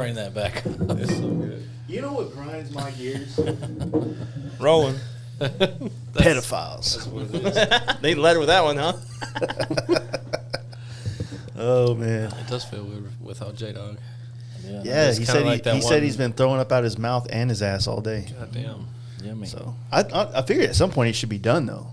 Bring that back. It's so good. You know what grinds my gears? Rolling. Pedophiles. That's what it is. Need a letter with that one, huh? Oh man. It does feel weird without J-Dog. Yeah, It's he kinda said like that he said one- he's been throwing up out his mouth and his ass all day. God damn. Yummy. So I figured at some point he should be done though.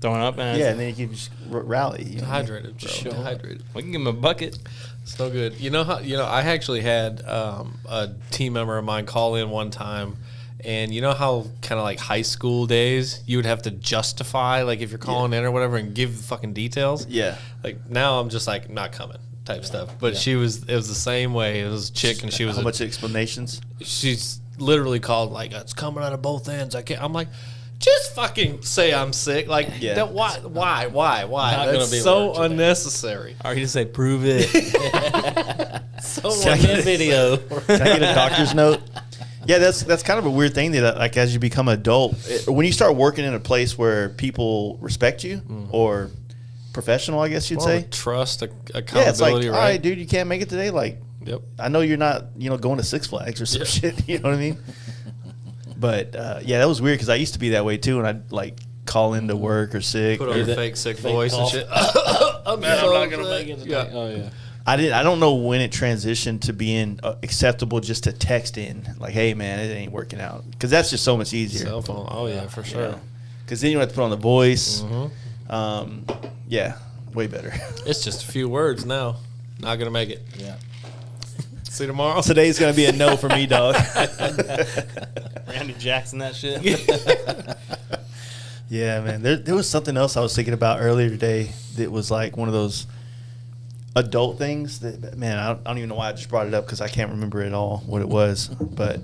Throwing up, man. Yeah, and then he can just rally. You know? Dehydrated, bro. Sure. Dehydrated. We can give him a bucket. So good. You know how I actually had a team member of mine call in one time, and you know how kind of like high school days you would have to justify like if you're calling in or whatever and give fucking details. Yeah. Like now I'm just like not coming type stuff. But it was the same way. It was a chick and she was How much explanations? she's literally called like it's coming out of both ends. I'm like. Just fucking say I'm sick. Like, Yeah. why? Not That's gonna be so worth it. unnecessary. Or you just say, prove it. So Can I on get that a- video. Can I get a doctor's note? Yeah, that's kind of a weird thing that like as you become adult, when you start working in a place where people respect you or professional, I guess you'd More say. of a trust, accountability, Yeah, it's like, all right? right, dude, you can't make it today. Like, Yep. I know you're not, going to Six Flags or some shit. You know what I mean? But yeah, that was weird because I used to be that way too, and I'd like call into work or sick. Put on your fake sick voice cough. and shit. I'm not gonna sick. make it today. Yeah. Oh yeah. I don't know when it transitioned to being acceptable just to text in like, hey man, it ain't working out, because that's just so much easier. Cell phone. Oh yeah, for sure. Because then you don't have to put on the voice. Mm-hmm. Yeah, way better. It's just a few words now. Not gonna make it. Yeah. See you tomorrow. Today's gonna be a no for me, dog. Randy Jackson, that shit. Yeah, man. There was something else I was thinking about earlier today that was like one of those adult things that, man, I don't even know why I just brought it up because I can't remember at all what it was. But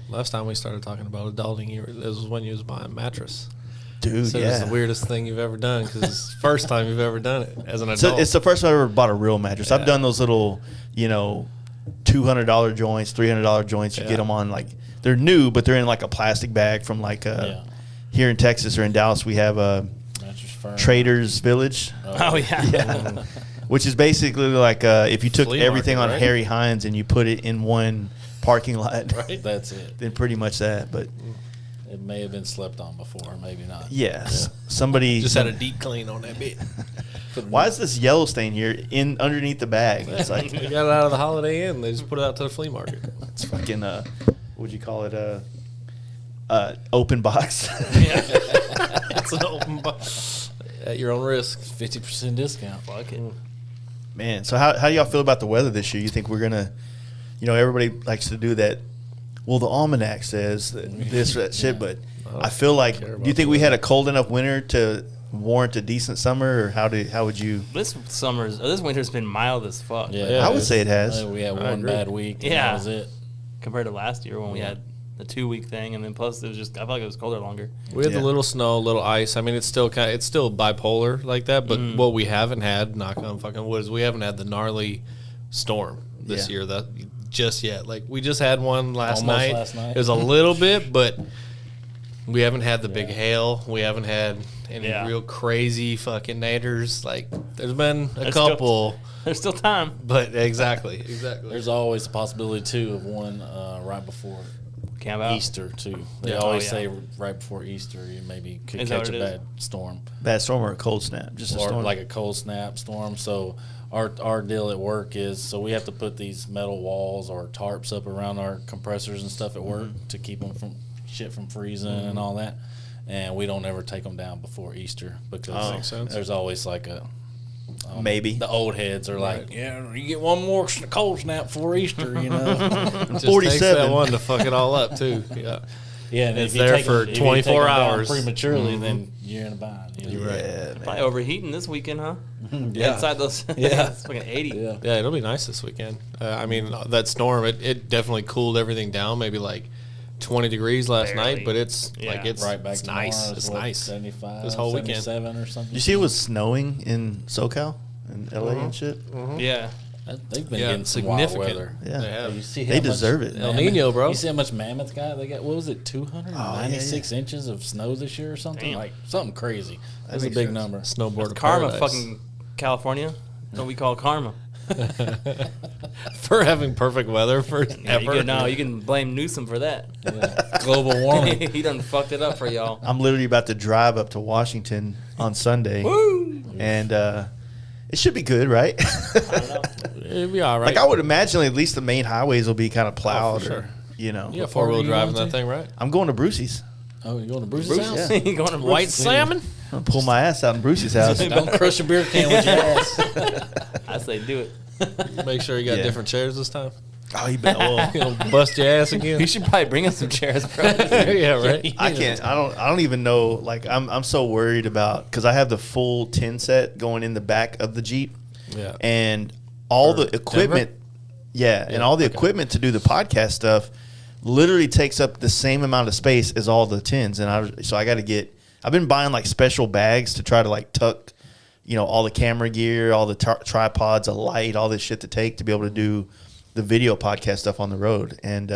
Last time we started talking about adulting, this was when you was buying a mattress. dude, So yeah. it's the weirdest thing you've ever done because it's the first time you've ever done it as an adult. So it's the first time I ever bought a real mattress. I've Yeah. done those little, $200 joints, $300 joints. You Yeah. get them on like they're new, but they're in like a plastic bag from like here in Texas or in Dallas. We have a Mattress firm. Traders Village. Oh, yeah. Yeah. Which is basically like if you took Flea everything market, on right? Harry Hines and you put it in one parking lot, right? That's it. then pretty much that. But It may have been slept on before, maybe not. yes, somebody Just had a deep clean on that bit. Why is this yellow stain here in underneath the bag? It's like They got it out of the Holiday Inn. They just put it out to the flea market. it's fucking what would you call it? Open box. It's an open box at your own risk. 50% discount. Fuck it. Man, so how do y'all feel about the weather this year? You think we're gonna, everybody likes to do that. Well, the almanac says this or that shit, but I feel like, care do about you think the we had a weather. cold enough winter to warrant a decent summer, or how would you? This winter's been mild as fuck. Yeah, I would say it has. We had I one agree. bad week. And Yeah. that was it. Compared to last year when we had the 2-week thing, and then plus it was just, I felt like it was colder longer. We had Yeah. the little snow, little ice. I mean, it's still bipolar like that. But what we haven't had, knock on fucking wood, is we haven't had the gnarly storm this Yeah. year. That just yet. Like we just had one last Almost night. last night. It was a little bit, but we haven't had the big hail. We haven't had any real crazy fucking naders. Like there's been a couple, There's still time. but exactly. There's always a possibility, too, of one right before Campout. Easter, too. They Yeah. always Oh, yeah. say right before Easter you maybe could Is that catch a what it is? bad storm. Bad storm or a cold snap? Just a Or storm. like a cold snap storm. So our deal at work is, so we have to put these metal walls or tarps up around our compressors and stuff at work to keep them from freezing and all that. And we don't ever take them down before Easter because Makes sense. there's always like a Maybe. the old heads are like, yeah, you get one more cold snap before Easter, Just 47. takes that one to fuck it all up too. Yeah. Yeah, and It's if you there take for them- if you 24 take them down hours. prematurely, then you're in a bind. You know? Yeah, man. Probably overheating this weekend, huh? Yeah. Inside those. Yeah. It's fucking 80. Yeah. Yeah, it'll be nice this weekend. I mean, that storm, it definitely cooled everything down. Maybe like 20 degrees last Barely. night, but it's Yeah. like it's Right back it's tomorrow nice. is It's what, nice. 75, This whole weekend. 77 or something. You see, it was snowing in SoCal and LA and shit. Yeah. They've been Yeah, getting some wild significant. weather. Yeah. They have. You see They how much deserve it. El Nino, bro. You see how much Mammoth got? They got, what was it, 296 inches of snow this year or something? Damn. Like something crazy. That's a makes big sense. number. Snowboard of Karma, paradise. fucking California. What we call karma. for having perfect weather for Yeah, ever. you can blame Newsom for that. Yeah. Global warming. He done fucked it up for y'all. I'm literally about to drive up to Washington on Sunday. Woo! And it should be good, right? I don't know. It'd be all right. Like I would imagine at least the main highways will be kind of plowed. sure. Or, you know. You got 4-wheel drive in that thing, right? I'm going to Brucey's. Oh, you going to Bruce's house? You going to White Bruce? salmon? I'm gonna pull my ass out in Brucey's house. Don't crush a beer can with your ass. I say do it. Make sure you got Yeah. different chairs this time. Oh, you bet. Well, You know, bust your ass again. You should probably bring us some chairs, bro. Yeah, right. I can't. I don't even know. Like I'm so worried about because I have the full 10 set going in the back of the Jeep, Yeah. and all For the equipment. Denver? Yeah, and all the equipment to do the podcast stuff literally takes up the same amount of space as all the tins, and so I got to get. I've been buying like special bags to try to like tuck, all the camera gear, all the tripods, a light, all this shit to take to be able to do the video podcast stuff on the road. And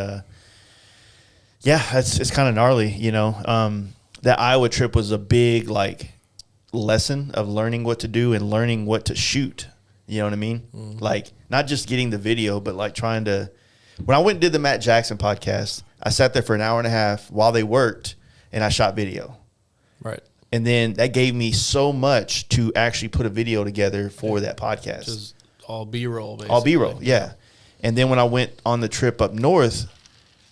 yeah, it's kind of gnarly, that Iowa trip was a big like lesson of learning what to do and learning what to shoot. You know what I mean? Mm-hmm. Like not just getting the video, but like trying to. When I went and did the Matt Jackson podcast, I sat there for an hour and a half while they worked, and I shot video. Right. And then that gave me so much to actually put a video together for that podcast. Just all B-roll, basically. All B-roll, yeah. And then when I went on the trip up north,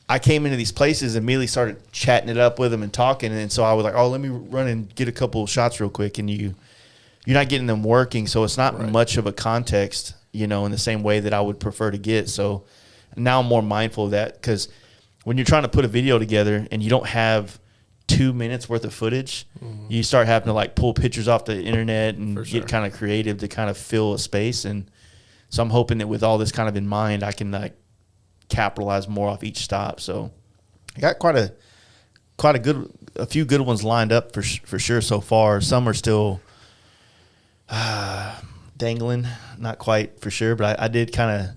I came into these places and immediately started chatting it up with them and talking. And so I was like, oh, let me run and get a couple shots real quick. And you're not getting them working, so it's not much of a context, in the same way that I would prefer to get. So now I'm more mindful of that because when you're trying to put a video together and you don't have 2 minutes worth of footage, you start having to like pull pictures off the internet and get kind of creative to kind of fill a space. And so I'm hoping that with all this kind of in mind, I can like capitalize more off each stop. So I got quite a few good ones lined up for sure so far. Some are still dangling, not quite for sure, but I did kind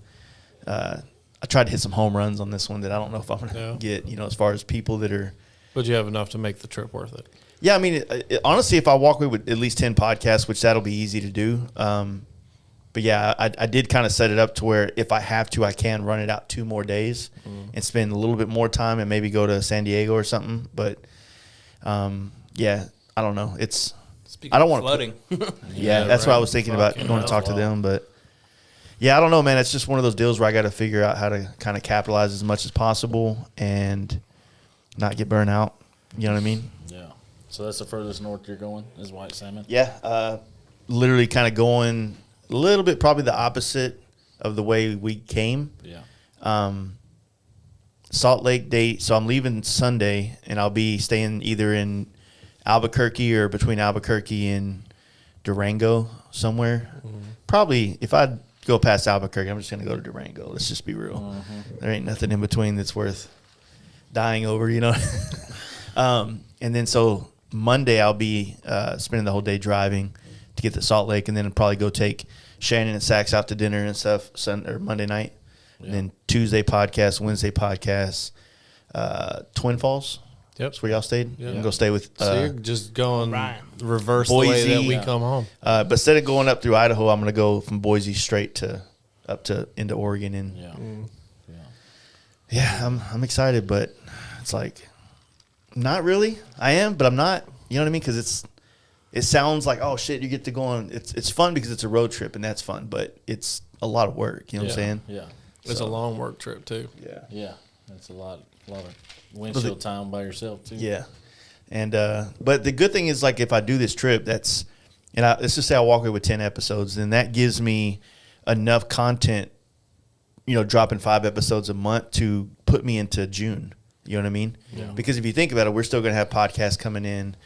of I tried to hit some home runs on this one that I don't know if I'm gonna get. As far as people that are. But you have enough to make the trip worth it. Yeah, I mean, honestly, if I walk away with at least 10 podcasts, which that'll be easy to do. But yeah, I did kind of set it up to where if I have to, I can run it out 2 more days and spend a little bit more time and maybe go to San Diego or something. But yeah, I don't know. Speaking I don't of want flooding. Yeah, that's what I was thinking about Fucking going to talk to them. But yeah, I don't know, man. It's just one of those deals where I got to figure out how to kind of capitalize as much as possible and not get burnt out. You know what I mean? Yeah. So that's the furthest north you're going is white salmon? Yeah. Literally kind of going a little bit probably the opposite of the way we came. Yeah. Salt Lake date. So I'm leaving Sunday, and I'll be staying either in Albuquerque or between Albuquerque and Durango somewhere. Probably if I go past Albuquerque, I'm just going to go to Durango. Let's just be real. There ain't nothing in between that's worth dying over, And then so Monday I'll be spending the whole day driving to get to Salt Lake, and then I'll probably go take Shannon and Sax out to dinner and stuff Monday night. Yeah. And then Tuesday podcast, Wednesday podcast, Twin Falls. Yep. That's where y'all stayed. Yeah. I'm going to stay with So you're just going Ryan. reverse the way that Boise. we come home. but instead of going up through Idaho, I'm going to go from Boise straight up to into Oregon. And Yeah. yeah, I'm excited, but it's like not really. I am, but I'm not. You know what I mean? Because it sounds like, oh shit, you get to go on. It's fun because it's a road trip and that's fun, but it's a lot of work. You know what I'm saying? Yeah. It's a long work trip, too. Yeah. Yeah. That's a lot of windshield time by yourself, too. Yeah. And but the good thing is, like, if I do this trip, let's just say I walk away with 10 episodes, then that gives me enough content, dropping 5 episodes a month to put me into June. You know what I mean? Yeah. Because if you think about it, we're still going to have podcasts coming in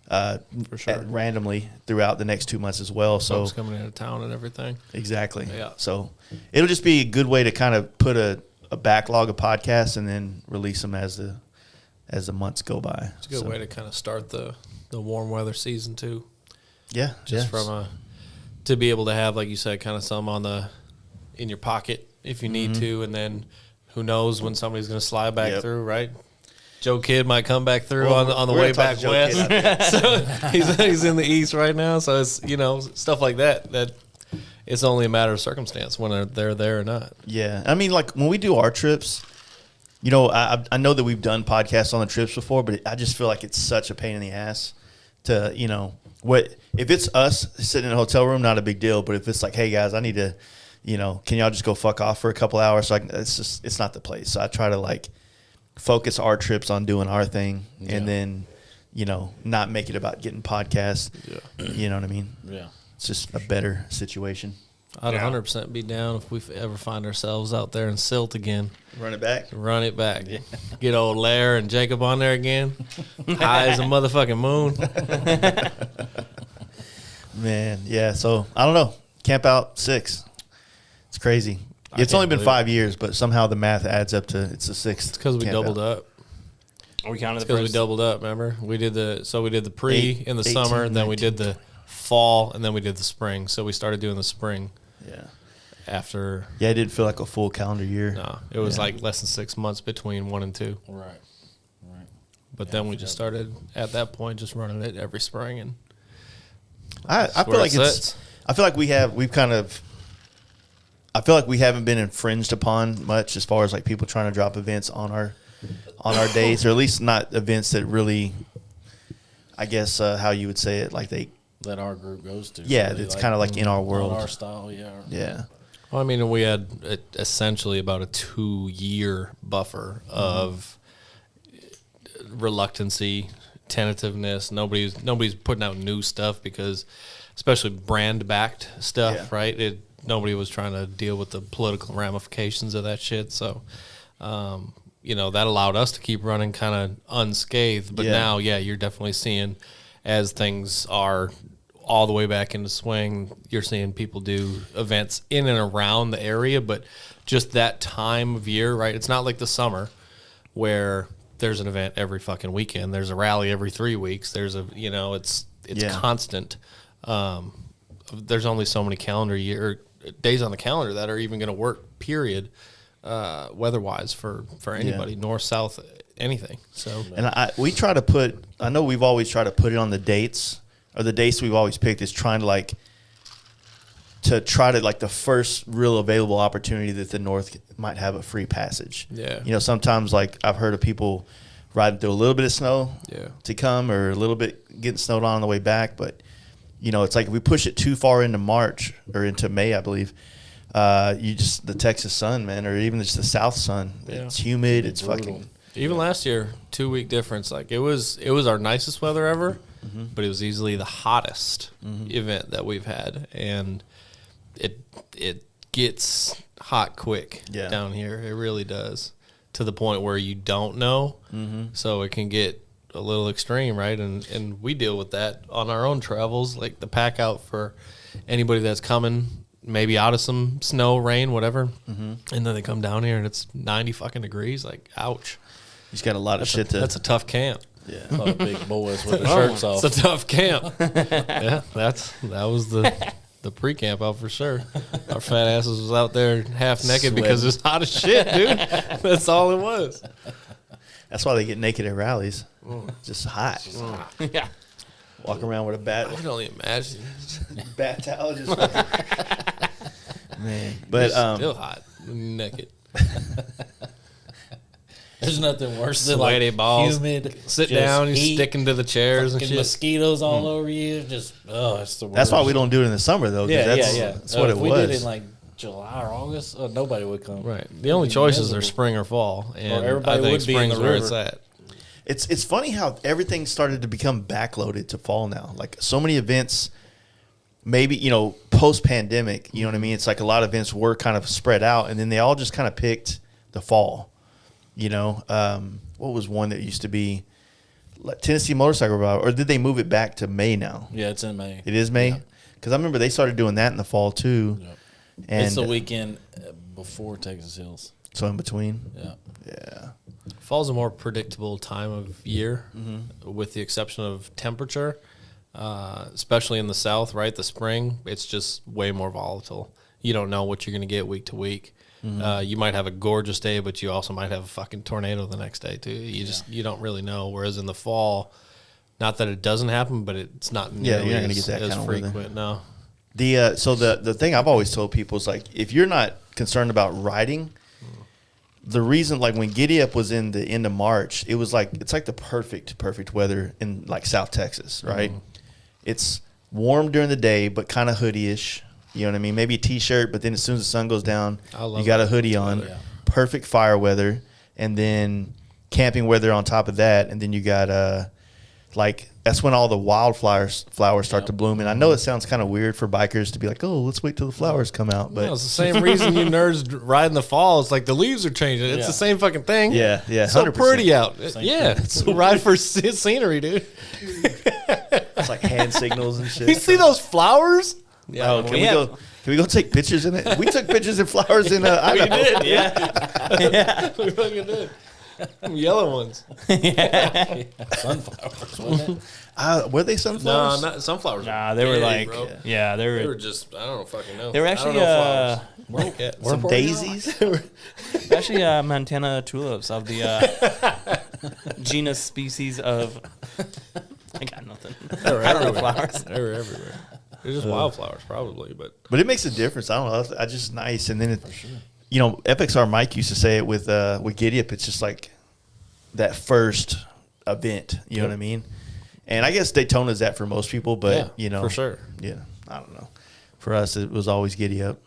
For sure. randomly throughout the next 2 months as well. So Folks coming into town and everything. exactly. Yeah. So it'll just be a good way to kind of put a backlog of podcasts and then release them as the months go by. It's a good way to kind of start the warm weather season, too. Yeah. Just from to be able to have, like you said, kind of some in your pocket if you need to, and then who knows when somebody's going to slide back Yep. through, right? Joe Kidd might come back through Well, on the we're way gonna talk back to Joe Kidd west. So he's in the east right now, so it's stuff like that it's only a matter of circumstance when they're there or not. Yeah. I mean, like when we do our trips, you know, I know that we've done podcasts on the trips before, but I just feel like it's such a pain in the ass to, you know, what if it's us sitting in a hotel room, not a big deal. But if it's like, hey guys, I need to, you know, can y'all just go fuck off for a couple hours? So it's not the place. So I try to like focus our trips on doing our thing, and then, you know, not make it about getting podcasts. Yeah. You know what I mean? Yeah. It's just a better situation. I'd 100% be down if we ever find ourselves out there in Silt again. Run it back. Run it back. Yeah. Get old Lair and Jacob on there again. High as a motherfucking moon. Man, yeah. So I don't know. Campout 6. It's crazy. It's only been 5 years, but somehow the math adds up to it's the 6th. It's because we doubled up. We counted because we doubled up. Remember, we did the pre in the summer, and then we did the fall, and then we did the spring. So we started doing the spring. Yeah. After. Yeah, it didn't feel like a full calendar year. No, it was like less than 6 months between 1 and 2. Right. But then we just started at that point, just running it every spring, and I feel like I feel like we haven't been infringed upon much as far as like people trying to drop events on our days, or at least not events that really, I guess how you would say it, like that our group goes to. Yeah, really, it's kind of like in our world, our style. Yeah. Yeah. Well, I mean, we had essentially about a 2-year buffer of reluctancy, tentativeness. Nobody's putting out new stuff because, especially brand backed stuff, right? Nobody was trying to deal with the political ramifications of that shit. So, you know, that allowed us to keep running kind of unscathed. But now, you're definitely seeing, as things are all the way back into swing, you're seeing people do events in and around the area, but just that time of year, right? It's not like the summer where there's an event every fucking weekend. There's a rally every 3 weeks. There's it's constant. There's only so many days on the calendar that are even going to work, period, weather-wise for anybody, north, south, anything. So, and we try to put, I know we've always tried to put it on the dates, or the dates we've always picked is trying to try to the first real available opportunity that the North might have a free passage. Yeah. You know, sometimes I've heard of people riding through a little bit of snow to come, or a little bit getting snowed on the way back. But, you know, it's like if we push it too far into March or into May, I believe, the Texas sun, man, or even just the South sun, it's humid. It's fucking. Even last year, 2-week difference. It was our nicest weather ever, but it was easily the hottest event that we've had, and it gets hot quick down here. It really does, to the point where you don't know. So it can get a little extreme, right? And we deal with that on our own travels, like the pack out for anybody that's coming maybe out of some snow, rain, whatever, and then they come down here and it's 90 fucking degrees. Ouch. He's got a lot of shit to. That's a tough camp. Yeah, a lot of big boys with their shirts off. It's a tough camp. Yeah, that was the pre-camp out for sure. Our fat asses was out there half naked because it's hot as shit, dude. That's all it was. That's why they get naked at rallies. Just hot. Yeah. Walk around with a bat. I can only imagine. Bat towel, just man. But still hot when you're naked. There's nothing worse than sweaty balls. Humid. Sit down, you're sticking to the chairs and shit. Mosquitoes all over you. Just it's the worst. That's why we don't do it in the summer though. Yeah. That's what it was. If we did it in July or August, nobody would come. Right. The only choices are spring or fall, and everybody would be in the where river. it's at. It's funny how everything started to become backloaded to fall now. So many events, maybe, post-pandemic, you know what I mean? It's a lot of events were kind of spread out, and then they all just kind of picked the fall. What was one that used to be Tennessee Motorcycle Revival, or did they move it back to May now? Yeah, it's in May. It is May? Because I remember they started doing that in the fall too. Yep. And it's the weekend before Texas Hills. So in between? Yeah. Fall's a more predictable time of year, with the exception of temperature, especially in the South, right? The spring, it's just way more volatile. You don't know what you're going to get week to week. You might have a gorgeous day, but you also might have a fucking tornado the next day too. You don't really know. Whereas in the fall, not that it doesn't happen, but it's not nearly you're not gonna get that as kind of frequent. weather. No. So the thing I've always told people is like, if you're not concerned about riding, the reason, like when Giddy Up was in the end of March, it was like, it's like the perfect weather in like South Texas, right? It's warm during the day, but kind of hoodie-ish. You know what I mean? Maybe a t-shirt, but then as soon as the sun goes down, you got a hoodie on. Yeah. Perfect fire weather, and then camping weather on top of that, and then you got like that's when all the flowers start to bloom. And I know it sounds kind of weird for bikers to be like, "Oh, let's wait till the flowers come out." But it's the same reason you nerds ride in the fall. It's like the leaves are changing. It's the same fucking thing. Yeah, It's so 100%. pretty out. So ride for scenery, dude. It's like hand signals and shit. You see those flowers? Yeah. Oh, can we go take pictures in it? We took pictures of flowers in Idaho. We did, yeah. We fucking did. Yellow ones. Sunflowers, wasn't it? Were they sunflowers? No, not sunflowers. Nah, they were big, like, bro. yeah, they They were were just, I don't fucking know. They were I don't actually, know flowers. Some daisies. actually Montana tulips of the genus species of. I got nothing. I don't know flowers. They were everywhere. They're just wildflowers, probably, but But it makes a difference. I don't know. It's just nice. And then, you know, FXR Mike used to say it with Giddy Up. It's just like that first event. You know what I mean? And I guess Daytona's that for most people, but Yeah, you know, for sure. Yeah, I don't know. For us, it was always Giddy Up.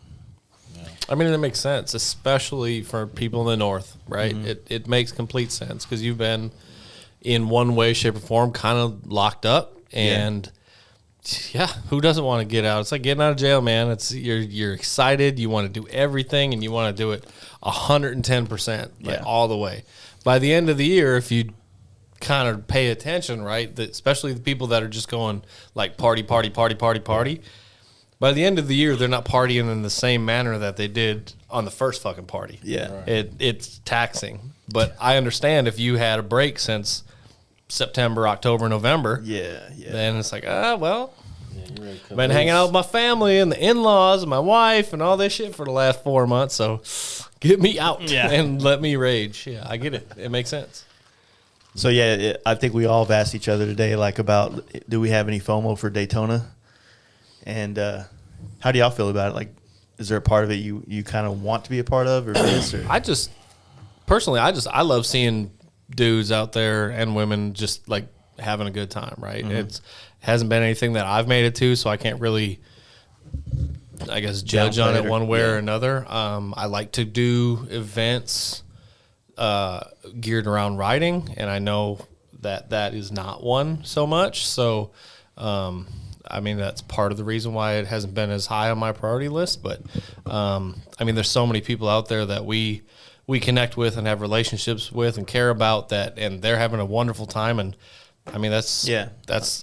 I mean, it makes sense, especially for people in the north, right? It makes complete sense because you've been in one way, shape, or form kind of locked up, and who doesn't want to get out? It's like getting out of jail, man. It's you're excited, you want to do everything, and you want to do it 110%, all the way. By the end of the year, if you kind of pay attention, right, especially the people that are just going like party. By the end of the year, they're not partying in the same manner that they did on the first fucking party. Yeah. Right. It's taxing. But I understand if you had a break since September, October, November. Yeah. Then it's like, Yeah, you're ready to been hanging out with my family and the in-laws and my wife and all this shit for the last 4 months. So get me out and let me rage. Yeah, I get it. It makes sense. So I think we all have asked each other today, like, about do we have any FOMO for Daytona, and how do y'all feel about it? Like, is there a part of it you kind of want to be a part of, or this? Or? I love seeing dudes out there and women just like having a good time. Right? It hasn't been anything that I've made it to, so I can't really, I guess, judge on it one way or another. I like to do events geared around riding, and I know that is not one so much. So, I mean, that's part of the reason why it hasn't been as high on my priority list. But, I mean, there's so many people out there that we connect with and have relationships with and care about that, and they're having a wonderful time. And I mean, that's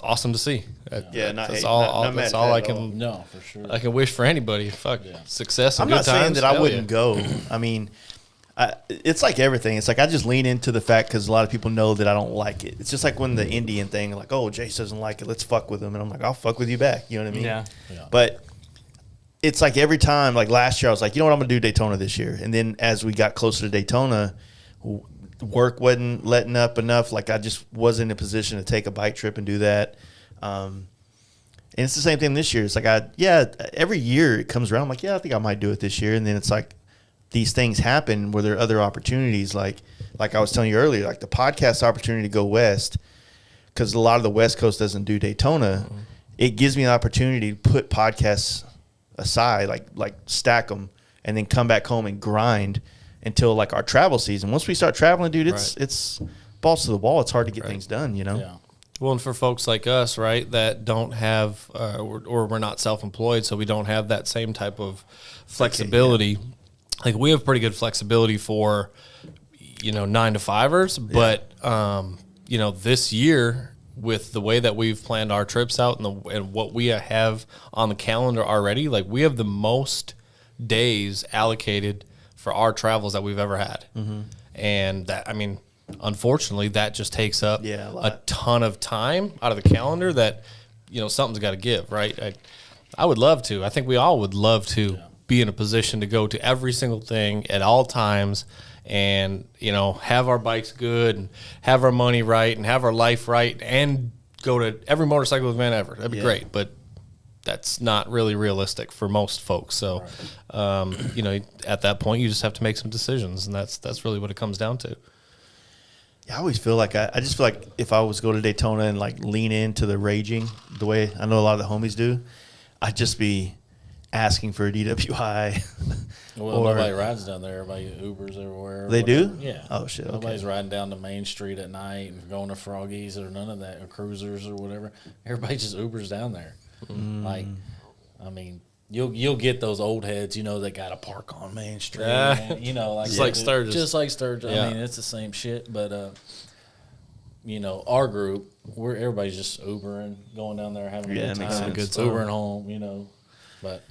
awesome to see. That's all I can. No, for sure. I can wish for anybody. Success and I'm good not saying times. that I wouldn't go. I mean, it's like everything. It's like I just lean into the fact because a lot of people know that I don't like it. It's just like when the Indian thing, like, oh, Jace doesn't like it, let's fuck with him, and I'm like, I'll fuck with you back. You know what I mean? Yeah. But it's like every time, like last year, I was like, you know what, I'm gonna do Daytona this year. And then as we got closer to Daytona, work wasn't letting up enough. Like I just wasn't in a position to take a bike trip and do that. And it's the same thing this year. It's like every year it comes around. I'm like, I think I might do it this year. And then it's like these things happen where there are other opportunities. Like I was telling you earlier, like the podcast opportunity to go west, because a lot of the West Coast doesn't do Daytona. Mm-hmm. It gives me an opportunity to put podcasts aside, like stack them, and then come back home and grind until like our travel season. Once we start traveling, dude, it's balls to the wall. It's hard to get things done, you know? Yeah. Well, and for folks like us, right, that don't have, or we're not self-employed, so we don't have that same type of flexibility. Okay, like we have pretty good flexibility for, 9-to-5ers, but this year with the way that we've planned our trips out and what we have on the calendar already, like we have the most days allocated for our travels that we've ever had. Mm-hmm. And that, I mean, unfortunately, that just takes up a ton of time out of the calendar that, something's got to give, right? I would love to. I think we all would love to be in a position to go to every single thing at all times and, have our bikes good and have our money right and have our life right and go to every motorcycle event ever. That'd be great. But that's not really realistic for most folks. So, you know, at that point, you just have to make some decisions, and that's really what it comes down to. I always feel like I just feel like if I was to go to Daytona and like lean into the raging the way I know a lot of the homies do, I'd just be asking for a DWI. Well, nobody rides down there. Everybody Ubers everywhere. They do? Yeah. Oh, shit. Okay. Nobody's riding down to Main Street at night and going to Froggies or none of that, or cruisers or whatever. Everybody just Ubers down there. Like, I mean, you'll get those old heads, you know, that got to park on Main Street. And, you know, like Just like Sturgis. Just like Sturgis. Yeah. I mean, it's the same shit. But, you know, our group, everybody's just Ubering, going down there, having a Yeah, good that makes time. sense. Ubering home, you know. But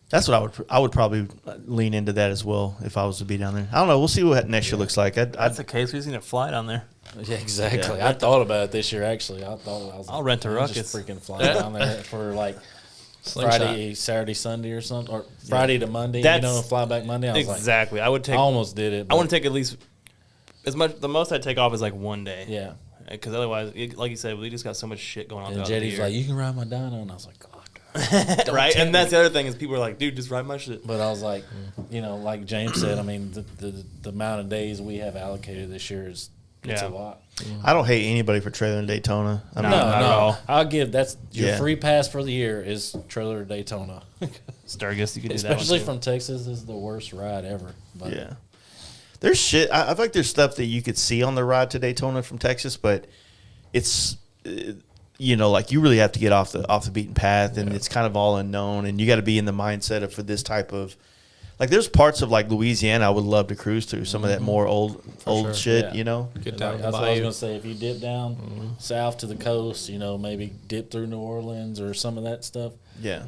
That's what I would probably lean into that as well if I was to be down there. I don't know. We'll see what next year looks like. That's the case. We just need to fly down there. yeah, exactly. Yeah. I thought about it this year. Actually, I was. I'll rent a I'll ruckus. Just freaking fly down there for like Slingshot. Friday, Saturday, Sunday, or something, or Friday to Monday. That's- you know, and fly back Monday. I was Exactly. I would like, take. I almost did it. I want to take at least as much. The most I take off is like one day. Yeah. Because otherwise, like you said, we just got so much shit going on. And throughout the JD's year. like, "You can ride my dyno," and I was like, "God." right, and that's the other thing is people are like, "Dude, just ride my shit." But I was like, you know, like James said, I mean, the amount of days we have allocated this year it's Yeah. a lot. I don't hate anybody for trailing Daytona. I mean, No, not at all. I'll give that's your Yeah. free pass for the year is trailer to Daytona. Sturgis, you could do Especially that one from Texas, this is the worst ride ever. But yeah. There's shit. I feel like there's stuff that you could see on the ride to Daytona from Texas, but it's, you know, like you really have to get off the beaten path, and it's kind of all unknown, and you got to be in the mindset of for this type of, like there's parts of like Louisiana I would love to cruise through, some of that more old sure. shit, Yeah. you know. Get Like, down the that's what I was bayou. gonna say. If you dip down south to the coast, you know, maybe dip through New Orleans or some of that stuff. Yeah.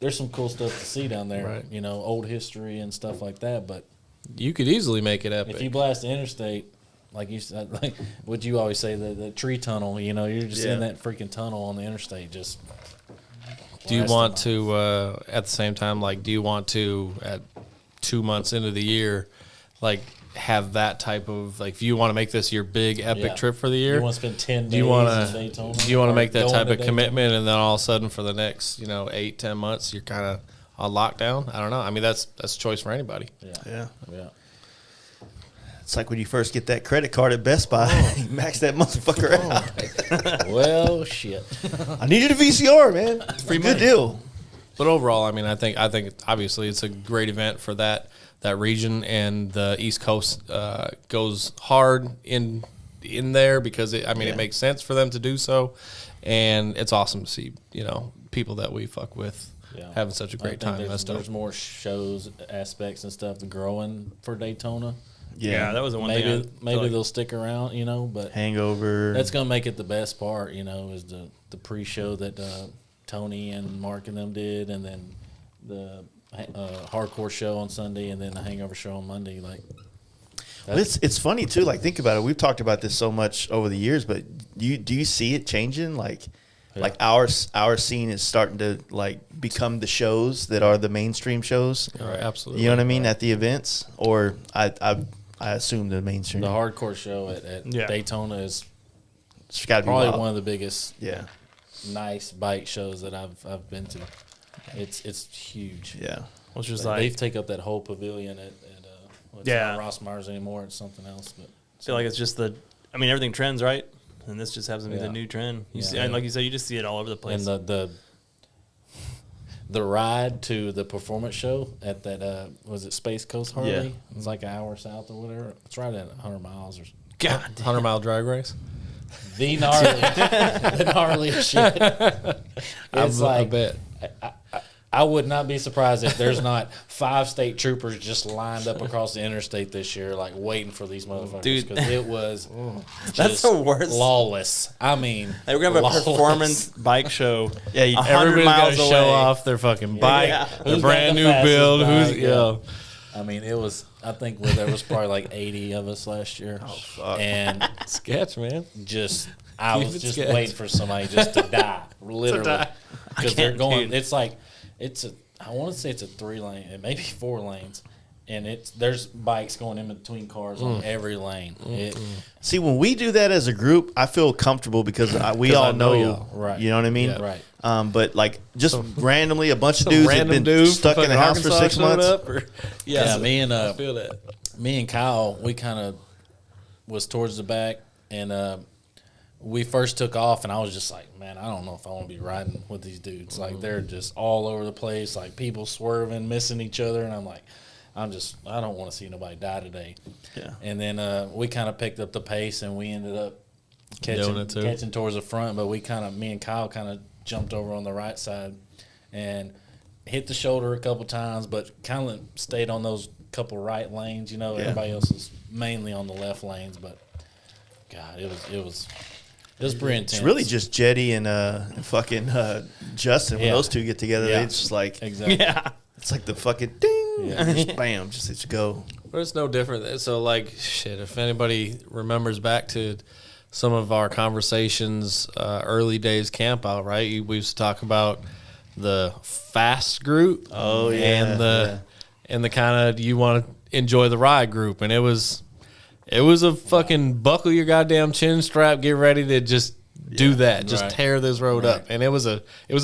There's some cool stuff to see down there. Right. You know, old history and stuff like that. But You could easily make it epic. if you blast the interstate, like you said, like what you always say, the tree tunnel. You know, you're just in that freaking tunnel on the interstate. Just Do you blasting want them. to, at the same time, like, do you want to, at 2 months into the year, like, have that type of, like, if you want to make this your big epic Yeah. trip for the year, You want to spend 10 days do you in want Daytona? to, do you want to or make that going type to of Daytona? commitment, and then all of a sudden for the next, 8-10 months, you're kind of on lockdown? I don't know. I mean, that's a choice for anybody. Yeah. Yeah. It's like when you first get that credit card at Best Buy, you max that motherfucker out. Well, shit. I needed a VCR, man. It's a good deal. But overall, I mean, I think obviously it's a great event for that region, and the East Coast goes hard in there because it makes sense for them to do so, and it's awesome to see people that we fuck with having such a great time. There's more shows, aspects, and stuff growing for Daytona. Yeah, that was the one thing. I Maybe feel like- they'll stick around, but Hangover. that's gonna make it the best part. Is the pre-show that Tony and Mark and them did, and then the hardcore show on Sunday, and then the Hangover show on Monday. Like, It's funny too. Like, think about it. We've talked about this so much over the years, but do you see it changing? Like our scene is starting to like become the shows that are the mainstream shows. Right, absolutely. You know what I mean? At the events, or I assume the mainstream. the hardcore show at Daytona is It's got to be probably wild. one of the biggest Yeah, nice bike shows that I've been to. It's huge. yeah. Which was They like, take up that whole pavilion at it's Yeah. not Ross Myers anymore. It's something else. But I feel like it's just everything trends, right? And this just happens to be the Yeah. new trend. You Yeah. see, and like you said, you just see it all over the place. and the ride to the performance show at that was it Space Coast Harley? Yeah. It's like an hour south or whatever. It's right at 100 miles or God, 100-mile drag race. the gnarly, the gnarly shit. It's I like bet. I would not be surprised if there's not 5 state troopers just lined up across the interstate this year, like waiting for these motherfuckers. Dude. Because it was That's just the worst. lawless. I mean, Hey, we're gonna have a lawless. performance bike show. Yeah, 100 Everybody's got miles to away. show off their fucking bike, Yeah. the Who's brand got new the fastest build. Who's bike? yeah. I mean, it was. I think there was probably like 80 of us last year, and Sketch, man. just I Keep was it just sketch. waiting for somebody just to die, literally, die. because they're can't, going. dude. It's like I want to say it's a 3-lane, it maybe 4 lanes, and there's bikes going in between cars on every lane. See, when we do that as a group, I feel comfortable because we 'Cause all I know know, y'all. Right. You know what I mean? Yeah. Right. But like just randomly, a bunch of Some dudes had random been dude stuck from in the fucking house for Arkansas 6 showed months. up, or- Yeah, I feel that. me and Kyle, we kind of was towards the back, and we first took off, and I was just like, man, I don't know if I want to be riding with these dudes. Like, they're just all over the place, like people swerving, missing each other, and I'm like, I don't want to see nobody die today. Yeah. And then we kind of picked up the pace, and we ended up Doing it too. catching towards the front, but me and Kyle kind of jumped over on the right side and hit the shoulder a couple times, but kind of stayed on those couple right lanes. You know, everybody else is mainly on the left lanes, but God, it was pretty intense. It's really just Jetty and fucking Justin. When Yeah. those two get together, Yeah. they just like exactly. Yeah. it's like the fucking ding, just bam, just it's go. But it's no different. So, like, shit, if anybody remembers back to some of our conversations, early days Campout, right? We used to talk about the fast group. Oh, yeah, And the kind of you want to enjoy the ride group. And it was a fucking buckle your goddamn chin strap, get ready to just do that. Just Right. tear this road up. And it was a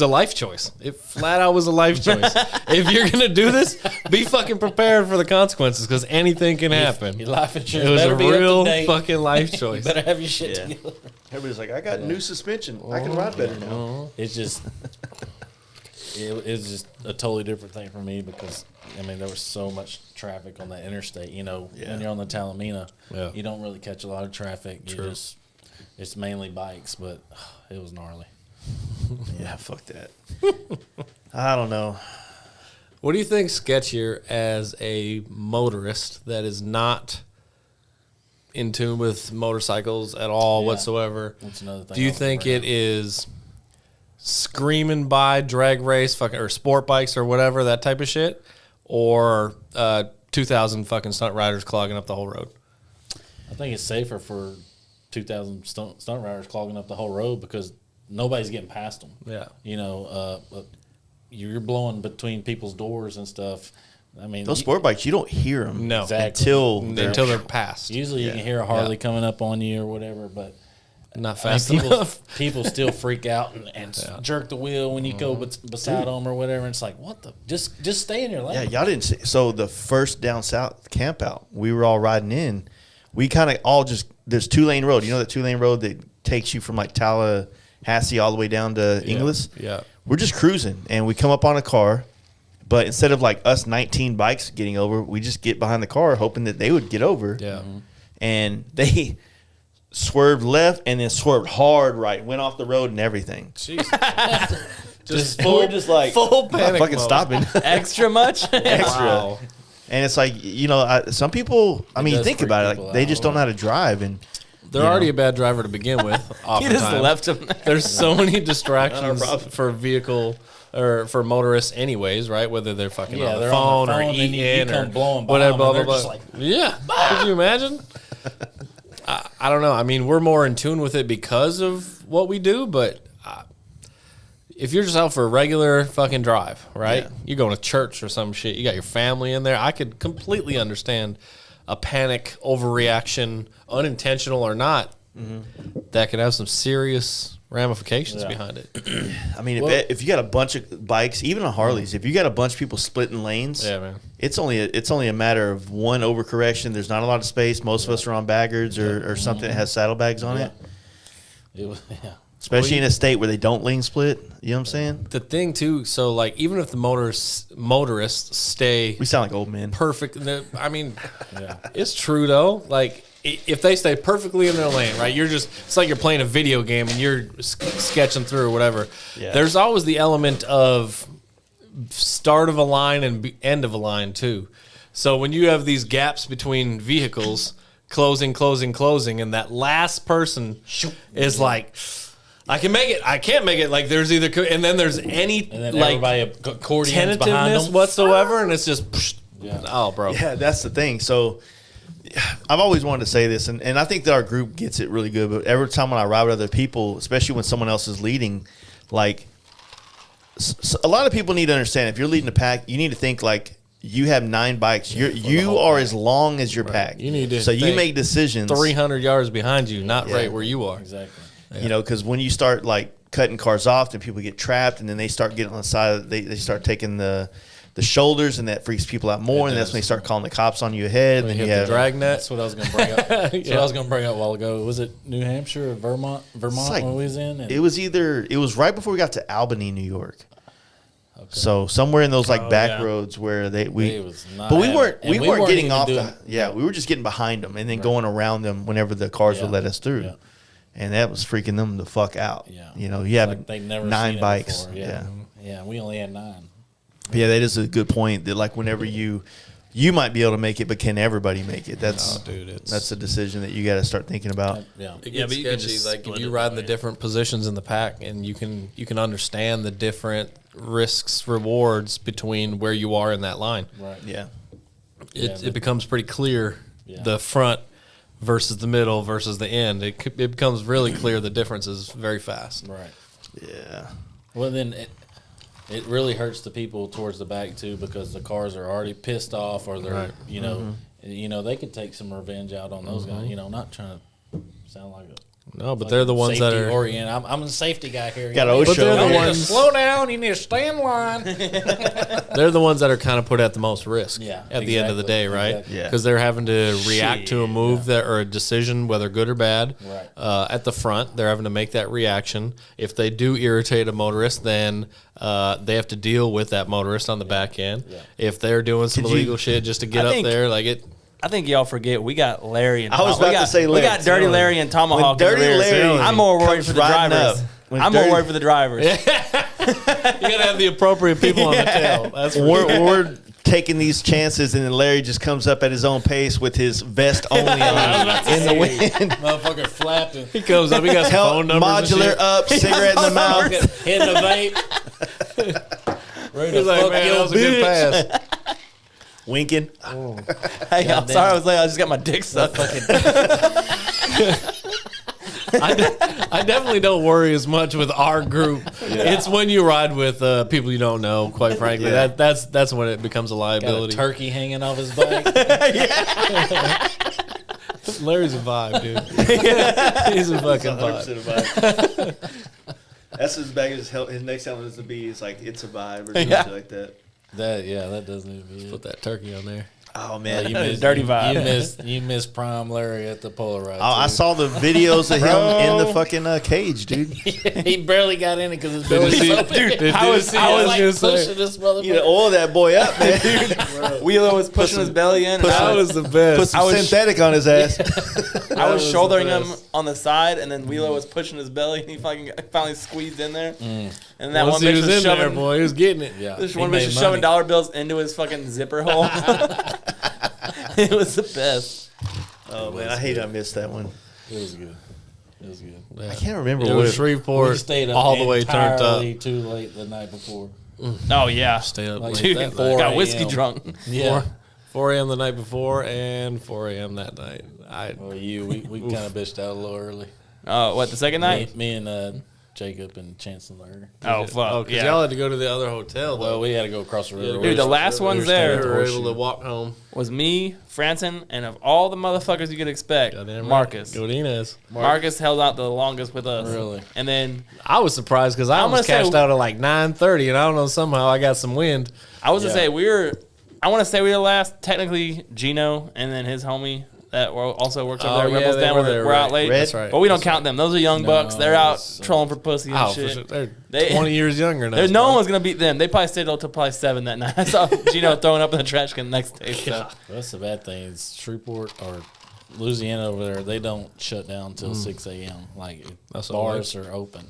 life choice. It flat out was a life choice. If you're going to do this, be fucking prepared for the consequences, because anything can happen. Your life insurance It was better a be up real to date. fucking life You choice. better have your shit Yeah. together. Everybody's like, I got new suspension. I can ride better now. It's just it's just a totally different thing for me, because I mean there was so much traffic on that interstate. You know, when you're on the Talamina, Yeah. you don't really catch a lot of traffic. It's mainly bikes, but it was gnarly. Yeah, fuck that. I don't know. What do you think sketchier as a motorist that is not in tune with motorcycles at all Yeah. whatsoever? That's another thing. Do you I was think afraid it is screaming by drag race fucking or sport bikes or whatever, that type of shit, or 2,000 fucking stunt riders clogging up the whole road? I think it's safer for 2,000 stunt riders clogging up the whole road, because nobody's getting past them. Yeah. You know, you're blowing between people's doors and stuff. I mean, Those sport bikes, you don't hear them No. Exactly. Until they're passed. usually you can hear a Harley coming up on you or whatever, but Not I mean, fast enough. people still freak out and jerk the wheel when you go beside them or whatever. And it's like, what the? Just stay in your lane. Yeah, y'all didn't see. So the first down south camp out, we were all riding in. We kind of all just, there's 2-lane road. You know that 2-lane road that takes you from like Tallahassee all the way down to Inglis? Yeah. We're just cruising, and we come up on a car, but instead of like us 19 bikes getting over, we just get behind the car hoping that they would get over. Yeah. And they swerved left and then swerved hard right, went off the road and everything. Jeez. Just full, just like full I'm not panic fucking mode. stopping. Extra much? Extra. Wow. And it's like, you know, some people, I mean, does think freak about it, people like they out. just don't know how to drive. And They're you already know. a bad driver to begin with. He just oftentimes. left him there. There's so many distractions problem. for vehicle or for motorists, anyways, right? Whether they're fucking on the they're phone, on or their phone, and you eating come or blowing by whatever, them, blah and blah they're blah. just like, Yeah, could you imagine? I don't know. I mean, we're more in tune with it because of what we do, but if you're just out for a regular fucking drive, right? Yeah. You're going to church or some shit. You got your family in there. I could completely understand a panic overreaction, unintentional or not, that could have some serious ramifications Yeah. behind it. I mean, Well- if you got a bunch of bikes, even on Harleys, if you got a bunch of people splitting lanes, Yeah, man. it's only a matter of one overcorrection. There's not a lot of space. Most of us are on baggards or something that has saddlebags on it, It was, yeah. especially in a state where they don't lane split. You know what I'm saying? The thing too, so like even if the motorists stay We sound like old men. perfect, I mean, it's true though. Like if they stay perfectly in their lane, right? It's like you're playing a video game and you're sketching through or whatever. Yeah. There's always the element of start of a line and end of a line too. So when you have these gaps between vehicles, closing, and that last person is like, I can make it, I can't make it. Like there's either, and then there's any And then like everybody accordions behind tentativeness them. whatsoever, and it's just, Yeah. oh, bro. Yeah, that's the thing. So I've always wanted to say this, and I think that our group gets it really good. But every time when I ride with other people, especially when someone else is leading, like a lot of people need to understand, if you're leading a pack, you need to think like you have 9 bikes. You are as long as your pack. You need to so you think make decisions. 300 yards behind you, not Yeah. right where you are. Exactly. You know, because when you start like cutting cars off, then people get trapped, and then they start getting on the side. They start taking the shoulders, and that freaks people out more. And that's when they start calling the cops on you ahead. When And you have the dragnet. That's what I was going to bring up. That's what I was going to bring up a while ago. Was it New Hampshire or Vermont like- when we was in? And It was right before we got to Albany, New York. So somewhere in those like back roads where It was not but we having- weren't and we weren't getting even off doing- we were just getting behind them and then going around them whenever the cars would let us through. Yeah. And that was freaking them the fuck out. Yeah. You know, you have Like they'd never 9 seen it bikes. before. Yeah, we only had 9. Yeah, that is a good point. That like whenever you might be able to make it, but can everybody make it? That's that's a decision that you got to start thinking about. Yeah. It Yeah, gets but you can sketchy. just Like if split you it ride in the away. different positions in the pack, and you can understand the different risks rewards between where you are in that line. Right. Yeah. It becomes pretty clear Yeah. the front versus the middle versus the end. It becomes really clear the differences very fast. Right. Yeah. Well, then it really hurts the people towards the back too, because the cars are already pissed off, or they're Right. you know they could take some revenge out on those guys. You know, not trying to sound like a No, but they're the ones that safety are. oriented. I'm a safety guy here. Got You know, OSHA. they're the you need to ones- slow down. You need to stay in line. They're the ones that are kind of put at the most risk. Yeah, At the end of the day, exactly, right? exactly. Yeah. Because they're having to react to a move that or a decision, whether good or bad. Right. At the front, they're having to make that reaction. If they do irritate a motorist, then they have to deal with that motorist on the back end. Yeah. If they're doing some Did you- illegal shit just to get I up think- there, like it. I think y'all forget we got Larry and I was we about to got- say we Larry. got Dirty Larry and Tomahawk. When in the Dirty rear. Larry I'm more worried comes for the riding drivers. up, when I'm more Dirty- worried for the drivers. You gotta have the appropriate people on the tail. That's We're taking these chances, and then Larry just comes up at his own pace with his vest only on in the wind. Motherfucker flapping, he comes up. He got some phone numbers. Modular and up, cigarette in the mouth. hitting the vape. Ready shit. He's to like, fuck man, your that was a good bitch." pass. Winking. Hey, I'm sorry I was late. I just got my dick sucked. I definitely don't worry as much with our group. It's when you ride with people you don't know. Quite frankly, Yeah. that's when it becomes a Got a liability. turkey hanging off his bike. Larry's a vibe, dude. He's a fucking vibe. That's as bad as his next helmet is to be. It's like it's a vibe or Yeah. something like that. That does need to be Put that turkey on there. Oh man, You missed, Dirty vibe. You missed Prime Larry at the Polar ride. I too. saw the videos of him in the fucking cage, dude. He barely got in it because his Did belly you see- was open. Dude, I was like gonna say. pushing this motherfucker. You oil that boy up, man. Wheeler was pushing his belly in. and That I was the best. Put some I was- synthetic on his ass. I was was shouldering the him best. on the side, and then Wheeler was pushing his belly, and he finally squeezed in there. And that Once one he bitch was was in there, shoving, boy, he was getting it. Yeah, this he one bitch made was money. shoving dollar bills into his fucking zipper hole. It was the best. Oh man, I hate I missed that one. It was good. It was good. Yeah. I can't remember It what. was Shreveport We stayed up all the way turned up. entirely too late the night before. Oh yeah, Stay up Like late dude, that that night. got whiskey 4 a.m. drunk. Yeah. 4 a.m. the night before and 4 a.m. that night. Well, we kind of bitched out a little early. Oh, what, the second night? Me and Jacob and Chancellor. Oh fuck, Oh, because yeah. y'all had to go to the other hotel. Well, though. we had to go across the river. Dude, the last ones we there were able to walk home. was me, Franson, and of all the motherfuckers you could expect, Goddamn right. Marcus. Godinez. Marcus held out the longest with us. Really? And then I was surprised because I I'm almost gonna say- cashed out at like 9:30, and I don't know, somehow I got some wind. I was gonna Yeah. say I want to say we were last. Technically, Gino and then his homie that also works over Oh, there, yeah, Rebels they Down, were we're there, out right. late. Red? That's right. But we don't count them. Those are young bucks. They're out it's, trolling for pussy and Oh, for shit. sure. They're They- 20 years younger than There's us. no bro. one was gonna beat them. They probably stayed till probably 7 that night. I saw Gino throwing up in the trash can the next day. So. That's the bad thing. Is Shreveport or Louisiana over there, they don't shut down till 6 a.m. Like That's bars are open.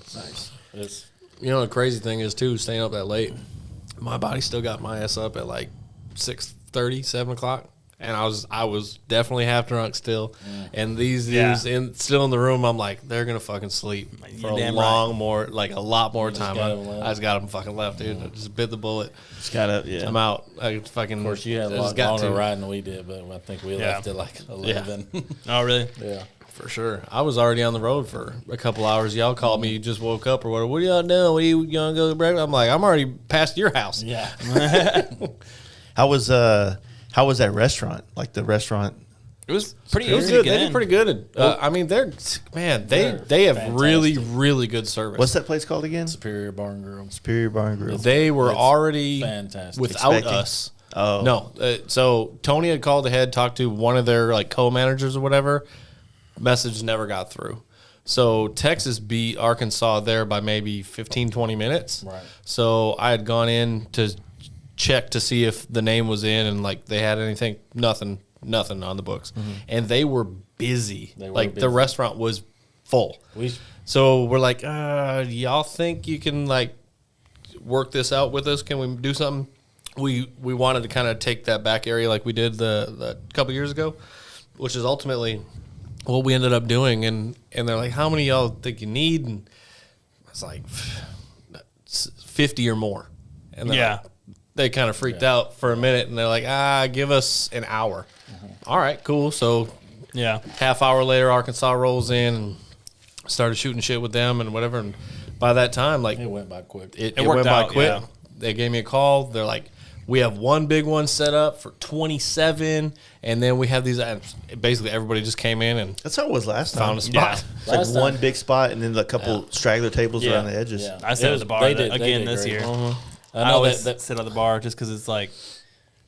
It's You know, the crazy thing is, too, staying up that late, my body still got my ass up at like 6:30, 7 o'clock. And I was definitely half drunk still. And these dudes still in the room, I'm like, they're going to fucking sleep for a damn long more, like a lot more time. got I 'em left. just got them fucking left, dude. I just bit the bullet. Just gotta, yeah. I'm out. I fucking, of course you had a lot longer ride than we did, but I think we left at like 11. Oh really? Yeah. For sure. I was already on the road for a couple hours. Y'all called me, you just woke up or whatever. What are y'all doing? What are you going to go to breakfast? I'm like, I'm already past your house. Yeah. How was that restaurant? Like the restaurant It was pretty It was easy good. to They get did in. pretty good. I mean, they have fantastic. really good service. What's that place called again? Superior Bar and Grill. Superior Bar and Grill. They were It's already fantastic. without Expecting. us. Oh. No. So Tony had called ahead, talked to one of their like co-managers or whatever. Message never got through. So Texas beat Arkansas there by maybe 15, 20 minutes. Right. So I had gone in to check to see if the name was in and like they had anything. Nothing on the books. And they were busy. They were like the busy. restaurant was full. So we're like, y'all think you can like work this out with us? Can we do something? We wanted to kind of take that back area like we did the couple years ago, which is ultimately what we ended up doing. And they're like, how many of y'all think you need? And I was like, 50 or more. And they're like, they kind of freaked out for a minute, and they're like, give us an hour. All right, cool. So half hour later, Arkansas rolls in and started shooting shit with them and whatever. And by that time, like It went by quick. it worked went by out, quick. yeah. They gave me a call. They're like, we have one big one set up for 27, and then we have these. Basically, everybody just came in and That's how it was last time. found a spot. It's like Last one time. big spot and then a couple straggler tables Yeah. around the edges. Yeah. I sat It at was- the bar they did again this great. year. I I know always that sit at the bar just because it's like,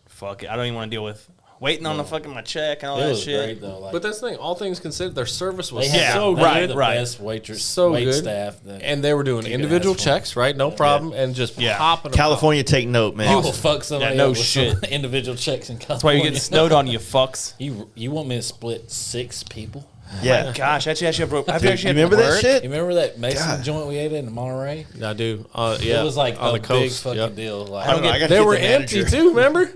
fuck it. I don't even want to deal with waiting on the fucking my check and all It that was shit. great though. Like, But that's the thing. All things considered, their service was they had so they good. had the right. best waitress, So wait good. staff, that And they were doing you could individual ask for. checks, right? No problem. And just popping them California, take note, man. You will fuck somebody no up with shit. some individual checks in California. That's why you're getting snowed on, you fucks. You want me to split 6 people? Yeah. Gosh, actually, have you You actually had remember to that work? shit? You remember that Mexican God. joint we ate in Monterey? I do. Yeah. It was like on a the coast. big fucking Yep. deal. Like, I don't know, I gotta They get were the empty manager. too, remember?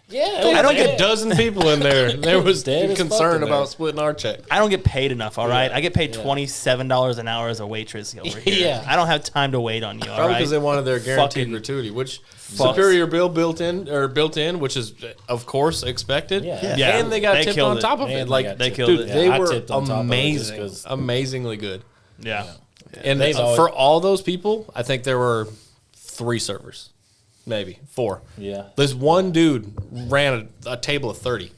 yeah, I don't get dead. a dozen people in there. There was Dead as concern fuck in about there. splitting our check. I don't get paid enough, all right? Yeah. I get paid Yeah. $27 an hour as a waitress over here. Yeah. I don't have time to wait on you, all Probably right? because they wanted their guaranteed Fucking gratuity, which fucks. Superior Bill built in, which is of course expected. Yeah. Yeah. And they got They tipped killed on it. top of And it. Like they tipped. killed dude, it. they Yeah, I were tipped on top of it just amazing, 'cause- amazingly good. Yeah. And They've always- for all those people, I think there were 3 servers, maybe 4. Yeah. This one dude ran a table of 30.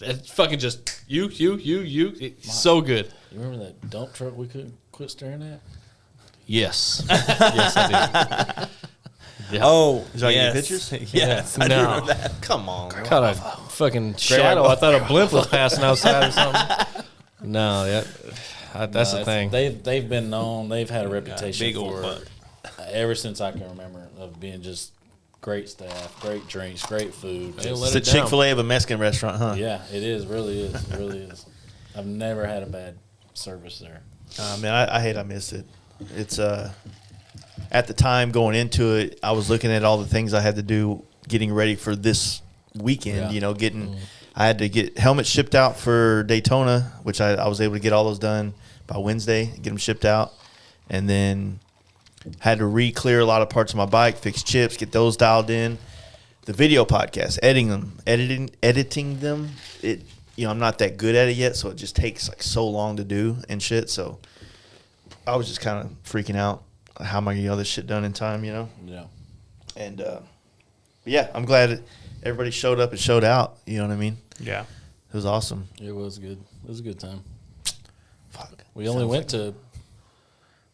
It's fucking just you. It's so good. You remember that dump truck we couldn't quit staring at? Yes. Yes, I do. Oh, Is that your yes. pictures? Yes. I do No. remember that. Come on. Bro. Caught a fucking shadow. I thought a blimp was passing outside or something. No, that's the No, thing. They've been known. They've had a reputation big old for butt. ever since I can remember of being just great staff, great drinks, great food. They Just- let It's it the down. Chick-fil-A of a Mexican restaurant, huh? yeah, it is. Really is. It really is. I've never had a bad service there. Man, I hate I missed it. It's at the time going into it, I was looking at all the things I had to do getting ready for this weekend. Yeah. You know, I had to get helmets shipped out for Daytona, which I was able to get all those done by Wednesday, get them shipped out, and then had to re-clear a lot of parts of my bike, fix chips, get those dialed in. The video podcast, editing them. I'm not that good at it yet, so it just takes like so long to do and shit. So I was just kind of freaking out. How am I gonna get all this shit done in time? You know. Yeah. And yeah, I'm glad everybody showed up and showed out. You know what I mean? Yeah. It was awesome. It was good. It was a good time. Fuck. We only went to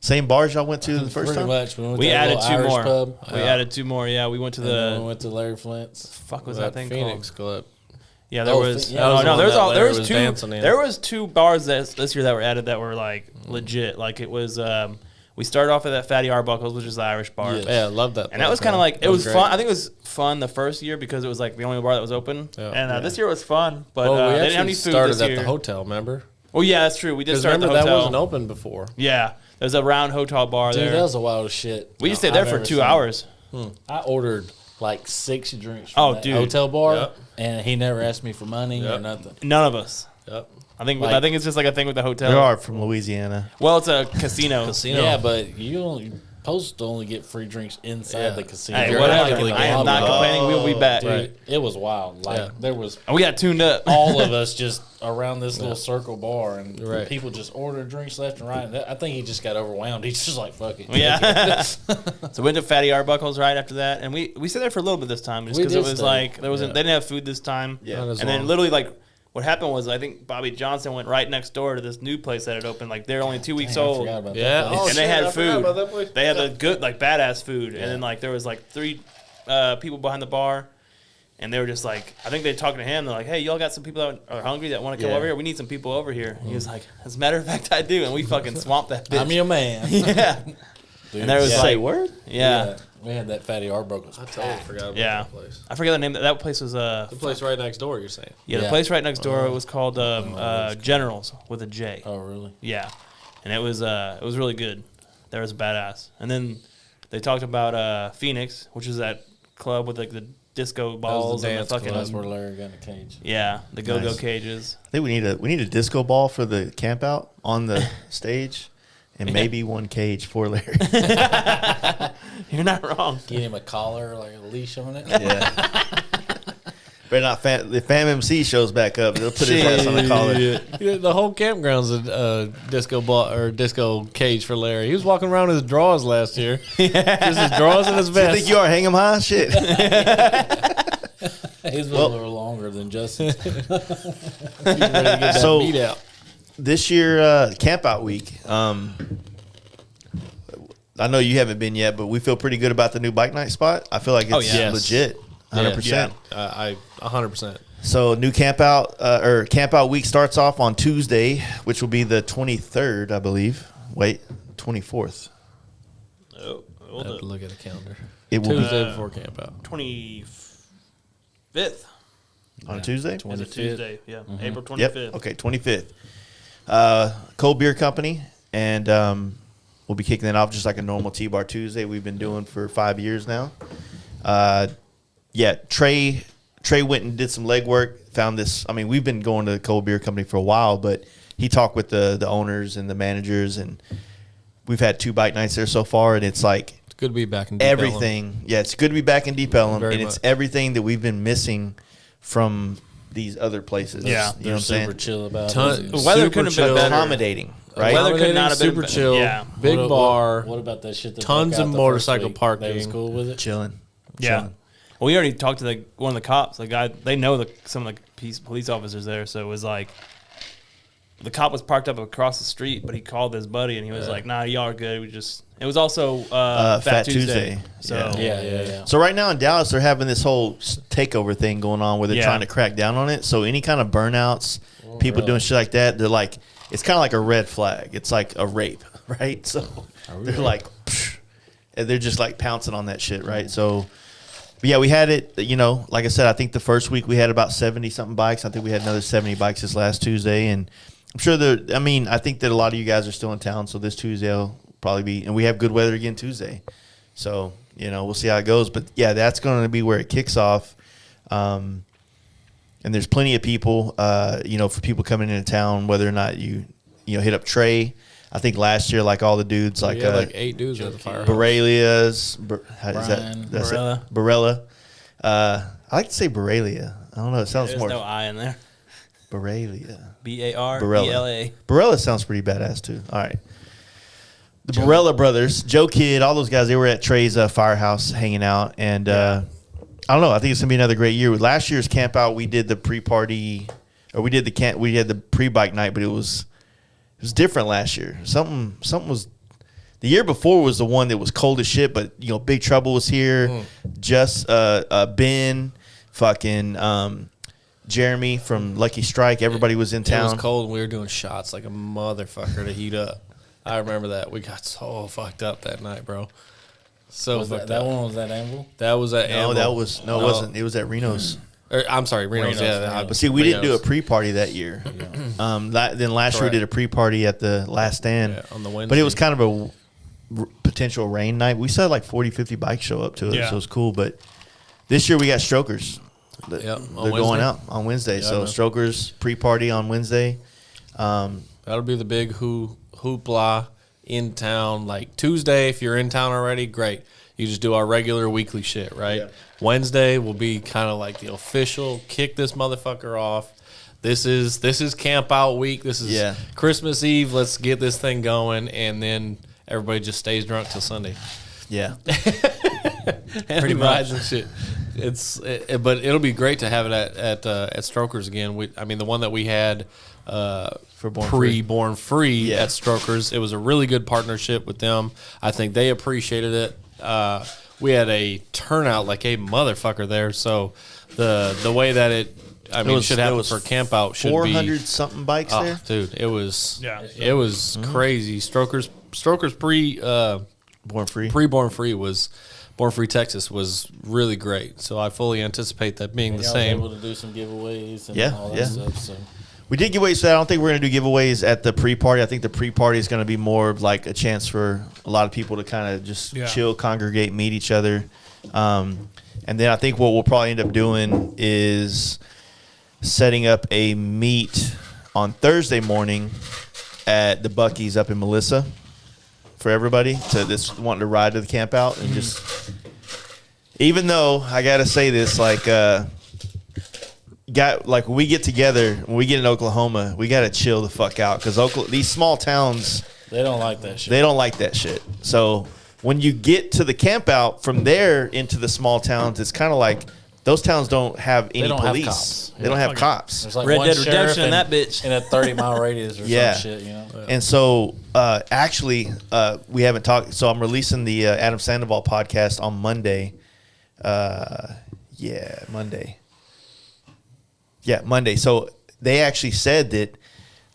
Same bars y'all went to the first pretty time. much. We, went We to that added little 2 Irish more. Pub. We added 2 more. Yeah, we went to And then we the went to Larry Flint's. fuck was That that thing Phoenix called? Club. Yeah, there Oh, was. yeah, that was the no, one there's that all there Larry was was 2. dancing in. There was 2 bars this year that were added that were like legit. Like it was. We started off at that Fatty Arbuckles, which is the Irish bar. Yes. Yeah, I love that. And that was place, kind of man. like, it was great. fun. I think it was fun the first year because it was like the only bar that was open. Yeah. And this year was fun, but Well, we they actually didn't have any food started this at year. the hotel, remember? Oh, yeah, that's true. We did Because start at the remember hotel. that wasn't open before. Yeah, there's a round hotel bar Dude, there. that was the wildest shit. We just stayed there I've for ever 2 seen. hours. I ordered like 6 drinks from Oh, that dude. hotel bar, Yep. and he never asked me for money or Yep. nothing. None of us. Yep. I think Like- it's just like a thing with the hotel. We are from Louisiana. Well, it's a casino. Casino. Yeah, but you're supposed to only get free drinks inside Yeah. the casino. Hey, You're whatever. automatically I am getting not one. complaining. We will be back. Dude, Right. it was wild. Like Yeah. there was And we got tuned up. all of us just around this little circle bar, and Right. people just ordering drinks left and right. And I think he just got overwhelmed. He's just like, "Fuck it." Yeah. So we went to Fatty Arbuckles right after that, and we stayed there for a little bit this time, just We because it did was stay. like there wasn't Yeah. they didn't have food this time. Yeah. Not as And then long. literally like what happened was I think Bobby Johnson went right next door to this new place that had opened. Like they're only 2 weeks Dang, I old. forgot about that Yeah. place. Oh, And they shit, had I forgot food. about that place. They had the good, like badass food, and then like there was like 3 people behind the bar, and they were just like, I think they were talking to him. They're like, "Hey, y'all got some people that are hungry that want to come over here? We need some people over here." And he was like, "As a matter of fact, I do," and we fucking swamped that bitch. I'm your man. Yeah, Dude, and there was yeah. Say like, word? yeah, We had that Fatty Arbuckle. I totally forgot about yeah. that place. I forget the name. That place was The place right next door, you're saying? yeah, the Yeah. place right next door. It was called Generals with a J. Oh, really? Yeah, and it was really good. There was badass, and then they talked about Phoenix, which is that club with like the disco balls and the dance fucking club. That's where Larry got in the cage. yeah, the go-go Nice. cages. I think we need a disco ball for the camp out on the stage, and maybe one cage for Larry. You're not wrong. Get him a collar, like a leash on it. Yeah. Better not if Fam MC shows back up, they'll put his ass on the collar. Yeah, the whole campground's a disco ball or disco cage for Larry. He was walking around in his drawers last year. Just his drawers and his You vest. think you are hang 'em high? Shit. He's a little longer than Justin. He's ready to get that So- beat out. This year, camp out week. I know you haven't been yet, but we feel pretty good about the new bike night spot. I feel like it's Oh, yeah. Yes. legit, 100%. I 100%. So new camp out camp out week starts off on Tuesday, which will be the 23rd, I believe. Wait, 24th. Oh, I hold have up. to look at the calendar. It will Tuesday before camp out. 25th. be on Tuesday. It's a 25th. Tuesday. Yeah, Mm-hmm. April 25th. Yep. Okay, 25th. Cold Beer Company, and we'll be kicking it off just like a normal T-Bar Tuesday we've been doing for 5 years now. Yeah, Trey went and did some legwork, found this. I mean, we've been going to the Cold Beer Company for a while, but he talked with the owners and the managers, and we've had 2 bike nights there so far, and it's like It's good to be back in Deep Ellum. everything. Yeah, it's good to be back in Deep Ellum, Very and it's much. everything that we've been missing from these other places. Yeah. You know what They're I'm saying? super chill about Ton- it. The weather super couldn't have been chill. better. Accommodating, right? weather could Accommodating, not have been super better. chill. Yeah. Big What- bar. What about that shit? That Tons broke out of the motorcycle first week? parking. They was cool with it. Chilling. Yeah. Chilling. Well, we already talked to one of the cops. The guy, they know some of the police officers there, so it was like the cop was parked up across the street, but he called his buddy and he was like, "Nah, y'all are good." It was also Fat Tuesday. So Yeah. So right now in Dallas, they're having this whole takeover thing going on where they're Yeah. trying to crack down on it. So any kind of burnouts, people really? doing shit like that, they're like, it's kind of like a red flag. It's like a rape, right? So they're like, psh, and they're just like pouncing on that shit, right? So, but yeah, we had it. You know, like I said, I think the first week we had about 70 something bikes. I think we had another 70 bikes this last Tuesday, and I'm sure I think that a lot of you guys are still in town, so this Tuesday will probably be, and we have good weather again Tuesday. So, you know, we'll see how it goes. But yeah, that's going to be where it kicks off. And there's plenty of people, for people coming into town, whether or not you hit up Trey. I think last year, like all the dudes, like, We had like 8 dudes at the fire. Borrelia's, how is Brian, that? That's Borrella. it. Borrella. I like to say Borrelia. I don't know. It sounds there's more no I in there. Borrelia. BARELA. Borrella sounds pretty badass too. All right. The Borrella brothers, Joe Kidd, all those guys, they were at Trey's firehouse hanging out. And I don't know. I think it's going to be another great year. With last year's camp out, we did the pre-party, or we had the pre-bike night, but it was different last year. Something was, the year before was the one that was cold as shit, but, Big Trouble was here. Just Ben, fucking Jeremy from Lucky Strike, everybody was in town. It was cold and we were doing shots like a motherfucker to heat up. I remember that. We got so fucked up that night, bro. So Was fucked that up. one was that Anvil? That was at No, Anvil. it wasn't. It was at Reno's. I'm sorry, Reno's. Yeah, Reno's. But see, we didn't do a Reno's. pre-party that year. Then last year we Correct. did a pre-party at the last stand. Yeah, on the Wednesday. But it was kind of a potential rain night. We saw like 40, 50 bikes show up to it, Yeah. so it was cool. But this year we got Strokers. Yep, They're on going Wednesday. out on Wednesday. Yeah, I So know. Strokers pre-party on Wednesday. That'll be the big hoopla in town. Like Tuesday, if you're in town already, great. You just do our regular weekly shit, right? Yeah. Wednesday will be kind of like the official kick this motherfucker off. This is camp out week. This is Yeah. Christmas Eve. Let's get this thing going, and then everybody just stays drunk till Sunday. Yeah. Pretty rides and shit. But it'll be great to have it at Strokers again. I mean, the one that we had For Born pre-Born Free Yeah. at Strokers, it was a really good partnership with them. I think they appreciated it. We had a turnout like a motherfucker there. So the way that it should happen for Campout should be 400 something bikes there. dude. It was Yeah. it was crazy. Strokers Born Free. pre-Born Free was Born Free Texas was really great. So I fully anticipate that being the Y'all same. was able to do some giveaways and Yeah, all that yeah. stuff. So We did giveaways, so I don't think we're going to do giveaways at the pre-party. I think the pre-party is going to be more of like a chance for a lot of people to kind of just chill, congregate, meet each other. And then I think what we'll probably end up doing is setting up a meet on Thursday morning at the Buc-ee's up in Melissa for everybody that's wanting to ride to the camp out. And just, even though I got to say this, like when we get together, when we get in Oklahoma, we got to chill the fuck out because these small towns, they don't like that shit. they don't like that shit. So when you get to the camp out from there into the small towns, it's kind of like those towns don't have any don't have police. cops. They don't have cops. There's like Red one Dead sheriff Redemption in that bitch. in a 30-mile radius or Yeah. some shit, you know. And so, actually, we haven't talked. So I'm releasing the Adam Sandoval podcast on Monday. Monday. Yeah, Monday. So they actually said that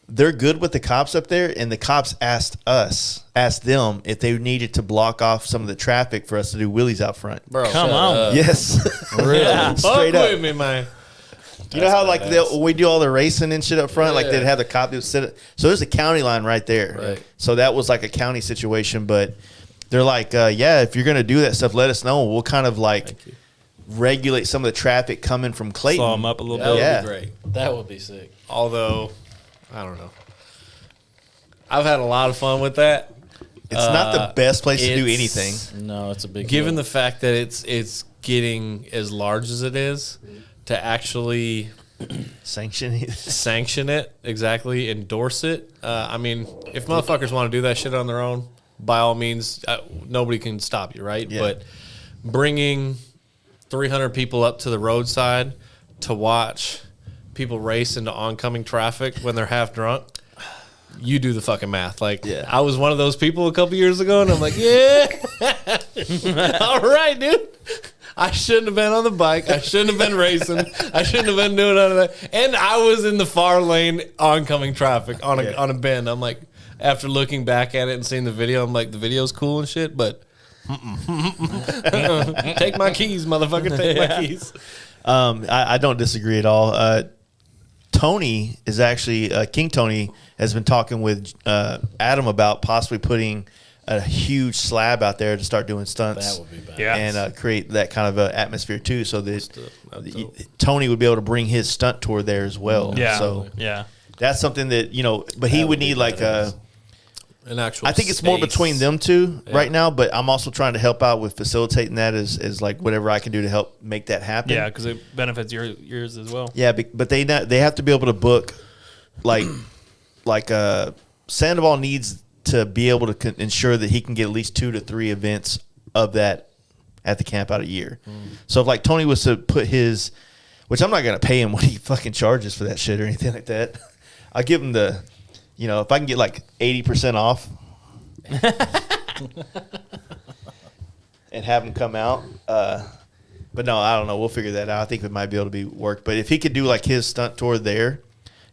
they're good with the cops up there, and the cops asked them if they needed to block off some of the traffic for us to do wheelies out front. Bro, Come shut on. up. Yes, Really? straight Fuck up. with me, man. You know how like badass. we do all the racing and shit up front, like Yeah. they'd have the cop that would sit. So there's a county line right there. Right. So that was like a county situation, but they're like, yeah, if you're gonna do that stuff, let us know. We'll kind of like regulate some of the traffic coming from Clayton. Slow them up a little That bit. would Yeah. be great. That would be sick. Although, I don't know. I've had a lot of fun with that. It's not the best place to do it's- anything. No, it's a big Given deal. the fact that it's getting as large as it is, to actually Sanction. sanction it, exactly, endorse it. I mean, if motherfuckers want to do that shit on their own, by all means, nobody can stop you, right? Yeah. But bringing 300 people up to the roadside to watch people race into oncoming traffic when they're half drunk, you do the fucking math. Like, Yeah. I was one of those people a couple years ago, and I'm like, yeah, all right, dude. I shouldn't have been on the bike. I shouldn't have been racing. I shouldn't have been doing none of that. And I was in the far lane oncoming traffic on a bend. I'm like, after looking back at it and seeing the video, I'm like, the video's cool and shit, but take my keys, motherfucker. Take my keys. I don't disagree at all. Tony is actually King Tony has been talking with Adam about possibly putting a huge slab out there to start doing stunts. That would be bad. Yeah. And create that kind of atmosphere too, so that That's dope. Tony would be able to bring his stunt tour there as well. Yeah. So Yeah. that's something that but he That would would be need like badass. An actual I think it's more space. between them two Yeah. right now, but I'm also trying to help out with facilitating that as like whatever I can do to help make that happen. Yeah, because it benefits yours as well. Yeah, but they have to be able to book like Sandoval needs to be able to ensure that he can get at least 2 to 3 events of that at the camp out a year. So if like Tony was to put his, which I'm not going to pay him what he fucking charges for that shit or anything like that. I'll give him the, if I can get like 80% off and have him come out. But no, I don't know. We'll figure that out. I think it might be able to be worked. But if he could do like his stunt tour there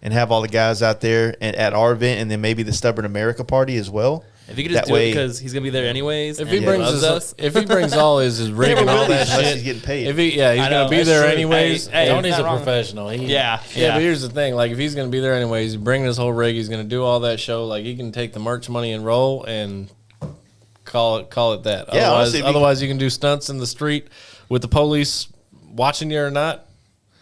and have all the guys out there and at our event and then maybe the Stubborn America party as well. If you could just That do way- it because he's gonna be there anyways. If and he brings loves us. if he brings all his rig and all that Unless shit, he's getting paid. he's I gonna know, be that's there true. anyways. Hey, Tony's not a wrong. professional. Yeah. Yeah, but here's the thing: like, if he's gonna be there anyways, he's bringing his whole rig. He's gonna do all that show. Like, he can take the merch money and roll and call it that. Yeah, otherwise, honestly, if he- otherwise you can do stunts in the street with the police watching you or not,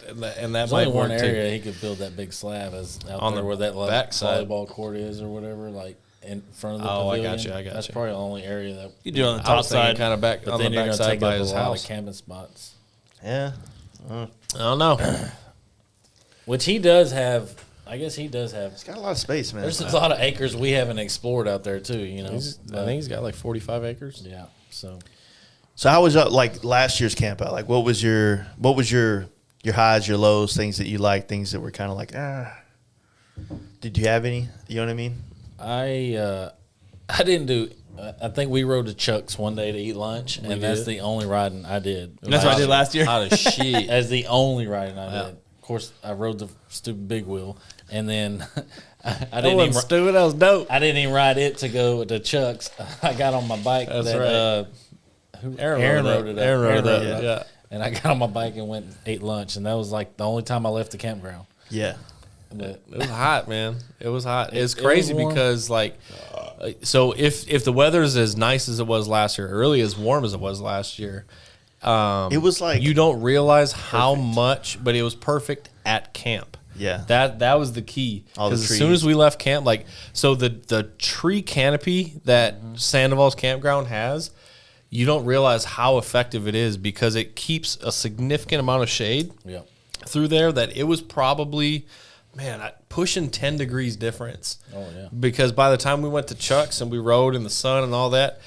and that There's might only one work area too. he could build that big slab as out On there the where that like, backside. volleyball court is or whatever, like in front of the Oh, I pavilion. got you, I got That's you. probably the only area that. You do it on the I top was thinking side. kind of back But on the then you're gonna backside take by up his a lot house. of camping spots, Yeah. I don't know. which he does have. I guess he does have. He's got a lot of space, man. There's a lot of acres we haven't explored out there too. I think he's got like 45 acres. Yeah. So So how was like last year's camp out? Like what was your highs, your lows, things that you liked, things that were kind of like Did you have any? You know what I mean? I didn't do. I think we rode to Chuck's one day to eat lunch, and that's the only riding I did. That's what I did last year. Hot as shit. That's the only riding I did. Of course, I rode the stupid big wheel, and then I didn't even stupid. That was dope. I didn't even ride it to go to Chuck's. I got on my bike. That's right. Aaron rode it up. Aaron rode it up. yeah. And I got on my bike and went and ate lunch, and that was like the only time I left the campground. Yeah. But It was hot, man. It was hot. It's crazy warm. because like, so if the weather's as nice as it was last year, early as warm as it was last year, It was like you don't realize how much, but it was perfect at camp. Yeah. That was the key. All the Because as trees. soon as we left camp, like, so the tree canopy that Sandoval's campground has, you don't realize how effective it is because it keeps a significant amount of shade yeah, through there that it was probably, man, pushing 10 degrees difference. Oh, yeah. Because by the time we went to Chuck's and we rode in the sun and all that,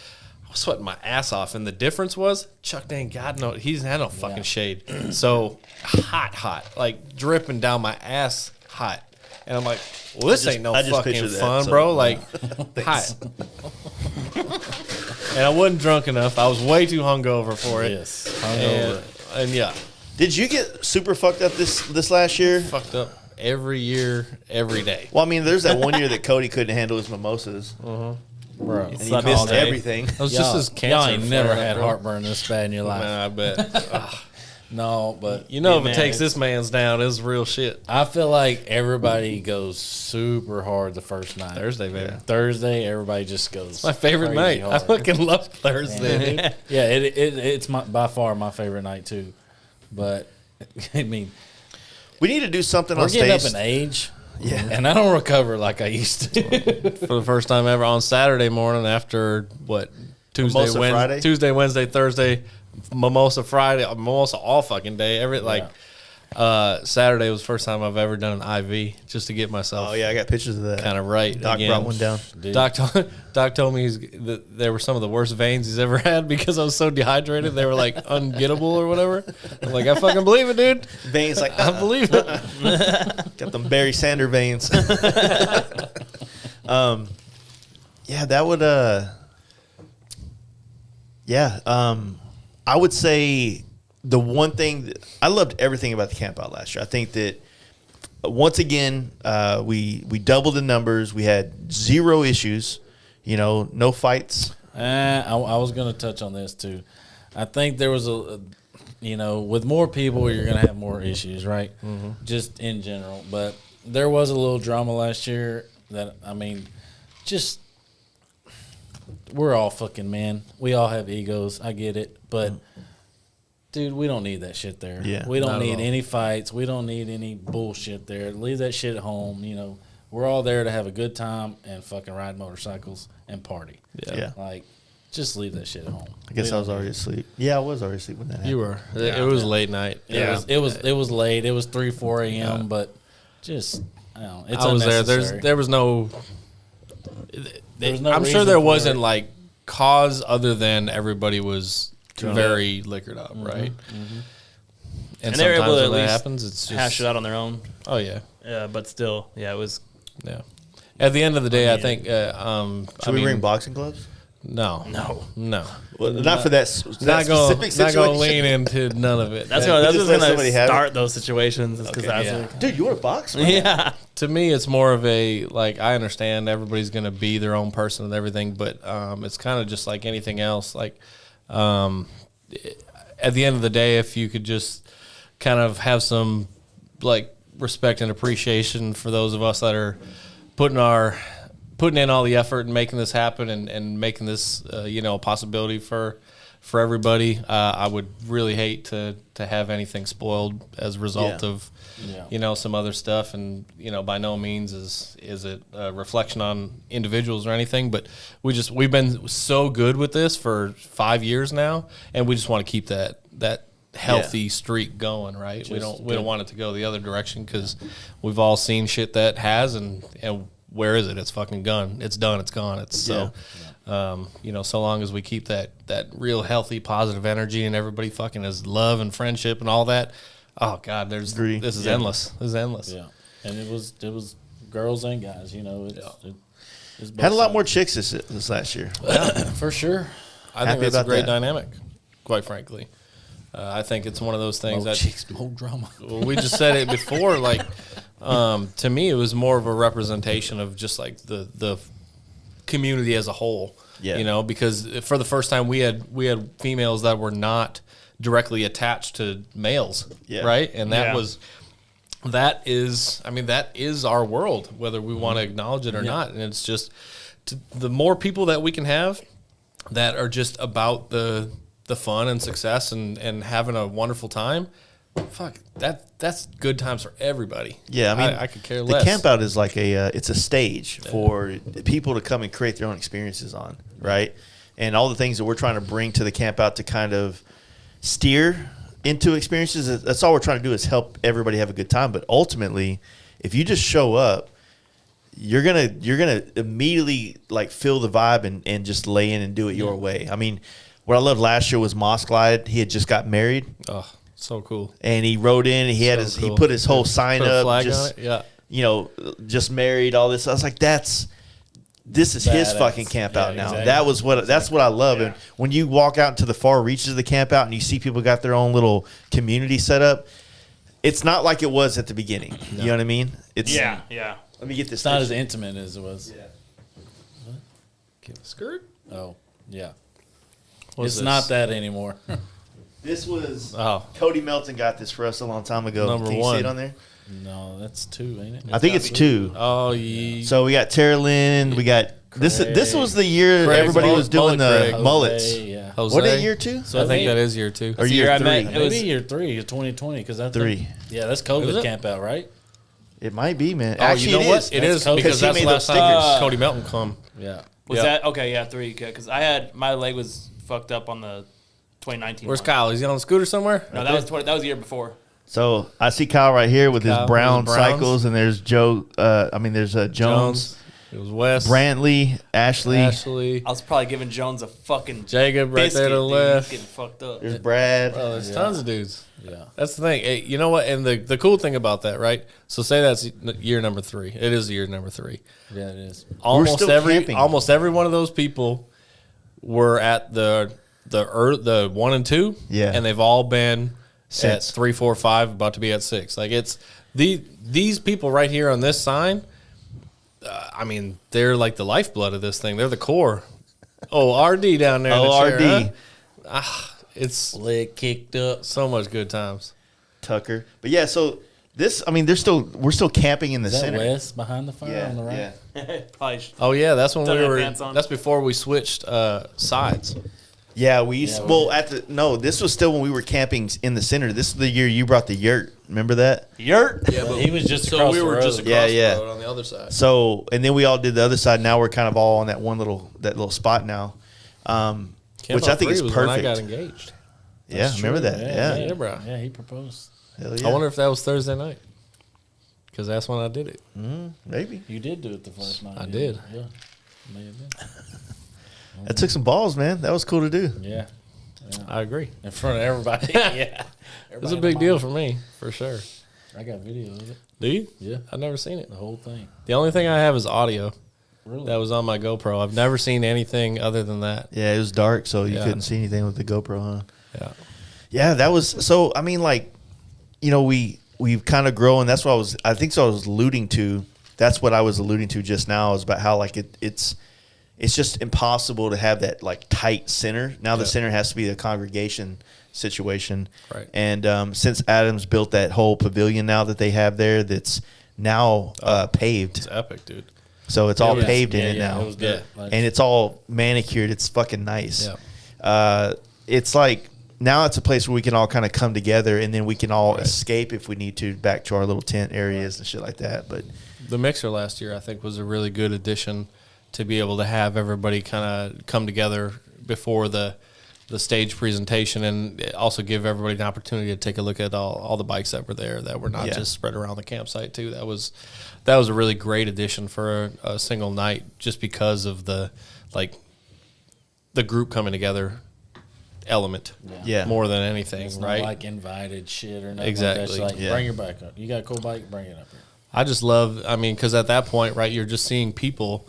I was sweating my ass off. And the difference was Chuck ain't got no, he's had no fucking shade. So hot, like dripping down my ass hot. And I'm like, well, this ain't no I just fucking pictured that, fun, so- bro. Like, hot. And I wasn't drunk enough. I was way too hungover for it. yes, hungover. And yeah, Did you get super fucked up this last year? fucked up every year, every day. Well, I mean, there's that one year that Cody couldn't handle his mimosas, Bro. and he Slept missed all day. everything. That was just as Y'all cancer. ain't never flare, had bro. heartburn this bad in your life. Man, I bet. No, but You know, if man, it takes it's- this man's down, it's real shit. I feel like everybody goes super hard the first night. Thursday, baby. Thursday, everybody just goes. My favorite crazy night. I hard. fucking love Thursday, dude. Yeah, it's by far my favorite night too. But I mean, We need to do something we're on getting stage. up in age, Yeah. and I don't recover like I used to. For the first time ever on Saturday morning after what Mimosa Friday? Tuesday, Wednesday, Thursday, Mimosa Friday, Mimosa all fucking day. Saturday was the first time I've ever done an IV just to get myself Oh yeah, I got pictures of that. kind of right. Doc again. brought one down. Dude. Doc told me that there were some of the worst veins he's ever had because I was so dehydrated. They were like ungettable or whatever. I'm like, I fucking believe it, dude. Veins like I believe it. got them Barry Sander veins. Yeah, that would I would say the one thing that I loved everything about the camp out last year. I think that once again we doubled the numbers. We had 0 issues, no fights. I was going to touch on this too. I think there was with more people, you're going to have more issues, right? Mm-hmm. Just in general. But there was a little drama last year that, I mean, just we're all fucking men. We all have egos. I get it. But, dude, we don't need that shit there. Yeah, we don't not at need all. any fights. We don't need any bullshit there. Leave that shit at home. We're all there to have a good time and fucking ride motorcycles and party. Yeah. Like, just leave that shit at home. I guess I was already asleep. Yeah, I was already asleep when that happened. You were. It was late night. It was late. It was 3-4 a.m. But just it's I was there. unnecessary. There was no. There was no I'm sure reason there for wasn't it. like cause other than everybody was very liquored up, right? And they're able sometimes to at when that least happens, it's just hash it out on their own. Oh yeah, But still, yeah, it was. yeah. At the end of the day, I mean, think. Should we bring boxing gloves? No, Well, not for that. not specific going situation. to lean into none of it. That's That- what just that's let somebody going to have it? start those situations. Because that's yeah. like, Dude, you want a box? yeah. To me, it's more of a like I understand everybody's going to be their own person and everything, but it's kind of just like anything else. Like at the end of the day, if you could just kind of have some like respect and appreciation for those of us that are putting in all the effort and making this happen and making this a possibility for everybody. I would really hate to have anything spoiled as a result Yeah. of Yeah. some other stuff, and by no means is it a reflection on individuals or anything, but we've been so good with this for 5 years now, and we just want to keep that healthy streak going, right? We don't want it to go the other direction because we've all seen shit that has and where is it? It's fucking gone. It's done. It's gone. It's so, you know, so long as we keep that real healthy, positive energy and everybody fucking has love and friendship and all that. Oh God, this is endless. This is endless. Yeah, and it was girls and guys. You know, it's both Had a lot sides. more chicks this last year. For sure. I Happy think that's a about great that. dynamic, quite frankly. I think it's one of those things More that chicks, more drama. well, we just said it before. Like, to me, it was more of a representation of just like the community as a whole. Yeah. You know, because for the first time we had females that were not directly attached to males. Yeah. Right, and that Yeah. that is our world, whether we want to acknowledge it or not. And it's just the more people that we can have that are just about the fun and success and having a wonderful time. Fuck, that's good times for everybody. Yeah, I mean, I could care the less. Campout is like it's a stage for people to come and create their own experiences on, right? And all the things that we're trying to bring to the Campout to kind of steer into experiences. That's all we're trying to do is help everybody have a good time. But ultimately, if you just show up, you're gonna immediately like feel the vibe and just lay in and do it your way. I mean, what I loved last year was Moss Glide. He had just got married. Oh, so cool. And he wrote in. And he had So he cool. put his whole sign Put a up. flag Just on it? Yeah. you know, just married. All this. I was like, this is his Badass. fucking camp out Yeah, now. exactly. That's what I love. And when you walk out into the far reaches of the camp out and you see people got their own little community set up, it's not like it was at the beginning. You know what I mean? It's Yeah. Let me get this. It's not as picture. intimate as it was. Skirt. Oh, yeah. What's It's this? not that anymore. This was Oh. Cody Melton got this for us a long time ago. Number Can you one. see it on there? No, that's 2, ain't it? I think it's 2. Oh, yeah. So we got Tara Lynn. We got this. This was the year Craig, everybody was doing mullet the Craig. mullets. Jose, yeah. Jose. What year 2? So I think that is year 2. Or the year year I 3? met- It was- Maybe year 3, 2020, because that's 3. Yeah, that's Is COVID it? camp out, right? It might be, man. Oh, Actually, you know it what? is. It That's is Cody. because Because he that's made the those last time stickers. Cody Melton come. Yeah. Was Yeah. that okay? Yeah, 3. Because I had my leg was fucked up on the 2019. Where's one. Kyle? Is he on a scooter somewhere? No, that was that was the year before. So I see Kyle right here with his Kyle, brown with his Browns. cycles, and there's Joe. There's Jones, It was Wes. Brantley, Ashley. Ashley. I was probably giving Jones a fucking Jacob right biscuit, there to the dude. left. He's getting fucked up. There's Brad. Oh, there's tons of dudes. Yeah. That's the thing. Hey, you know what? And the cool thing about that, right? So say that's year number 3. It is year number 3. Yeah, it is. Almost still camping. almost every one of those people were at the 1 and 2. Yeah. And they've all been Since. at 3, 4, 5, about to be at 6. Like it's these people right here on this sign. I mean, they're like the lifeblood of this thing. They're the core. Oh, RD down there. in the chair, RD. huh? It's Leg kicked up. so much good times. Tucker. But yeah, so this. I mean, we're still camping in the Is that center. Wes behind the fire on the right? Probably Oh yeah, that's when Don't we have were. pants on. That's before we switched sides. Yeah, we used. Yeah, well, this was still when we were camping in the center. This is the year you brought the yurt. Remember that? yurt. Yeah, But he was just so across we the were road. just across Yeah, the yeah. road on the other side. So, and then we all did the other side. Now we're kind of all on that little spot now, which I think is was perfect. When I got engaged. Yeah, That's remember true. that? Yeah, Yeah, Yeah, bro. Yeah, he proposed. Hell yeah. I wonder if that was Thursday night. Because that's when I did it. Maybe You did do it the first night. I didn't did. you? Yeah. May have been. that took some balls, man. That was cool to do. Yeah. I agree. In front of everybody. Yeah. It was a big deal for me, for sure. I got video of it. Do you? Yeah. I've never seen it. The whole thing. The only thing I have is audio. Really? That was on my GoPro. I've never seen anything other than that. Yeah, it was dark, so you Yeah. couldn't see anything with the GoPro, huh? Yeah. Yeah, that was so. I mean, like, you know, we've kind of grown. That's what I was alluding to. That's what I was alluding to just now is about how like it's just impossible to have that like tight center. Now the Yeah. center has to be a congregation situation. Right. And since Adams built that whole pavilion now that they have there, that's now paved. It's epic, dude. So it's all Yeah, paved in Yeah, it yeah, now. It was good. Yeah. Like, And it's all manicured. It's fucking nice. Yeah. It's like now it's a place where we can all kind of come together, and then we can all escape if we need to back to our little tent areas and shit like that. But The mixer last year, I think, was a really good addition to be able to have everybody kind of come together before the the stage presentation, and also give everybody an opportunity to take a look at all the bikes that were there that were not just spread around the campsite too. That was a really great addition for a single night, just because of the group coming together element. Yeah. More than anything, It's right? not like invited shit or nothing. Exactly. Like that. It's like, Yeah. bring your bike up. You got a cool bike, bring it up here. I just love, because at that point, right, you're just seeing people,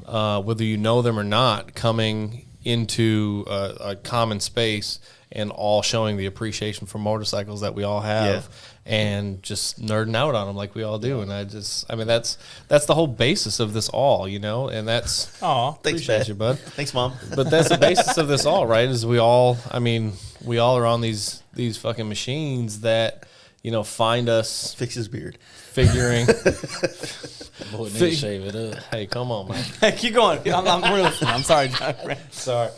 whether you know them or not, coming into a common space and all showing the appreciation for motorcycles that we all have, and just nerding out on them like we all do. And that's the whole basis of this all, and that's, Thanks, appreciate Dad. you, bud. Thanks, Mom. But that's the basis of this all, right? Is we all are on these fucking machines that, find us Fix his beard. figuring. Boy, need to shave it up. Hey, come on, man. Keep going. We're listening. I'm sorry, John. Sorry.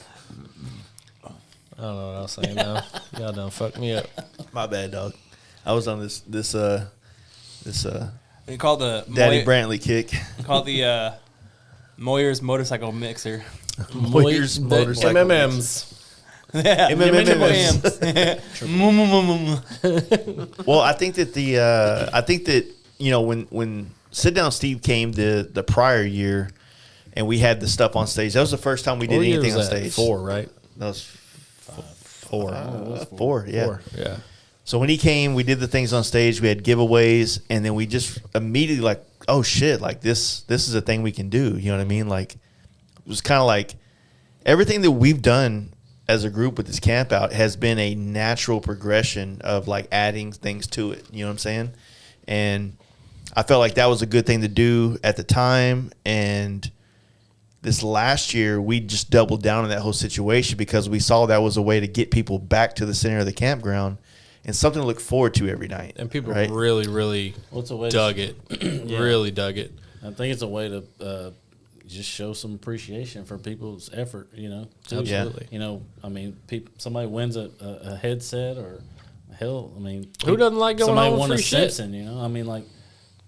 I don't know what I was saying now. Y'all done fucked me up. My bad, dog. I was on this We call the Daddy Brantley kick. call the Moyers motorcycle mixer. Moyers The motorcycle. MMMs. Yeah, MMMs. Well, I think that when Sit Down Steve came the prior year, and we had the stuff on stage. That was the first time we did What year anything on was that? stage. 4, right? That was 4. four. Yeah. 4, yeah. So when he came, we did the things on stage. We had giveaways, and then we just immediately like, oh shit, like this is a thing we can do. You know what I mean? Like, it was kind of like everything that we've done as a group with this camp out has been a natural progression of like adding things to it. You know what I'm saying? And I felt like that was a good thing to do at the time. And this last year, we just doubled down on that whole situation because we saw that was a way to get people back to the center of the campground and something to look forward to every night. And people right? really, really What's a way dug to, it. Really dug it. I think it's a way to just show some appreciation for people's effort, too. Absolutely. Somebody wins a headset or hell, Who doesn't like going somebody on with won a free shit? Simpson,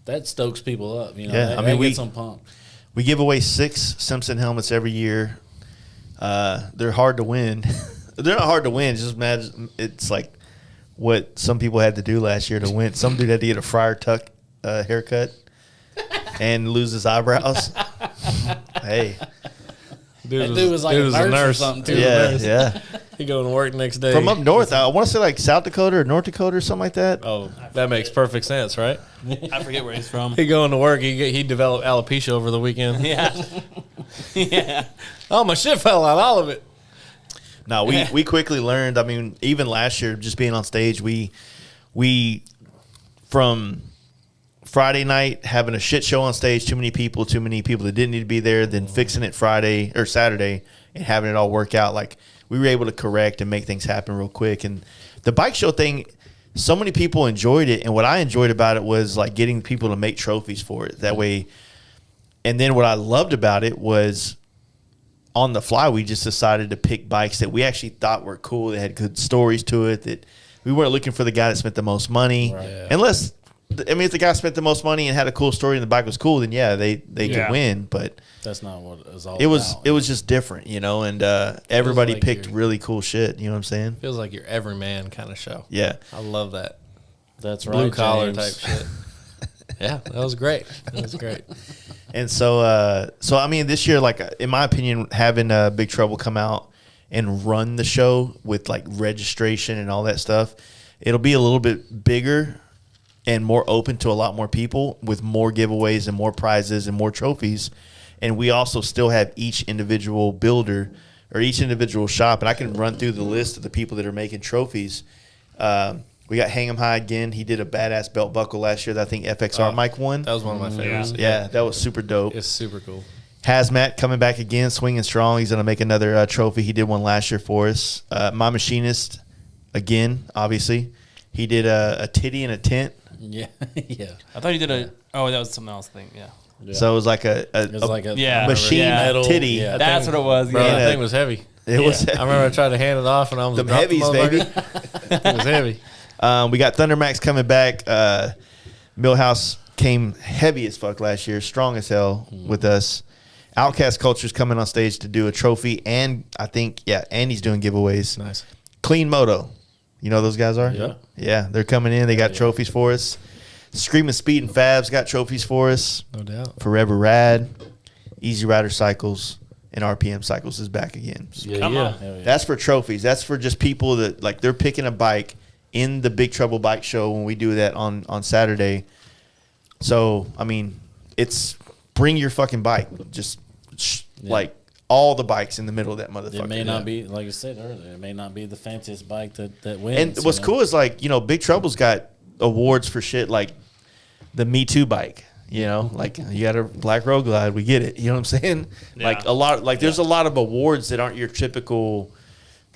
that stokes people up, Yeah, that gets them pumped. We give away 6 Simpson helmets every year. They're hard to win. They're not hard to win. Just imagine it's like what some people had to do last year to win. Some dude had to get a Friar Tuck haircut and lose his eyebrows. Hey. That dude was like a nurse or something, too. Yeah. He going to work next day. From up north, I want to say like South Dakota or North Dakota or something like that. Oh, that makes perfect sense, right? I forget where he's from. He going to work. He developed alopecia over the weekend. Yeah. Yeah. Oh, my shit fell out, all of it. No, we quickly learned. Even last year, just being on stage, we from Friday night having a shit show on stage, too many people that didn't need to be there, then fixing it Friday or Saturday and having it all work out. Like, we were able to correct and make things happen real quick. And the bike show thing, so many people enjoyed it. And what I enjoyed about it was like getting people to make trophies for it that way. And then what I loved about it was on the fly, we just decided to pick bikes that we actually thought were cool, that had good stories to it, that we weren't looking for the guy that spent the most money. Right. Yeah. Unless, if the guy spent the most money and had a cool story and the bike was cool, then they could win. But That's not what it was all it was about. it was just different, and everybody like picked you're- really cool shit. You know what I'm saying? Feels like your everyman kind of show. Yeah. I love that. That's right, Blue collar James. type shit. Yeah, that was great. That was great. And so this year, like in my opinion, having Big Trouble come out and run the show with like registration and all that stuff, it'll be a little bit bigger and more open to a lot more people with more giveaways and more prizes and more trophies. And we also still have each individual builder or each individual shop. And I can run through the list of the people that are making trophies. We got Hang 'em High again. He did a badass belt buckle last year that I think FXR Mike won. That was one of my favorites. Yeah, that was super dope. It's super cool. Hazmat coming back again, swinging strong. He's going to make another trophy. He did one last year for us. My Machinist, again, obviously. He did a titty in a tent. Yeah, yeah. I thought you did a. Oh, that was something else. Thing. Yeah. Yeah. So it was like It was like a Yeah. machine Yeah. titty. Yeah. That's what it was. Bro, Yeah. that thing was heavy. It was. I remember I tried to hand it off and I almost Them dropped the heavies, baby. motherfucker. It was heavy. We got Thundermax coming back. Millhouse came heavy as fuck last year, strong as hell with us. Outcast Culture's coming on stage to do a trophy, and I think Andy's doing giveaways. Nice. Clean Moto, you know who those guys are? Yeah. They're coming in. They got trophies for us. Screaming Speed and Fabs got trophies for us. No doubt. Forever Rad, Easy Rider Cycles, and RPM Cycles is back again. Come on. Hell yeah. That's for trophies. That's for just people that like they're picking a bike in the Big Trouble Bike Show when we do that on Saturday. So I mean, it's bring your fucking bike. Just like all the bikes in the middle of that motherfucker. It may not be, like I said earlier, it may not be the fanciest bike that wins. And what's cool is like, you know, Big Trouble's got awards for shit like the Me Too bike. You know, like you got a Black Road Glide, we get it. You know what I'm saying? Yeah. Like a lot, like there's a lot of awards that aren't your typical,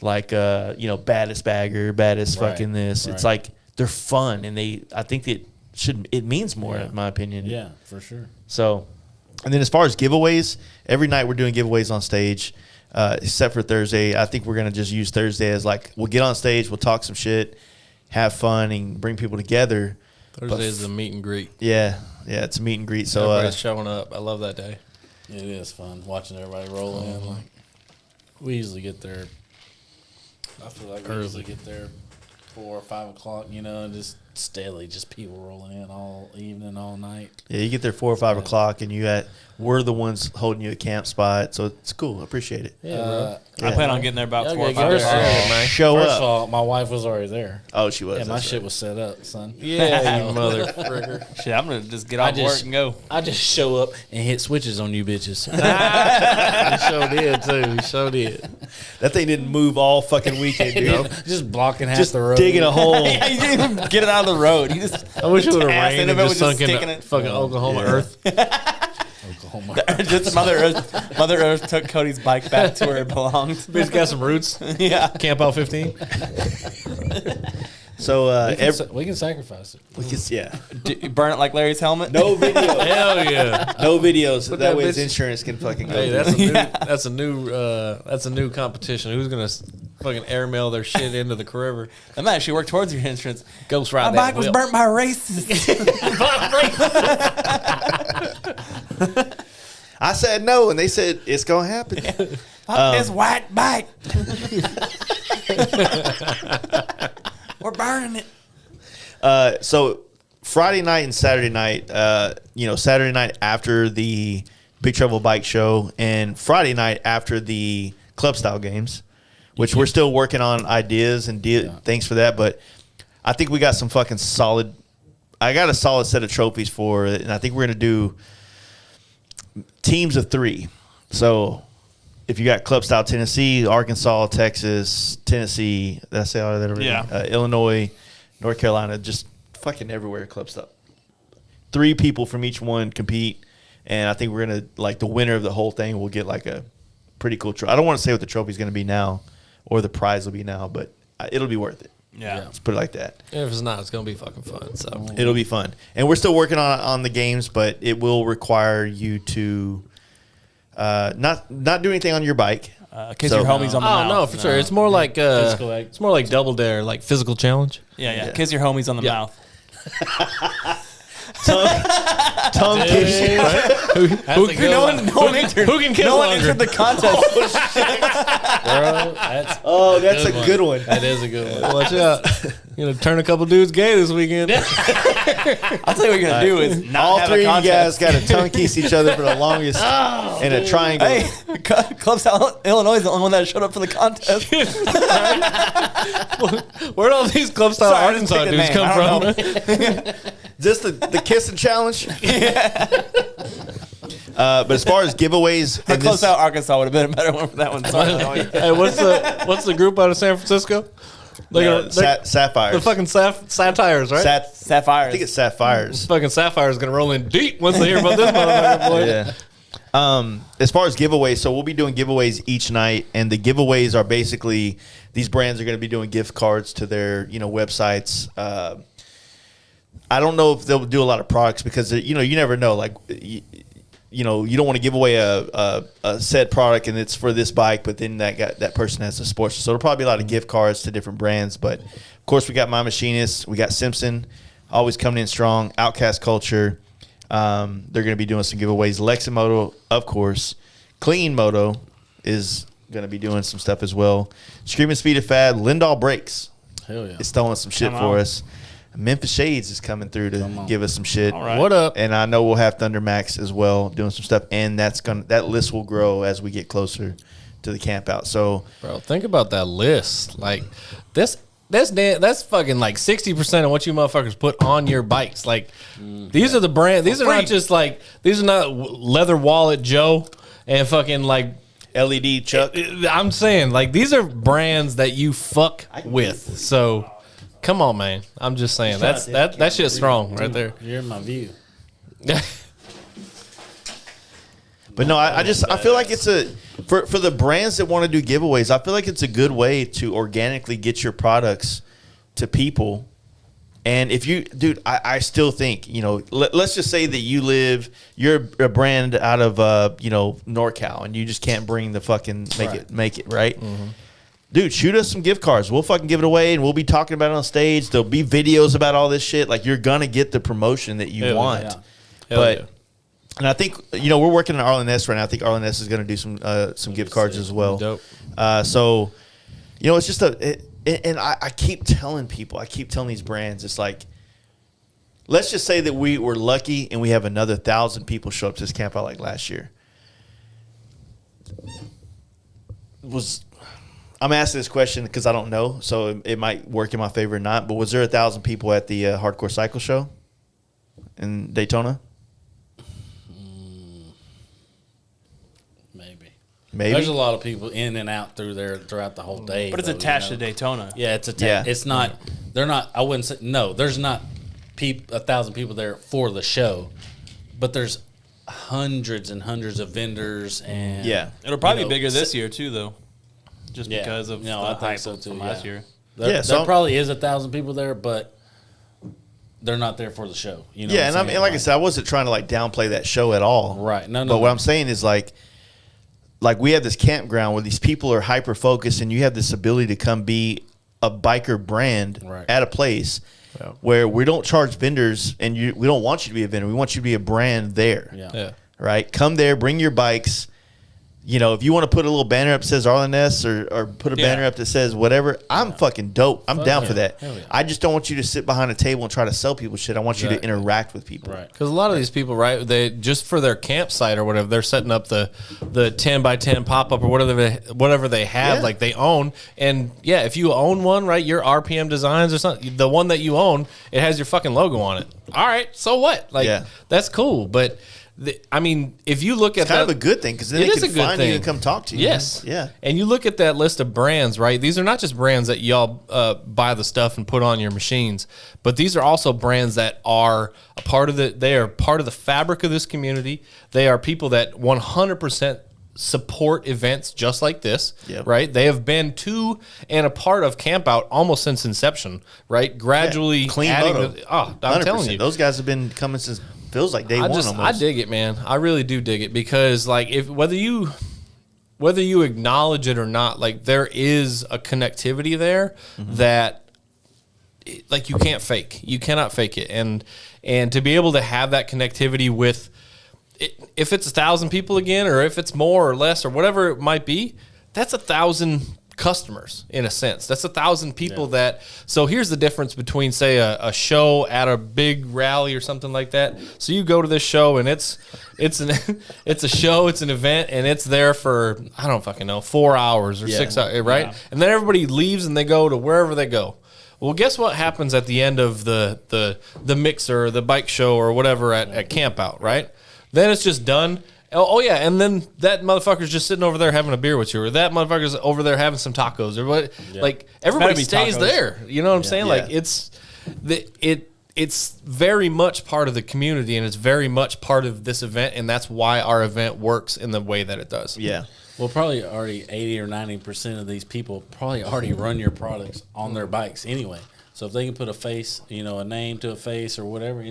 like you know, baddest bagger, baddest Right, fucking this. It's right. like they're fun, and I think it means more in my opinion. Yeah, for sure. So, and then as far as giveaways, every night we're doing giveaways on stage, except for Thursday. I think we're gonna just use Thursday as like we'll get on stage, we'll talk some shit, have fun, and bring people together. Thursday is the meet and greet. Yeah, it's a meet and greet. So Everybody's showing up. I love that day. It is fun watching everybody roll in. Like we usually get there. I feel like we usually get there 4 or 5 o'clock. You know, and just steadily, just people rolling in all evening, all night. yeah, you get there 4 or 5 o'clock, and we're the ones holding you a camp spot. So it's cool. I appreciate it. I plan on getting there about Y'all 4 or gotta 5 get o'clock. there. Show First up. of all, my wife was already there. Oh, she was. Yeah, my that's shit right. was set up, son. Yeah, you motherfucker. Shit, I'm gonna just get off work and go. I just show up and hit switches on you bitches. We sure did, too. We sure did. That thing didn't move all fucking weekend, dude. just blocking half Just the road. digging a hole. Yeah, you didn't even get it out of the road. You just I wish it would have ass rained end and of it just was sunk sticking into it. fucking Oklahoma Yeah. earth. Oklahoma. just Mother Earth took Cody's bike back to where it belonged. Bitch got some roots. Yeah. Campout 15. So we can sacrifice it. Burn it like Larry's helmet. no video, Hell yeah. no videos. That that way his bitch- insurance can fucking go. Hey, through. that's a new competition. Who's gonna fucking airmail their shit into the river? That might actually work towards your insurance. Ghost My ride that bike was whip. burnt by racists. I said no, and they said it's gonna happen. Fuck this white bike. We're burning it. So Friday night and Saturday night, Saturday night after the Big Trouble Bike Show, and Friday night after the club style games, which we're still working on ideas and things for that. But I think we got some fucking solid. I got a solid set of trophies for it, and I think we're gonna do teams of 3. So if you got club style Tennessee, Arkansas, Texas, Tennessee, that's all that already. Yeah. Illinois, North Carolina, just fucking everywhere club style. 3 people from each one compete, and I think we're gonna like the winner of the whole thing will get like a pretty cool trophy. I don't want to say what the trophy's gonna be now or the prize will be now, but it'll be worth it. Yeah. Let's put it like that. If it's not, it's gonna be fucking fun. So It'll be fun, and we're still working on the games, but it will require you to not do anything on your bike. In case So- your homie's on the mouth. no, for sure. It's more like Physical act. it's more like double dare, like physical challenge. Yeah. In case your homie's on the Yeah. mouth. Tongue kissing. Who can kiss No one longer? entered the contest. Bro, that's Oh, that's a good one. that is a good one. Watch out! You gonna turn a couple dudes gay this weekend. I'll tell you what you're gonna do is not All have 3 a of you guys contest. got to tongue kiss each other for the longest in a triangle. Hey, Club South Illinois is the only one that showed up for the contest. Where'd all these club style Sorry, I didn't Arkansas pick the dudes name. I come don't from? Just the kissing challenge. But as far as giveaways, in Close this- out Arkansas would have been a better one for that one. Sorry, Illinois. Hey, what's the group out of San Francisco? They're Sapphires. the fucking satires, right? Sapphires. I think it's Sapphires. Fucking Sapphire's gonna roll in deep once they hear about this motherfucker, boy. Yeah. As far as giveaways, so we'll be doing giveaways each night, and the giveaways are basically these brands are going to be doing gift cards to their websites. I don't know if they'll do a lot of products because you never know. Like you don't want to give away a said product and it's for this bike, but then that person has a sports. So there'll probably be a lot of gift cards to different brands. But of course, we got My Machinist, we got Simpson, always coming in strong. Outcast Culture, they're going to be doing some giveaways. Lexin Moto, of course. Clean Moto is going to be doing some stuff as well. Screaming Speed of Fad, Lindahl Brakes Hell yeah. is throwing some shit Come for on. us. Memphis Shades is coming through to give us some shit. All right. What up? And I know we'll have Thunder Max as well doing some stuff, and that list will grow as we get closer to the camp out. So, Bro, think about that list. Like that's fucking like 60% of what you motherfuckers put on your bikes. Like these are the brand. These are not just like these are not Leather Wallet Joe and fucking like LED Chuck. I'm saying like these are brands that you fuck with. So come on, man. I'm just saying that shit's strong right there. You're in my view. But no, I feel like it's for the brands that want to do giveaways, I feel like it's a good way to organically get your products to people. And if you, dude, I still think, let's just say that you're a brand out of, NorCal, and you just can't bring the fucking make it, right? Mm-hmm. Dude, shoot us some gift cards. We'll fucking give it away, and we'll be talking about it on stage. There'll be videos about all this shit. Like, you're going to get the promotion that you want. Yeah. But, and I think, we're working on Arlen S right now. I think Arlen S is going to do some gift cards as well. Dope. So, it's just and I keep telling people, these brands, it's like, let's just say that we were lucky and we have another 1,000 people show up to this camp out like last year. I'm asking this question because I don't know, so it might work in my favor or not, but was there 1,000 people at the Hardcore Cycle Show in Daytona? Maybe. There's a lot of people in and out through there throughout the whole day. But it's attached to Daytona. Yeah, it's attached. Yeah. It's not. They're not. I wouldn't say no. There's not 1,000 people there for the show, but there's hundreds and hundreds of vendors and It'll probably be bigger this year too, though, just because of I the think hype so too. from last year. There so probably is 1,000 people there, but they're not there for the show. You know. Yeah, what I'm and saying? like I said, I wasn't trying to downplay that show at all. Right. No. But what I'm saying is like we have this campground where these people are hyper focused, and you have this ability to come be a biker brand at a place where we don't charge vendors, and we don't want you to be a vendor. We want you to be a brand there. Yeah. Right? Come there, bring your bikes. If you want to put a little banner up that says Arlen S or put a banner up that says whatever, I'm fucking dope. I'm down for that. Hell yeah. I just don't want you to sit behind a table and try to sell people shit. I want you to interact with people. Right. Because a lot of these people, right, they just for their campsite or whatever, they're setting up the 10x10 pop up or whatever they have, like they own. And if you own one, right, your RPM Designs or something, the one that you own, it has your fucking logo on it. All right, so what? That's cool, but. If you look at kind of a good thing because then they can find you and come talk to you. Yes. Yeah. And you look at that list of brands, right? These are not just brands that y'all buy the stuff and put on your machines, but these are also brands that are they are part of the fabric of this community. They are people that 100% support events just like this, right? They have been to and a part of Campout almost since inception, right? Gradually Clean adding Moto. I'm telling you. Those guys have been coming since feels like day one almost. I dig it, man. I really do dig it because whether you acknowledge it or not, there is a connectivity there that you can't fake. You cannot fake it. And to be able to have that connectivity with if it's 1,000 people again, or if it's more or less or whatever it might be, that's 1,000 customers in a sense. That's 1,000 people that. So here's the difference between say a show at a big rally or something like that. So you go to this show and it's a show, it's an event, and it's there for I don't fucking know 4 hours or 6 hours, right? And then everybody leaves and they go to wherever they go. Well, guess what happens at the end of the mixer, the bike show, or whatever at Campout, right? Then it's just done. Oh yeah, and then that motherfucker's just sitting over there having a beer with you, or that motherfucker's over there having some tacos, or what? Everybody stays there. You know what I'm saying? It's very much part of the community, and it's very much part of this event, and that's why our event works in the way that it does. Yeah. Well, probably already 80 or 90% of these people probably already run your products on their bikes anyway. So if they can put a face, a name to a face or whatever,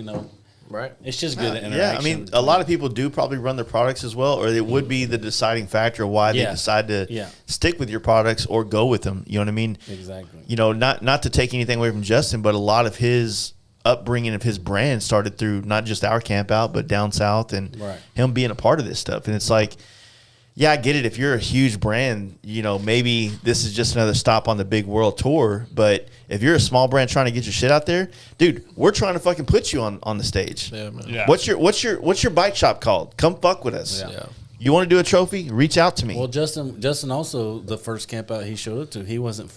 Right. It's just good interaction. Yeah, I mean, a lot of people do probably run their products as well, or it would be the deciding factor why they decide to stick with your products or go with them. You know what I mean? Exactly. Not to take anything away from Justin, but a lot of his upbringing of his brand started through not just our camp out, but down south and him being a part of this stuff. And it's like, yeah, I get it. If you're a huge brand, you know, maybe this is just another stop on the big world tour. But if you're a small brand trying to get your shit out there, dude, we're trying to fucking put you on the stage. Yeah, man. Yeah. What's your bike shop called? Come fuck with us. Yeah. You want to do a trophy? Reach out to me. Well, Justin also, the first camp out he showed up to, he wasn't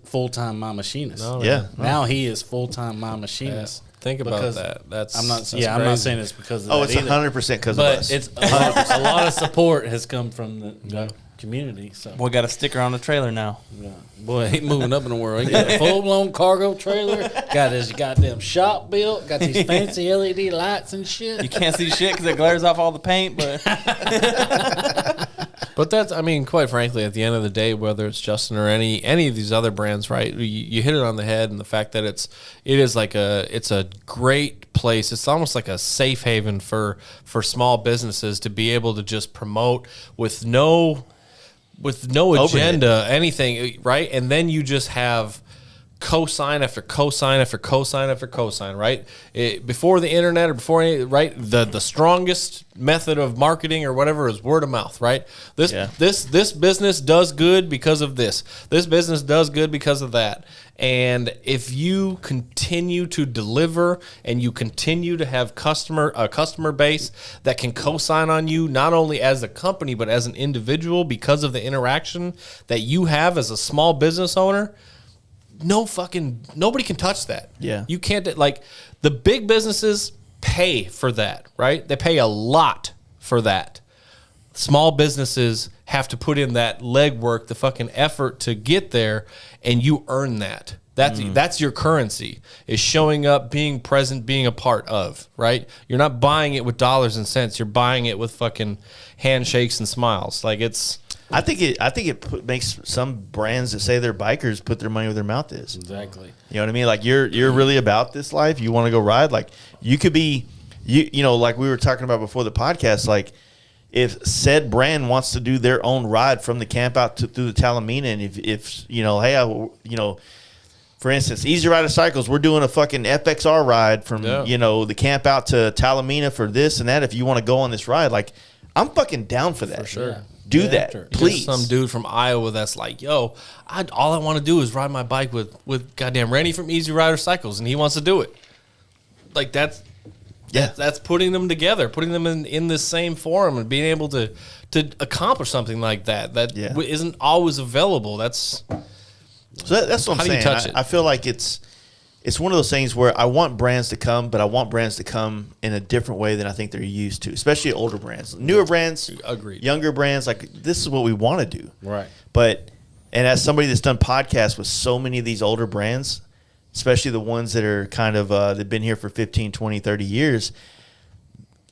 full time my machinist. No, yeah. Now he is full time my machinist. Think about Because that. That's I'm not. that's Yeah, I'm not crazy. saying it's because of Oh, that it's either. 100% because of But us. it's a lot of support has come from the community. So Boy, got a sticker on the trailer now. yeah. Boy, he moving up in the world. He got a full blown cargo trailer. Got his goddamn shop built. Got these fancy LED lights and shit. You can't see shit because it glares off all the paint, but But that's, I mean, quite frankly, at the end of the day, whether it's Justin or any of these other brands, right? You hit it on the head, and the fact that it's a great place. It's almost like a safe haven for small businesses to be able to just promote with no agenda, anything, right? And then you just have cosign after cosign after cosign after cosign, right? Before the internet or before any, right? The strongest method of marketing or whatever is word of mouth, right? This business does good because of this. This business does good because of that. And if you continue to deliver and you continue to have a customer base that can co-sign on you, not only as a company but as an individual because of the interaction that you have as a small business owner, nobody can touch that. Yeah. You can't, like, the big businesses pay for that, right? They pay a lot for that. Small businesses have to put in that legwork, the fucking effort to get there, and you earn that. That's your currency, is showing up, being present, being a part of, right? You're not buying it with dollars and cents. You're buying it with fucking handshakes and smiles. Like, it's... I think it makes some brands that say they're bikers put their money where their mouth is. Exactly. You know what I mean? Like, you're really about this life. You want to go ride. Like, you could be, you know, like we were talking about before the podcast. Like, if said brand wants to do their own ride from the Campout through the Talamina, and if you know, hey, you know, for instance, Easy Rider Cycles, we're doing a fucking FXR ride from you know, the Campout to Talamina for this and that. If you want to go on this ride, like, I'm fucking down for that. For sure. Yeah. Do Get that, after it. please. Some dude from Iowa that's like, yo, all I want to do is ride my bike with goddamn Randy from Easy Rider Cycles, and he wants to do it. Like, that's putting them together, putting them in this same forum, and being able to accomplish something like that isn't always available. That's what I'm How do you saying. touch it? I feel like it's one of those things where I want brands to come, but I want brands to come in a different way than I think they're used to, especially older brands. Newer brands, Agreed. Younger brands, like, this is what we want to do. Right. But, and as somebody that's done podcasts with so many of these older brands, especially the ones that are kind of, they've been here for 15, 20, 30 years,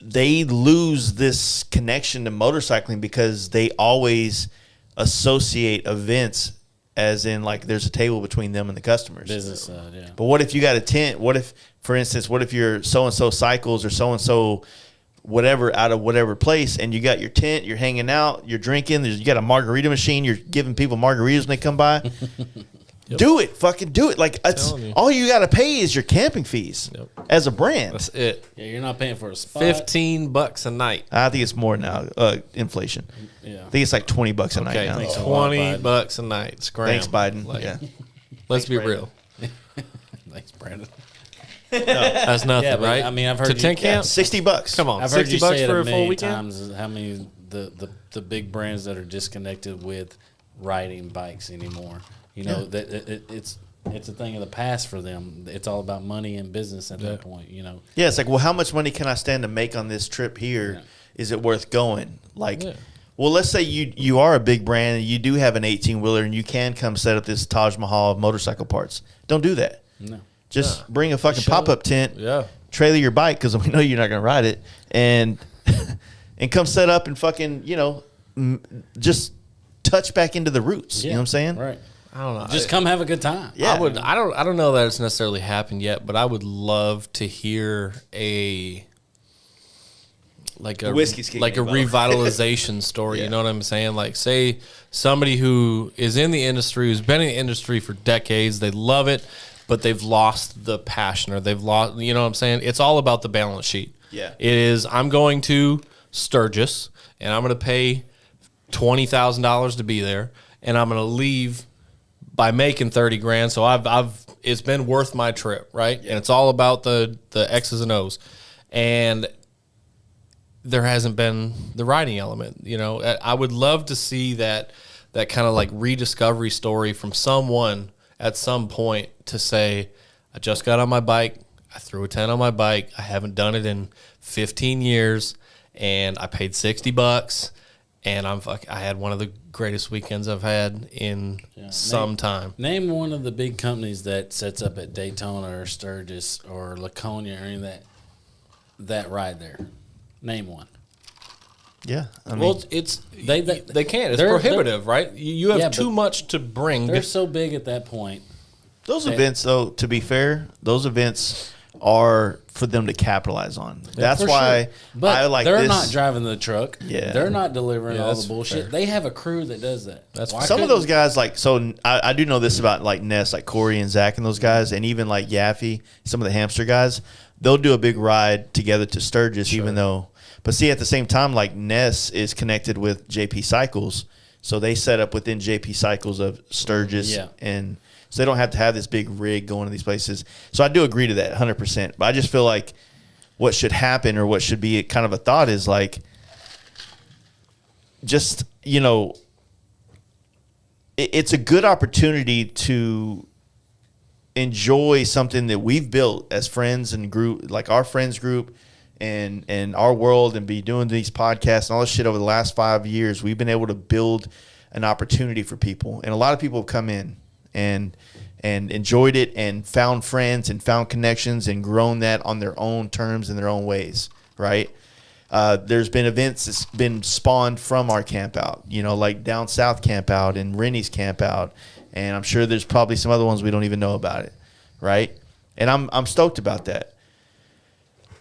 they lose this connection to motorcycling because they always associate events as in, like, there's a table between them and the customers. Business side, yeah. But what if you got a tent? What if, for instance, what if you're so-and-so cycles or so-and-so whatever out of whatever place, and you got your tent, you're hanging out, you're drinking, you got a margarita machine, you're giving people margaritas when they come by. Do it. Fucking do it. Like, it's, all you got to pay is your camping fees as a brand. That's it. Yeah, you're not paying for a spot. $15 a night. I think it's more now, inflation. Yeah. I think it's like $20 a night Okay, now. Thanks a lot, $20 a night. Scram. Thanks, Biden. Like, yeah. Let's be real. Thanks, Brandon. That's nothing, Yeah, but, right? I mean, I've heard to you- tent camp. $60. Come on, I've heard you $60 say it for a a full million weekend. times is how many the big brands that are disconnected with riding bikes anymore. You know that it's a thing of the past for them. It's all about money and business at that point. You know. Yeah, it's like, well, how much money can I stand to make on this trip here? Yeah. Is it worth going? Like, well, let's say you are a big brand and you do have an 18-wheeler and you can come set up this Taj Mahal of motorcycle parts. Don't do that. No. Just bring a fucking pop-up tent, trailer your bike, because we know you're not going to ride it, and and come set up and fucking, you know, just touch back into the roots. You know what I'm saying? Right. I don't know. Just come have a good time. Yeah. I don't know that it's necessarily happened yet, but I would love to hear a whiskey's kicking in, revitalization story. You know what I'm saying? Like, say somebody who is in the industry, who's been in the industry for decades, they love it, but they've lost the passion, or they've lost, you know what I'm saying? It's all about the balance sheet. Yeah. It is, I'm going to Sturgis and I'm going to pay $20,000 to be there, and I'm going to leave by making 30 grand. So it's been worth my trip, right? And it's all about the X's and O's. And there hasn't been the riding element. You know, I would love to see that kind of like rediscovery story from someone at some point to say, I just got on my bike, I threw a 10 on my bike, I haven't done it in 15 years, and I paid $60, and I had one of the greatest weekends I've had in some time. Name one of the big companies that sets up at Daytona or Sturgis or Laconia or any of that ride there. Name one. Yeah, I mean, Well, they can't. It's prohibitive, right? You have too much to bring. They're so big at that point. those events, though, to be fair, those events are for them to capitalize on. That's why sure. But I like they're this. not driving the truck. Yeah. They're not delivering all that's the bullshit. fair. They have a crew that does that. That's Why fair. Some of couldn't- those guys, like, so I do know this about like Ness, like Corey and Zach and those guys, and even like Yaffe, some of the hamster guys, they'll do a big ride together to Sturgis, even though. But see, at the same time, like Ness is connected with JP Cycles, so they set up within JP Cycles of Sturgis, Yeah. and so they don't have to have this big rig going to these places. So I do agree to that 100%. But I just feel like what should happen, or what should be kind of a thought, is like, just, you know, it's a good opportunity to enjoy something that we've built as friends and group, like our friends group and our world, and be doing these podcasts and all this shit over the last 5 years. We've been able to build an opportunity for people, and a lot of people have come in and enjoyed it and found friends and found connections and grown that on their own terms and their own ways, right? There's been events that's been spawned from our Campout, you know, like Down South Campout and Rennie's Campout, and I'm sure there's probably some other ones we don't even know about it, right? And I'm stoked about that.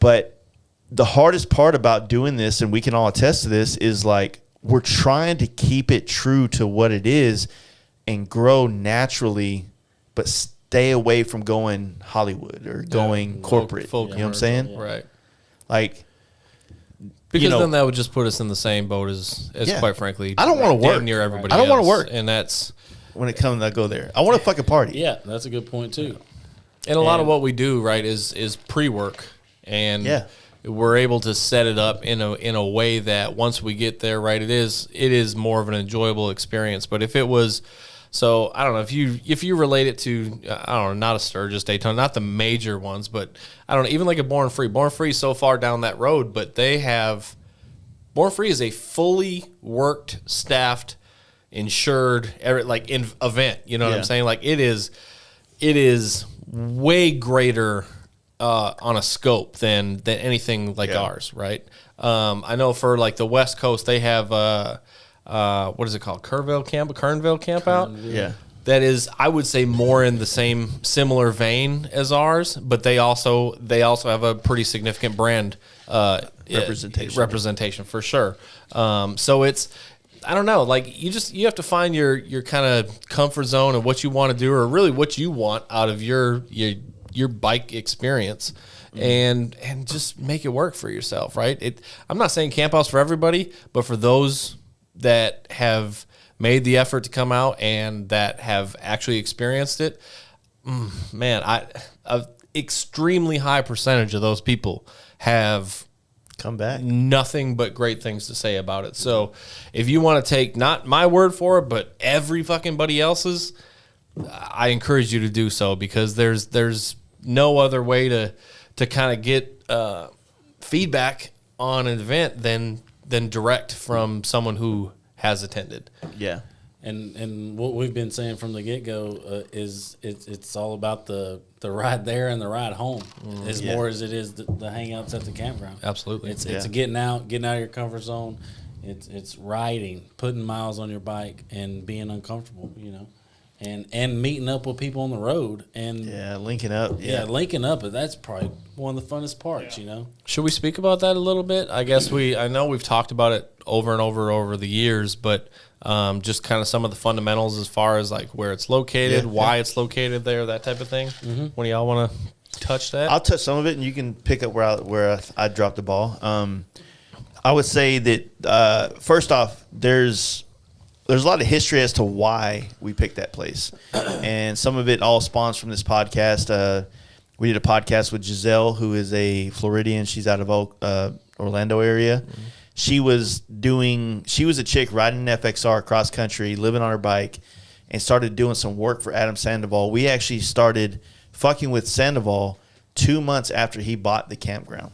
But the hardest part about doing this, and we can all attest to this, is like we're trying to keep it true to what it is and grow naturally, but stay away from going Hollywood or going corporate. full You know what I'm saying? Yeah. Right. Like, Because you know, then that would just put us in the same boat as Yeah. quite frankly, I don't wanna damn work. near everybody I don't wanna else. work. And that's when it comes to go there, I want to fucking party. Yeah, that's a good point too. and a lot of And- what we do, right, is pre-work, and Yeah. we're able to set it up in a way that once we get there, right, it is more of an enjoyable experience. But if it was, so I don't know, if you relate it to, I don't know, not a Sturgis, Daytona, not the major ones, but I don't know, even like a Born Free. Born Free is so far down that road, but they have, Born Free is a fully worked, staffed, insured, event. You know what Yeah. I'm saying? Like it is way greater on a scope than anything like Yeah. ours, right? I know for like the West Coast, they have what is it called? Kernville Campout. Yeah. That is, I would say, more in the same similar vein as ours, but they also have a pretty significant brand representation for sure. So it's, I don't know, like you have to find your kind of comfort zone and what you want to do, or really what you want out of your bike experience, and just make it work for yourself, right? I'm not saying camp out's for everybody, but for those that have made the effort to come out and that have actually experienced it, man, an extremely high percentage of those people have Come back. nothing but great things to say about it. So if you want to take not my word for it, but every fucking buddy else's, I encourage you to do so, because there's no other way to kind of get feedback on an event than direct from someone who has attended. Yeah. And what we've been saying from the get go is it's all about the ride there and the ride home, as Yeah. more as it is the hangouts at the campground. Absolutely. It's Yeah. getting out of your comfort zone. It's riding, putting miles on your bike, and being uncomfortable, you know, and meeting up with people on the road, and Yeah. Linking up. yeah, linking up. That's probably one of the funnest parts, you know. Should we speak about that a little bit? I guess I know we've talked about it over and over the years, but just kind of some of the fundamentals as far as like where it's located, Yeah, why it's located there, that type of thing. When do y'all want to touch that? I'll touch some of it, and you can pick up where I dropped the ball. I would say that first off, there's a lot of history as to why we picked that place, and some of it all spawns from this podcast. We did a podcast with Giselle, who is a Floridian. She's out of Orlando area. Mm-hmm. She was a chick riding an FXR cross country, living on her bike, and started doing some work for Adam Sandoval. We actually started fucking with Sandoval 2 months after he bought the campground,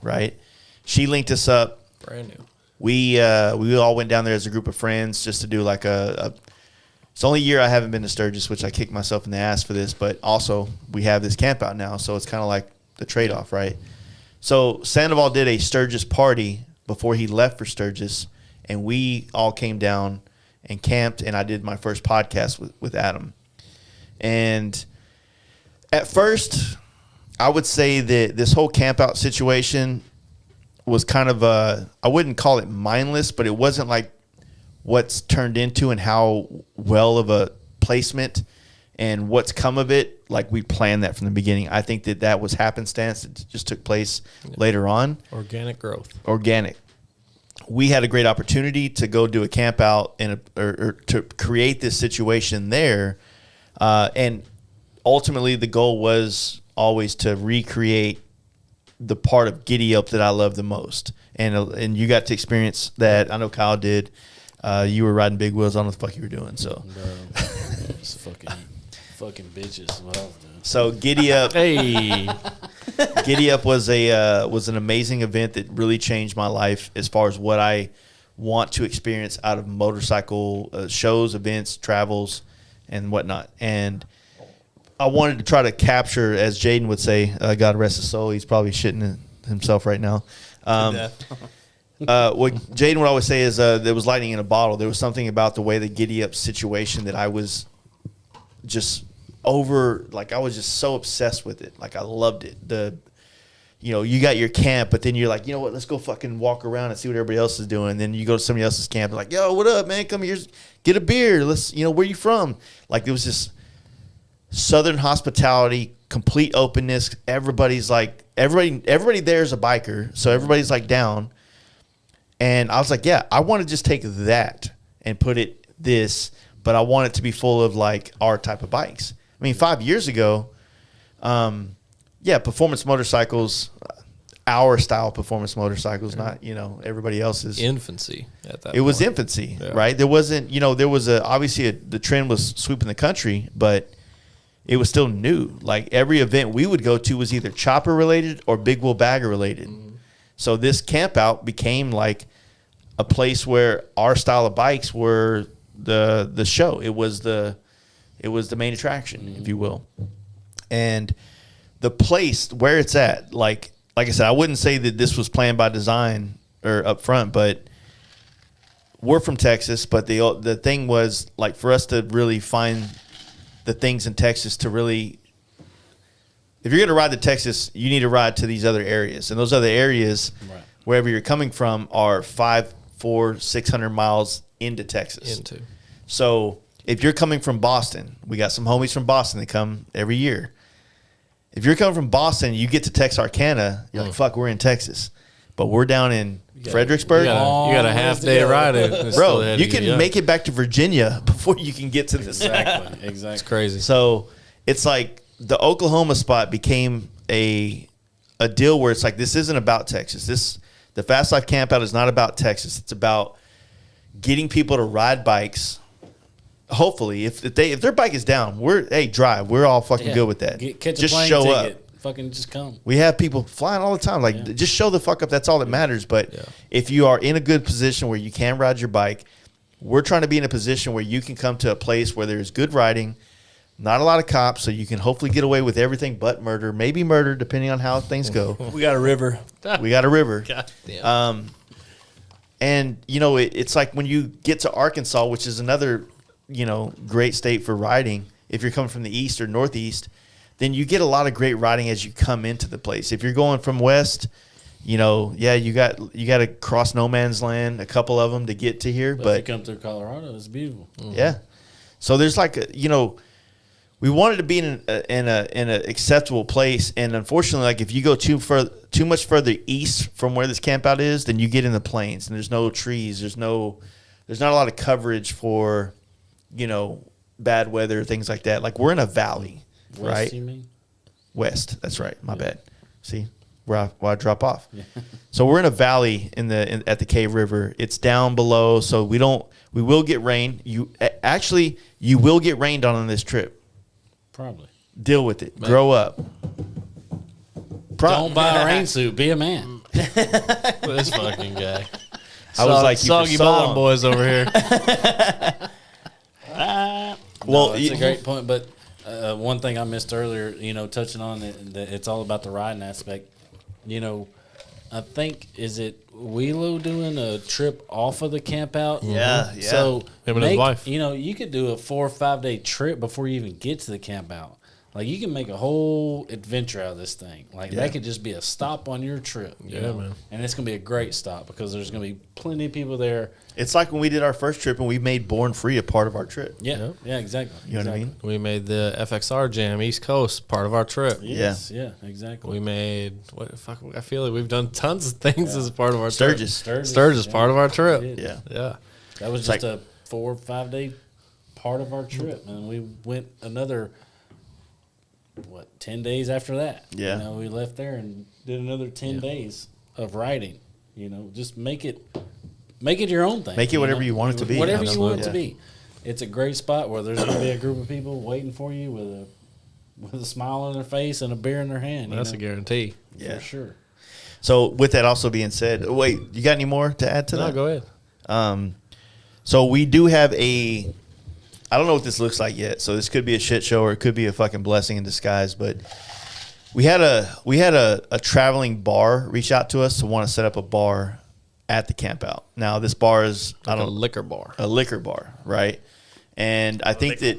right? She linked us up. Brand new. We all went down there as a group of friends just to do like it's the only year I haven't been to Sturgis, which I kicked myself in the ass for this, but also we have this Campout now, so it's kind of like the trade-off, right? So Sandoval did a Sturgis party before he left for Sturgis, and we all came down and camped, and I did my first podcast with Adam. And at first, I would say that this whole Campout situation was kind of I wouldn't call it mindless, but it wasn't like what's turned into and how well of a placement and what's come of it. Like we planned that from the beginning. I think that was happenstance. It just took place later on. Organic growth. Organic. We had a great opportunity to go do a camp out or to create this situation there. And ultimately the goal was always to recreate the part of Giddy Up that I love the most. And you got to experience that. I know Kyle did. You were riding big wheels. I don't know what the fuck you were doing. So, It's fucking bitches. Is what I was doing. So Giddy Up, Hey. Giddy Up was an amazing event that really changed my life as far as what I want to experience out of motorcycle shows, events, travels, and whatnot. And I wanted to try to capture, as Jaden would say, God rest his soul. He's probably shitting himself right now. What Jaden would always say is there was lightning in a bottle. There was something about the way the Giddy Up situation that I was just I was just so obsessed with it. Like I loved it. You got your camp, but then you're like, you know what, let's go fucking walk around and see what everybody else is doing. And then you go to somebody else's camp and like, yo, what up, man? Come here, get a beer. Let's, where you from? Like there was this Southern hospitality, complete openness. Everybody's like, everybody there is a biker. So everybody's like down. And I was like, yeah, I want to just take that and put it this, but I want it to be full of like our type of bikes. I mean, 5 years ago, performance motorcycles, our style performance motorcycles, not, everybody else's. Infancy at that It was point. infancy, Yeah. right? There wasn't, there was the trend was sweeping the country, but it was still new. Like every event we would go to was either chopper related or big wheel bagger related. Mm-hmm. So this camp out became like a place where our style of bikes were the show. It was the main attraction, if you will. And the place where it's at, like I said, I wouldn't say that this was planned by design or up front, but we're from Texas. But the thing was like for us to really find the things in Texas to really. If you're going to ride to Texas, you need to ride to these other areas. And those other areas, right, wherever you're coming from, are 500, 600 miles into Texas. So if you're coming from Boston, we got some homies from Boston that come every year. If you're coming from Boston, you get to Texarkana, you're like, fuck, we're in Texas. But we're down in Fredericksburg. You got a half day ride. Bro, you can make it back to Virginia before you can get to this. Exactly. It's crazy. So it's like, the Oklahoma spot became a deal where it's like, this isn't about Texas. The Fast Life Campout is not about Texas. It's about getting people to ride bikes. Hopefully, if their bike is down, drive. We're all fucking good with that. Catch just a plane show ticket. up. Fucking just come. We have people flying all the time. Like, just show the fuck up. That's all that matters. But if you are in a good position where you can ride your bike, we're trying to be in a position where you can come to a place where there's good riding. Not a lot of cops, so you can hopefully get away with everything but murder. Maybe murder, depending on how things go. We got a river. God damn. And, it's like when you get to Arkansas, which is another, great state for riding. If you're coming from the east or northeast, then you get a lot of great riding as you come into the place. If you're going from west, you got to cross no man's land, a couple of them to get to here. But if you come through Colorado, it's beautiful. Yeah. So there's like, we wanted to be in an acceptable place, and unfortunately, like if you go too much further east from where this camp out is, then you get in the plains, and there's no trees, there's not a lot of coverage for, bad weather, things like that. Like we're in a valley, West, right? you mean? West, that's right. My bad. See where I drop off. Yeah. So we're in a valley at the Cave River. It's down below, so we will get rain. You will get rained on this trip. Probably. Deal with it. Man. Grow up. Don't buy a rain suit. Be a man. This fucking guy. I was like, soggy bottom boys over here. Well, it's a great point. But one thing I missed earlier, touching on it's all about the riding aspect. I think, is it Wheelo doing a trip off of the Campout? Yeah. So him and his wife. You could do a 4 or 5 day trip before you even get to the Campout. Like you can make a whole adventure out of this thing. Like that could just be a stop on your trip. You know? Man. And it's gonna be a great stop because there's gonna be plenty of people there. It's like when we did our first trip and we made Born Free a part of our trip. Yeah, yeah, exactly. You know what I mean? We made the FXR Jam East Coast part of our trip. Yes, yeah, exactly. We made I feel like we've done tons of things as a part of our trip. Sturgis, part of our trip. Yeah. That was just a 4 or 5 day part of our trip, and we went another 10 days after that. Yeah. We left there and did another 10 days of riding. Just make it your own thing. Make it whatever you want it to be. Whatever you want it to be. It's a great spot where there's going to be a group of people waiting for you with a smile on their face and a beer in their hand. That's a guarantee. Yeah. For sure. So with that also being said, wait, you got any more to add to that? No, go ahead. So we do have I don't know what this looks like yet. So this could be a shit show or it could be a fucking blessing in disguise. But we had a traveling bar reach out to us to want to set up a bar at the Campout. Now this bar is a liquor bar. A liquor bar, right? And I think that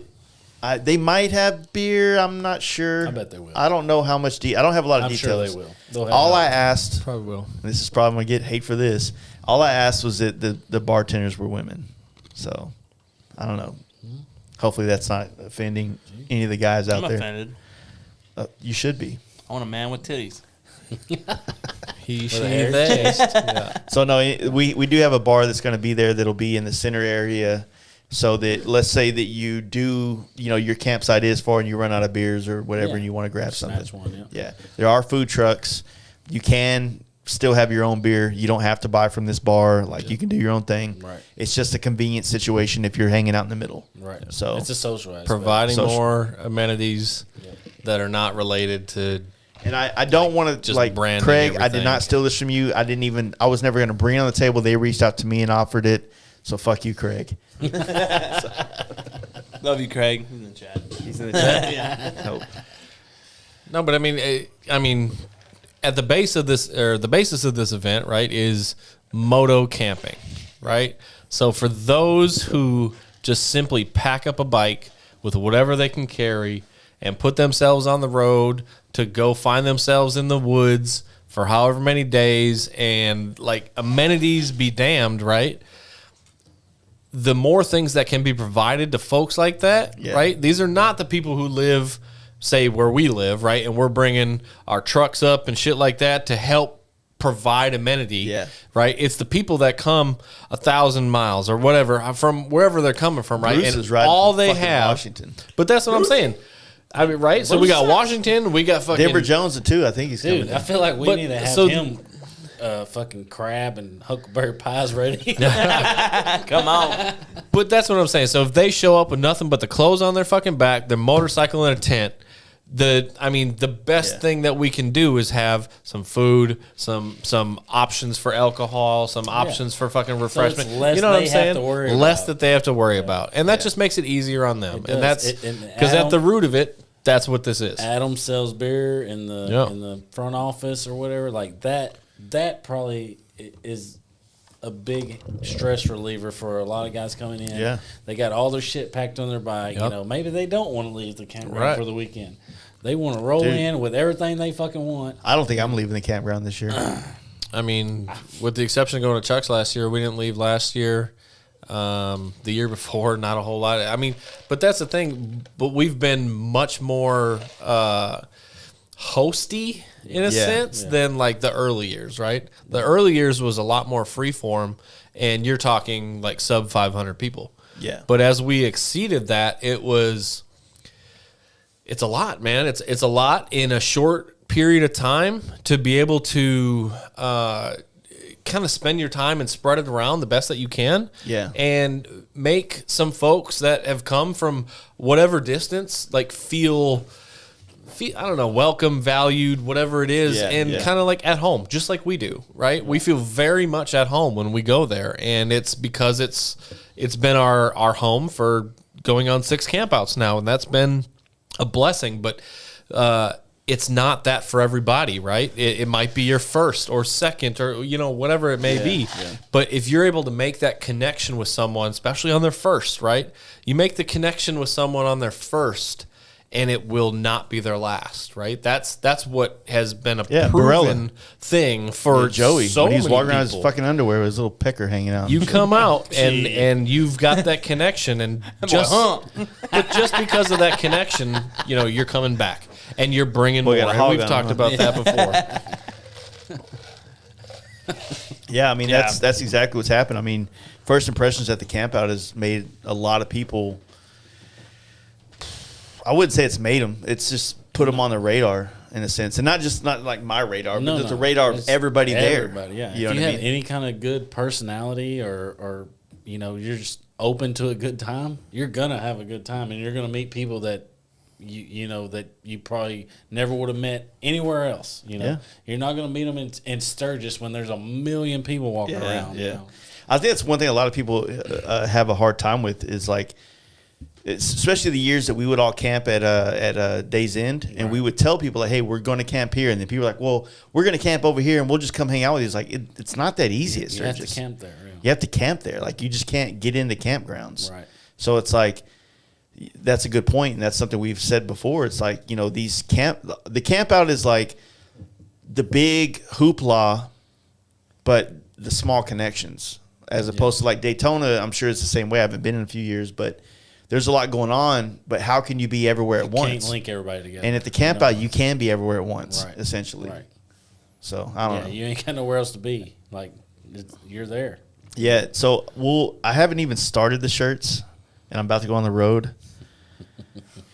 they might have beer. I'm not sure. I bet they will. I don't know how much. I don't have a lot of details. I'm sure they will. All I asked, probably will. and this is probably gonna get hate for this. All I asked was that the bartenders were women. So I don't know. Hopefully that's not offending any of the guys out I'm there. offended. You should be. I want a man with titties. He, she, they. Yeah. So no, we do have a bar that's going to be there that'll be in the center area. So that let's say that you do, your campsite is far and you run out of beers or whatever, and you want to grab something. One, yeah, there are food trucks. You can still have your own beer. You don't have to buy from this bar. Like you can do your own thing. Right. It's just a convenient situation if you're hanging out in the middle. Right. So it's a social aspect. Providing more amenities that are not related to. And I don't want to just like branding Craig. everything. I did not steal this from you. I was never going to bring it on the table. They reached out to me and offered it. So fuck you, Craig. Love you, Craig. He's in the chat. He's in the chat. Yeah. Nope. No, but I mean, at the base of this, or the basis of this event, right, is moto camping, right? So for those who just simply pack up a bike with whatever they can carry and put themselves on the road to go find themselves in the woods for however many days, and like amenities be damned, right? The more things that can be provided to folks like that, right? These are not the people who live, say, where we live, right? And we're bringing our trucks up and shit like that to help provide amenity, right? It's the people that come 1,000 miles or whatever from wherever they're coming from, right? Bruce and is riding all from they fucking have, Washington. But that's what I'm saying. I mean, right? So we got Washington, we got fucking Denver Jones too. I think he's coming. Dude, I feel like we need to have him fucking crab and huckleberry pies ready. Come on. But that's what I'm saying. So if they show up with nothing but the clothes on their fucking back, their motorcycle in a tent, the best thing that we can do is have some food, some options for alcohol, some options for fucking refreshment. So you know what I'm saying? Less about. that they have to worry about, and that just makes it easier on them. And that's because at the root of it, that's what this is. Adam sells beer in the front office or whatever. Like that probably is a big stress reliever for a lot of guys coming in. Yeah. They got all their shit packed on their bike. Maybe they don't want to leave the campground for the weekend. They want to roll in with everything they fucking want. I don't think I'm leaving the campground this year. I mean, with the exception of going to Chuck's last year, we didn't leave last year. The year before, not a whole lot. I mean, but that's the thing. But we've been much more hosty in a sense than like the early years, right? The early years was a lot more freeform, and you're talking like sub 500 people. Yeah. But as we exceeded that, it's a lot, man. It's a lot in a short period of time to be able to kind of spend your time and spread it around the best that you can. Yeah. And make some folks that have come from whatever distance like feel I don't know, welcome, valued, whatever it is, and kind of like at home, just like we do, right? We feel very much at home when we go there, and it's because it's been our home for going on 6 campouts now, and that's been a blessing. But it's not that for everybody, right? It might be your first or second or, whatever it may be. Yeah. But if you're able to make that connection with someone, especially on their first, right? You make the connection with someone on their first, and it will not be their last, right? That's what has been a proven thing for Joey. So when he was walking around in his his fucking underwear with his little pecker hanging out. You come out and you've got that connection, and but just because of that connection, you're coming back and you're bringing more. And we've talked about that before. Yeah, I mean that's exactly what's happened. I mean, first impressions at the campout has made a lot of people. I wouldn't say it's made them. It's just put them on the radar in a sense, and not like my radar, but just the radar of everybody there. Everybody, yeah. You know if you what I have mean? any kind of good personality, or you're just open to a good time, you're gonna have a good time, and you're gonna meet people that that you probably never would have met anywhere else. You're not gonna meet them in Sturgis when there's a million people walking around. Yeah, I think that's one thing a lot of people have a hard time with is like. Especially the years that we would all camp at Day's End, and we would tell people like, "Hey, we're going to camp here," and then people are like, "Well, we're going to camp over here, and we'll just come hang out with you." It's like it's not that easy. You have to camp there. Yeah. You have to camp there. Like you just can't get into campgrounds. Right. So it's like that's a good point, and that's something we've said before. It's like the camp out is like the big hoopla, but the small connections, as opposed to like Daytona. I'm sure it's the same way. I haven't been in a few years, but. There's a lot going on, but how can you be everywhere at once? Can't link everybody together. And at the camp out, you can be everywhere at once, essentially. Right. So, I don't know. You ain't got nowhere else to be. Like, you're there. Yeah, so I haven't even started the shirts, and I'm about to go on the road.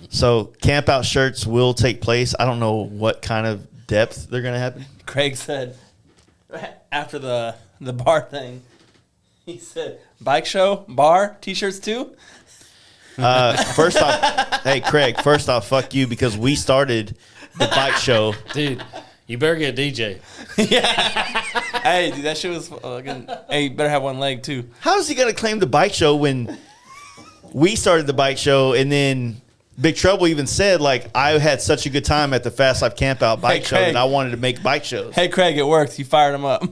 So, camp out shirts will take place. I don't know what kind of depth they're going to happen. Craig said, after the bar thing, he said, bike show, bar, T-shirts too? First off, hey Craig. First off, fuck you because we started the bike show, dude. You better get a DJ. Yeah. Hey, dude, that shit was fucking. Hey, you better have one leg too. How is he gonna claim the bike show when we started the bike show and then Big Trouble even said like I had such a good time at the Fast Life Campout bike show that I wanted to make bike shows. Hey Craig, it worked. You fired him up.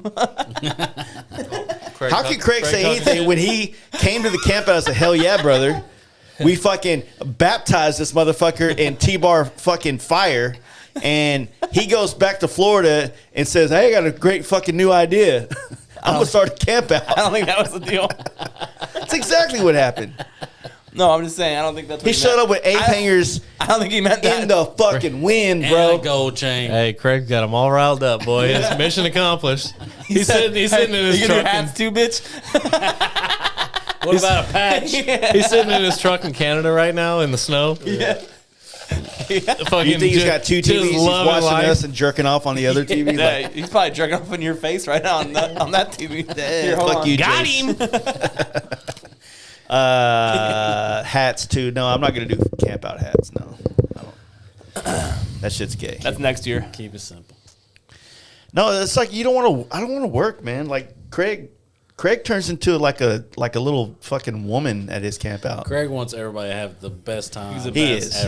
How can Craig say anything when he came to the campout and said, "Hell yeah, brother"? We fucking baptized this motherfucker in T-bar fucking fire, and he goes back to Florida and says, "Hey, I got a great fucking new idea. I'm gonna start a camp out." I don't think that was the deal. That's exactly what happened. No, I'm just saying. I don't think that's what he showed up with ape hangers. I don't think he meant that in the fucking wind, bro. And a gold chain. Hey, Craig got them all riled up, boy. It's mission accomplished. He's sitting in his truck. Hats too, bitch. What about a patch? Yeah. He's sitting in his truck in Canada right now in the snow. Yeah. You think he's got two TVs? He's watching us and jerking off on the other TV? Yeah, he's probably jerking off in your face right now on that TV. Fuck you, got Jace. Him. Hats too. No, I'm not gonna do camp out hats. No, I don't. That shit's gay. That's next year. Keep it simple. No, it's like you don't want to. I don't want to work, man. Like Craig turns into like a little fucking woman at his camp out. Craig wants everybody to have the best time. He is.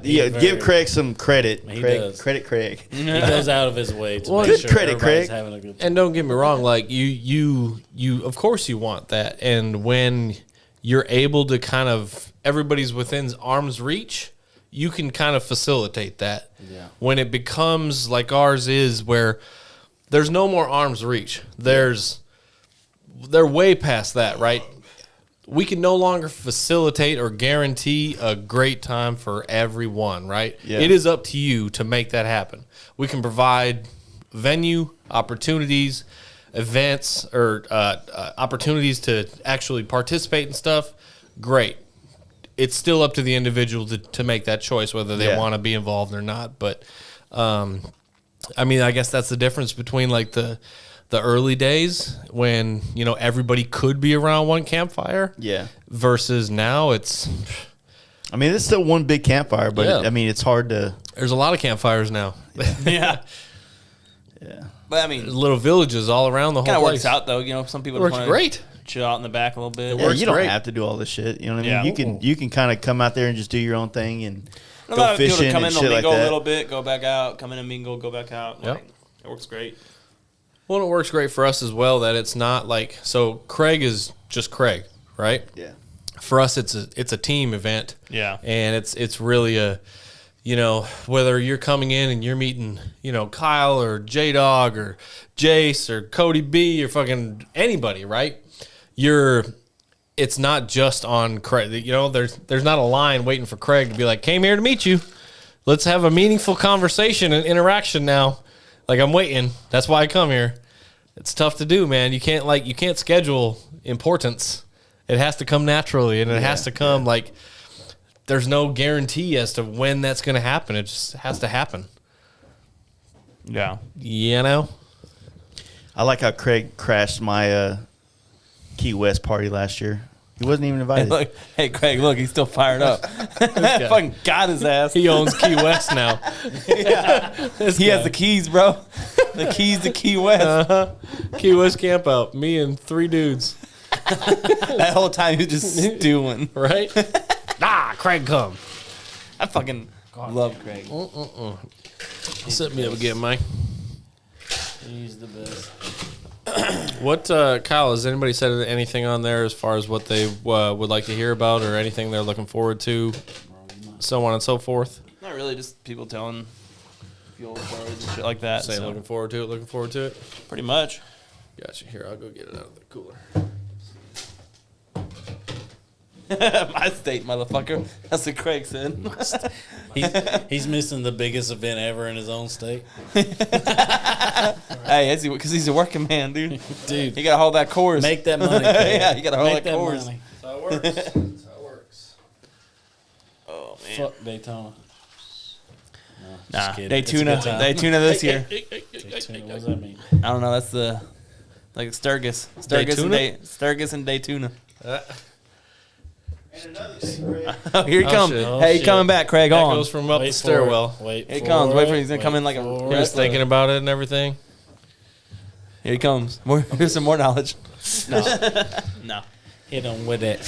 Give Craig some credit. He Craig, does. Credit Craig. He goes out of his way to make good sure credit, everybody's Craig. having a good time. And don't get me wrong, like you of course you want that. And when you're able to kind of everybody's within arm's reach, you can kind of facilitate that. Yeah. When it becomes like ours is where there's no more arm's reach. They're way past that, right? we can no longer facilitate or guarantee a great time for everyone, right? Yeah. It is up to you to make that happen. We can provide venue, opportunities, events, or opportunities to actually participate in stuff. Great. It's still up to the individual to make that choice, whether they want to be involved or not. But, I mean, I guess that's the difference between like the early days when, you know, everybody could be around one campfire. Yeah. Versus now it's it's still one big campfire, but Yeah. it's hard to. there's a lot of campfires now. Yeah. Yeah. But I mean, Little villages all around the whole kind of place. works out though. You know, some people It works just wanna great. chill out in the back a little bit. Yeah, you don't great. have to do all this shit. You know what I mean? Yeah. You can kind of come out there and just do your own thing and A lot go of people fishing to come and in, they'll shit like mingle a that. little bit, go back out, come in and mingle, go back out. Yep. Like, it works great. Well, it works great for us as well that it's not like, so Craig is just Craig, right? Yeah. For us, it's a team event. Yeah. And it's really a, you know, whether you're coming in and you're meeting, you know, Kyle or J-Dog or Jace or Cody B or fucking anybody, right? It's not just on Craig. You know, there's not a line waiting for Craig to be like, came here to meet you. Let's have a meaningful conversation and interaction now. Like, I'm waiting. That's why I come here. It's tough to do, man. You can't schedule importance. It has to come naturally, and it has to come like there's no guarantee as to when that's going to happen. It just has to happen. Yeah. You know? I like how Craig crashed my Key West party last year. He wasn't even invited. Look, hey, Craig, look, he's still fired up. Fucking got his ass. He owns Key West now. He has the keys, bro. The keys to Key West. Key West Campout. Me and 3 dudes. That whole time he was just stewing. Right? Craig come. I fucking love Craig. Set me up again, Mike. He's the best. What, Kyle, has anybody said anything on there as far as what they would like to hear about or anything they're looking forward to, so on and so forth? Not really, just people telling fuel stories and shit like that. Saying So, looking forward to it. pretty much. Gotcha. Here, I'll go get it out of the cooler. My state, motherfucker. That's what Craig said. He's missing the biggest event ever in his own state. Hey, because he's a working man, dude. Dude, You gotta hold that course. make that money. Yeah, you gotta hold Make that course. money. That's how it works. That's how it works. Oh man. Fuck Daytona. No, just Nah, kidding. Daytona. It's a good time. Daytona this year. Daytona, what does that mean? I don't know. That's the like Sturgis. Sturgis and Daytona. And another thing, Craig. Oh, here he Oh, comes. shit. Hey, Shit. coming back, Craig. That On. goes from up the Wait for stairwell. it. Wait Here he for comes. Wait for it. it. He's gonna come in like a. for He was it. thinking about it and everything. Here he comes. Here's some more knowledge. No. Hit him with that.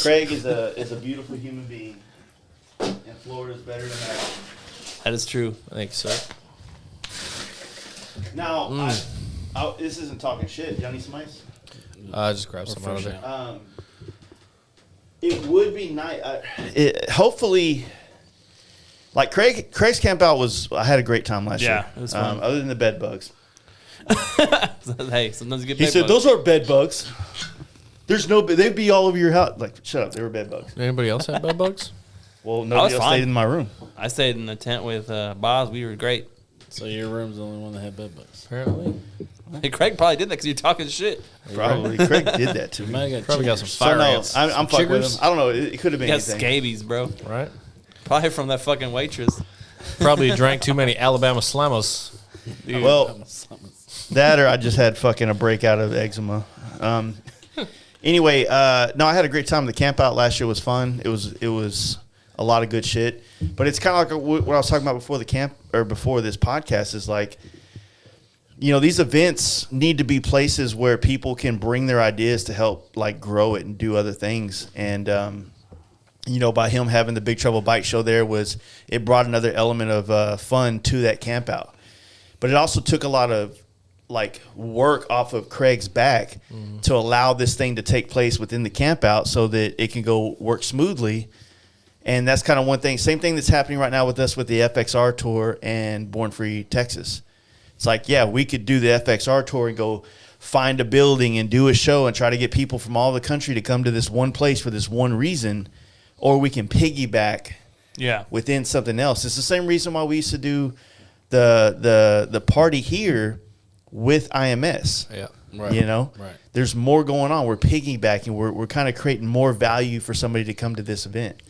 Craig is a beautiful human being, and Florida's better than that. That is true. Thanks, sir. Now, this isn't talking shit. Y'all need some ice? Just grab some out of there. It would be nice. Hopefully, like Craig's Campout was. I had a great time last year. Yeah, it was fun. Other than the bed bugs. Hey, sometimes you get. He bed said, bugs. "Those are bed bugs. There's no. They'd be all over your house. Like, shut up. They were bed bugs. Anybody else have bed bugs? Well, nobody else fine. stayed in my room. I stayed in the tent with Boz. We were great. So your room's the only one that had bed bugs. Apparently. Hey, Craig probably did that because you're talking shit. Probably Craig did that to You me. might have got Probably got some So fire no, ants. I'm fucking with Chiggers? him. I don't know. It could have You been got anything. scabies, bro. Right? Probably from that fucking waitress. Probably drank too many Alabama Slammers. Dude. Well, that or I just had fucking a breakout of eczema. Anyway, no, I had a great time. The camp out last year was fun. It was a lot of good shit. But it's kind of like what I was talking about before the camp or before this podcast is like, you know, these events need to be places where people can bring their ideas to help like grow it and do other things. And you know, by him having the Big Trouble Bike Show there it brought another element of fun to that camp out. But it also took a lot of like work off of Craig's back to allow this thing to take place within the camp out so that it can go work smoothly. And that's kind of one thing. Same thing that's happening right now with us with the FXR tour and Born Free Texas. It's like, yeah, we could do the FXR tour and go find a building and do a show and try to get people from all the country to come to this one place for this one reason, or we can piggyback within something else. It's the same reason why we used to do the party here with IMS. Yeah. Right. You know, Right. There's more going on. We're piggybacking. We're kind of creating more value for somebody to come to this event.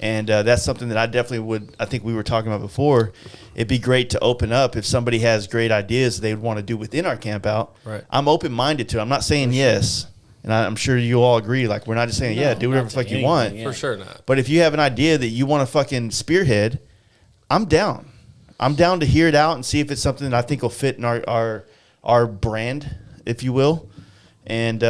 And that's something that I definitely would, I think we were talking about before. It'd be great to open up if somebody has great ideas they would want to do within our camp out. Right. I'm open-minded to it. I'm not saying yes. And I'm sure you all agree. Like, we're not just saying, No, do whatever the not fuck to you anything, want. yeah. For sure not. But if you have an idea that you want to fucking spearhead, I'm down. I'm down to hear it out and see if it's something that I think will fit in our brand, if you will. And,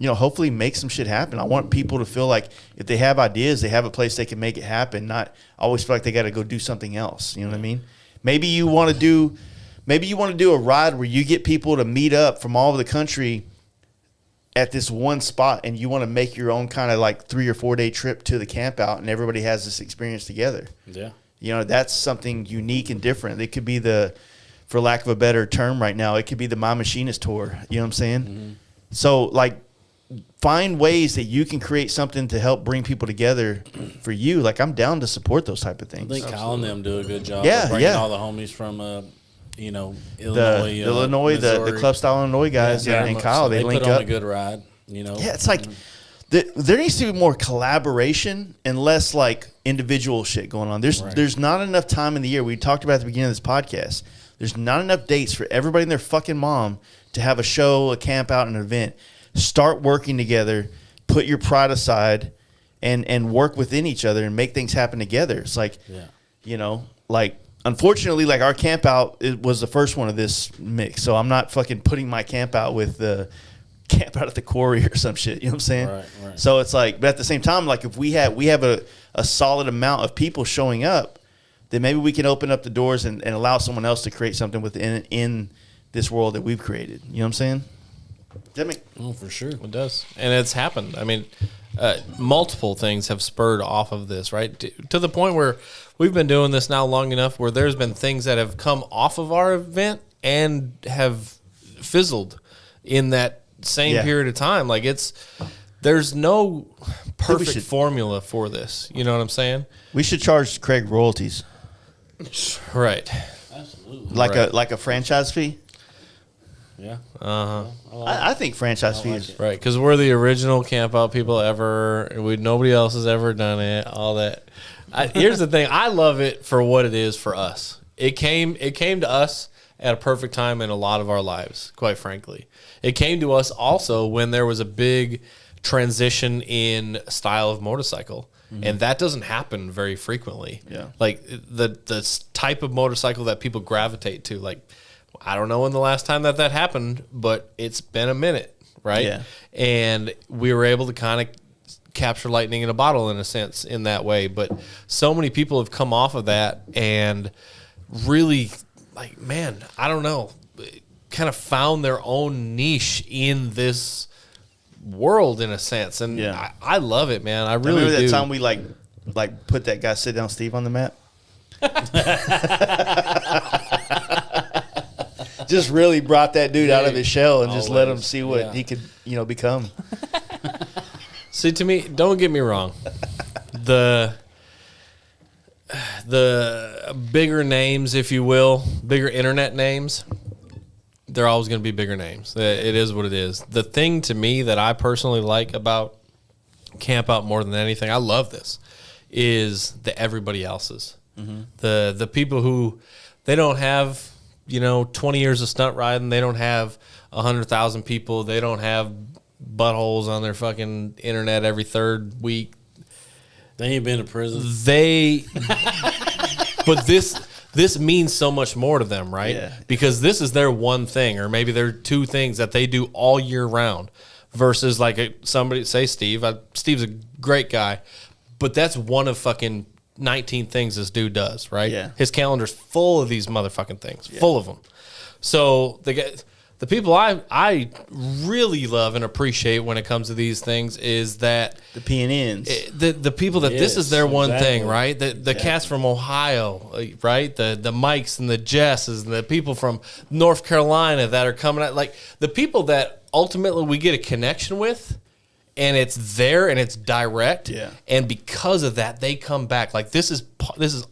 hopefully make some shit happen. I want people to feel like if they have ideas, they have a place they can make it happen, not always feel like they got to go do something else. You know what I mean? Maybe you want to do a ride where you get people to meet up from all over the country at this one spot, and you want to make your own kind of like 3 or 4 day trip to the camp out, and everybody has this experience together. Yeah. That's something unique and different. It could be for lack of a better term right now, it could be the My Machinist tour. You know what I'm saying? Mm-hmm. So, like, find ways that you can create something to help bring people together for you. Like, I'm down to support those type of I things. think Kyle and them do a good job. Yeah, of bringing yeah. all the homies from, Illinois, the Missouri. club style Illinois guys and Kyle, they link put on up. a good ride. Yeah, it's like there needs to be more collaboration and less like individual shit going on. There's not enough time in the year. We talked about at the beginning of this podcast. There's not enough dates for everybody and their fucking mom to have a show, a camp out, an event. Start working together. Put your pride aside, and work within each other and make things happen together. It's like, unfortunately, like our camp out, it was the first one of this mix. So I'm not fucking putting my camp out with the camp out at the quarry or some shit. You know what I'm saying? Right. So it's like, but at the same time, like if we have a solid amount of people showing up, then maybe we can open up the doors and allow someone else to create something in this world that we've created. You know what I'm saying? Oh, for sure. It does. And it's happened. I mean, multiple things have spurred off of this, right? To the point where we've been doing this now long enough where there's been things that have come off of our event and have fizzled in that same period of time. Like there's no perfect formula for this. You know what I'm saying? We should charge Craig royalties. Right. Absolutely. Like a franchise fee? Yeah. I think franchise fees. Right, because we're the original camp out people ever. Nobody else has ever done it. All that. Here's the thing. I love it for what it is for us. It came to us at a perfect time in a lot of our lives, quite frankly. It came to us also when there was a big transition in style of motorcycle. Mm-hmm. And that doesn't happen very frequently. Yeah. Like the type of motorcycle that people gravitate to, like, I don't know when the last time that happened, but it's been a minute, right? Yeah. And we were able to kind of capture lightning in a bottle in a sense in that way. But so many people have come off of that and really, like, man, I don't know, kind of found their own niche in this world in a sense. And I love it, man. I really remember do. that time we like put that guy Sit Down Steve on the map? Just really brought that dude out of his shell and just let him see what he could, become. See, to me, don't get me wrong. The bigger names, if you will, bigger internet names, they're always going to be bigger names. It is what it is. The thing to me that I personally like about Camp Out more than anything, I love this, is the everybody else's. Mm-hmm. The people who, they don't have 20 years of stunt riding. They don't have 100,000 people. They don't have buttholes on their fucking internet every third week. They ain't been to prison. But this means so much more to them, right? Yeah. Because this is their one thing, or maybe their two things that they do all year round versus like somebody, say Steve. Steve's a great guy, but that's one of fucking 19 things this dude does, right? Yeah. His calendar's full of these motherfucking things, full of them. So The people I really love and appreciate when it comes to these things is that The PNNs. the people that this Yes, is their one exactly. thing, right? The cast from Ohio, right? The Mikes and the Jesses and the people from North Carolina that are coming out, like the people that ultimately we get a connection with, and it's there and it's direct. Yeah. And because of that, they come back. Like this is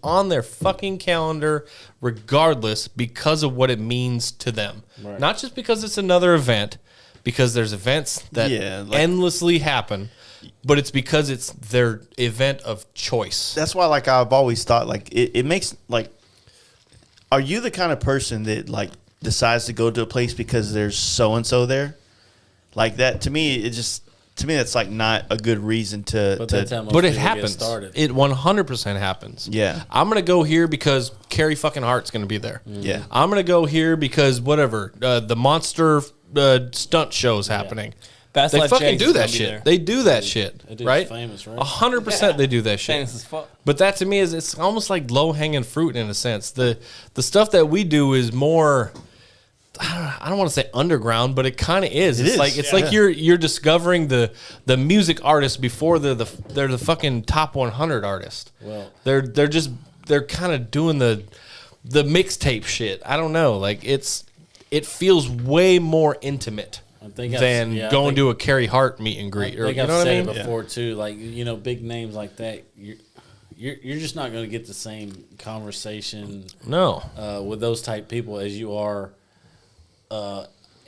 on their fucking calendar, regardless, because of what it means to them. Right. Not just because it's another event, because there's events that endlessly happen, but it's because it's their event of choice. That's why, like, I've always thought, like, it makes, like, are you the kind of person that, like, decides to go to a place because there's so-and-so there? Like, that, to me, that's, like, not a good reason to that's how most But it people get happens. started. It 100% happens. Yeah. I'm going to go here because Carrie fucking Hart's going to be there. Yeah. I'm going to go here because whatever, the monster stunt show's happening. Fast They Life fucking Chase do is that gonna be shit. there. They do that shit, That dude's right? famous, right? 100% they do that shit. Famous as fuck. But that to me is it's almost like low hanging fruit in a sense. The stuff that we do is more. I don't want to say underground, but it kind of is. It's is. like like you're discovering the music artist before they're the fucking top 100 artist. Well- they're kind of doing the mixtape shit. I don't know. Like it feels way more intimate than going to a Carrie Hart meet and greet. I think you I've know what said I mean? it before too. Like big names like that, you're just not going to get the same conversation No. with those type people as you are.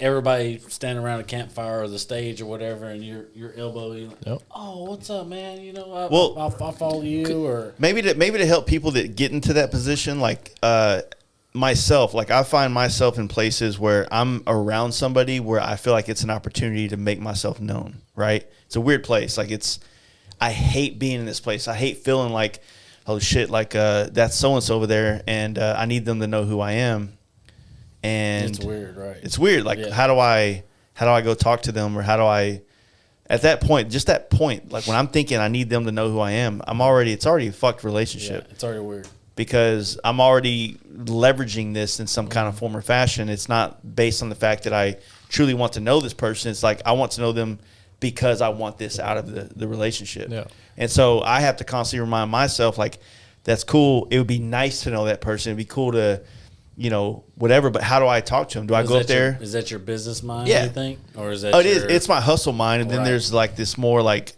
Everybody standing around a campfire or the stage or whatever, and you're elbowing. Yep. Oh, what's up, man? Well, I'll follow you. Or maybe to help people that get into that position, like myself, like I find myself in places where I'm around somebody where I feel like it's an opportunity to make myself known, right? It's a weird place. Like I hate being in this place. I hate feeling like, oh shit, like that's so-and-so over there and I need them to know who I am. And it's weird, right? It's weird. Like Yeah. how do I go talk to them, or how do I at that point, just that point, like when I'm thinking I need them to know who I am, it's already a fucked relationship. Yeah, it's already weird. Because I'm already leveraging this in some kind of form or fashion. It's not based on the fact that I truly want to know this person. It's like I want to know them because I want this out of the relationship. Yeah. And so I have to constantly remind myself, like, that's cool. It would be nice to know that person. It'd be cool to, whatever. But how do I talk to them? Do I go up there? Is that your business mind, Yeah. you think? Or is that Oh, it is. It's my hustle mind. And then Right. there's like this more like,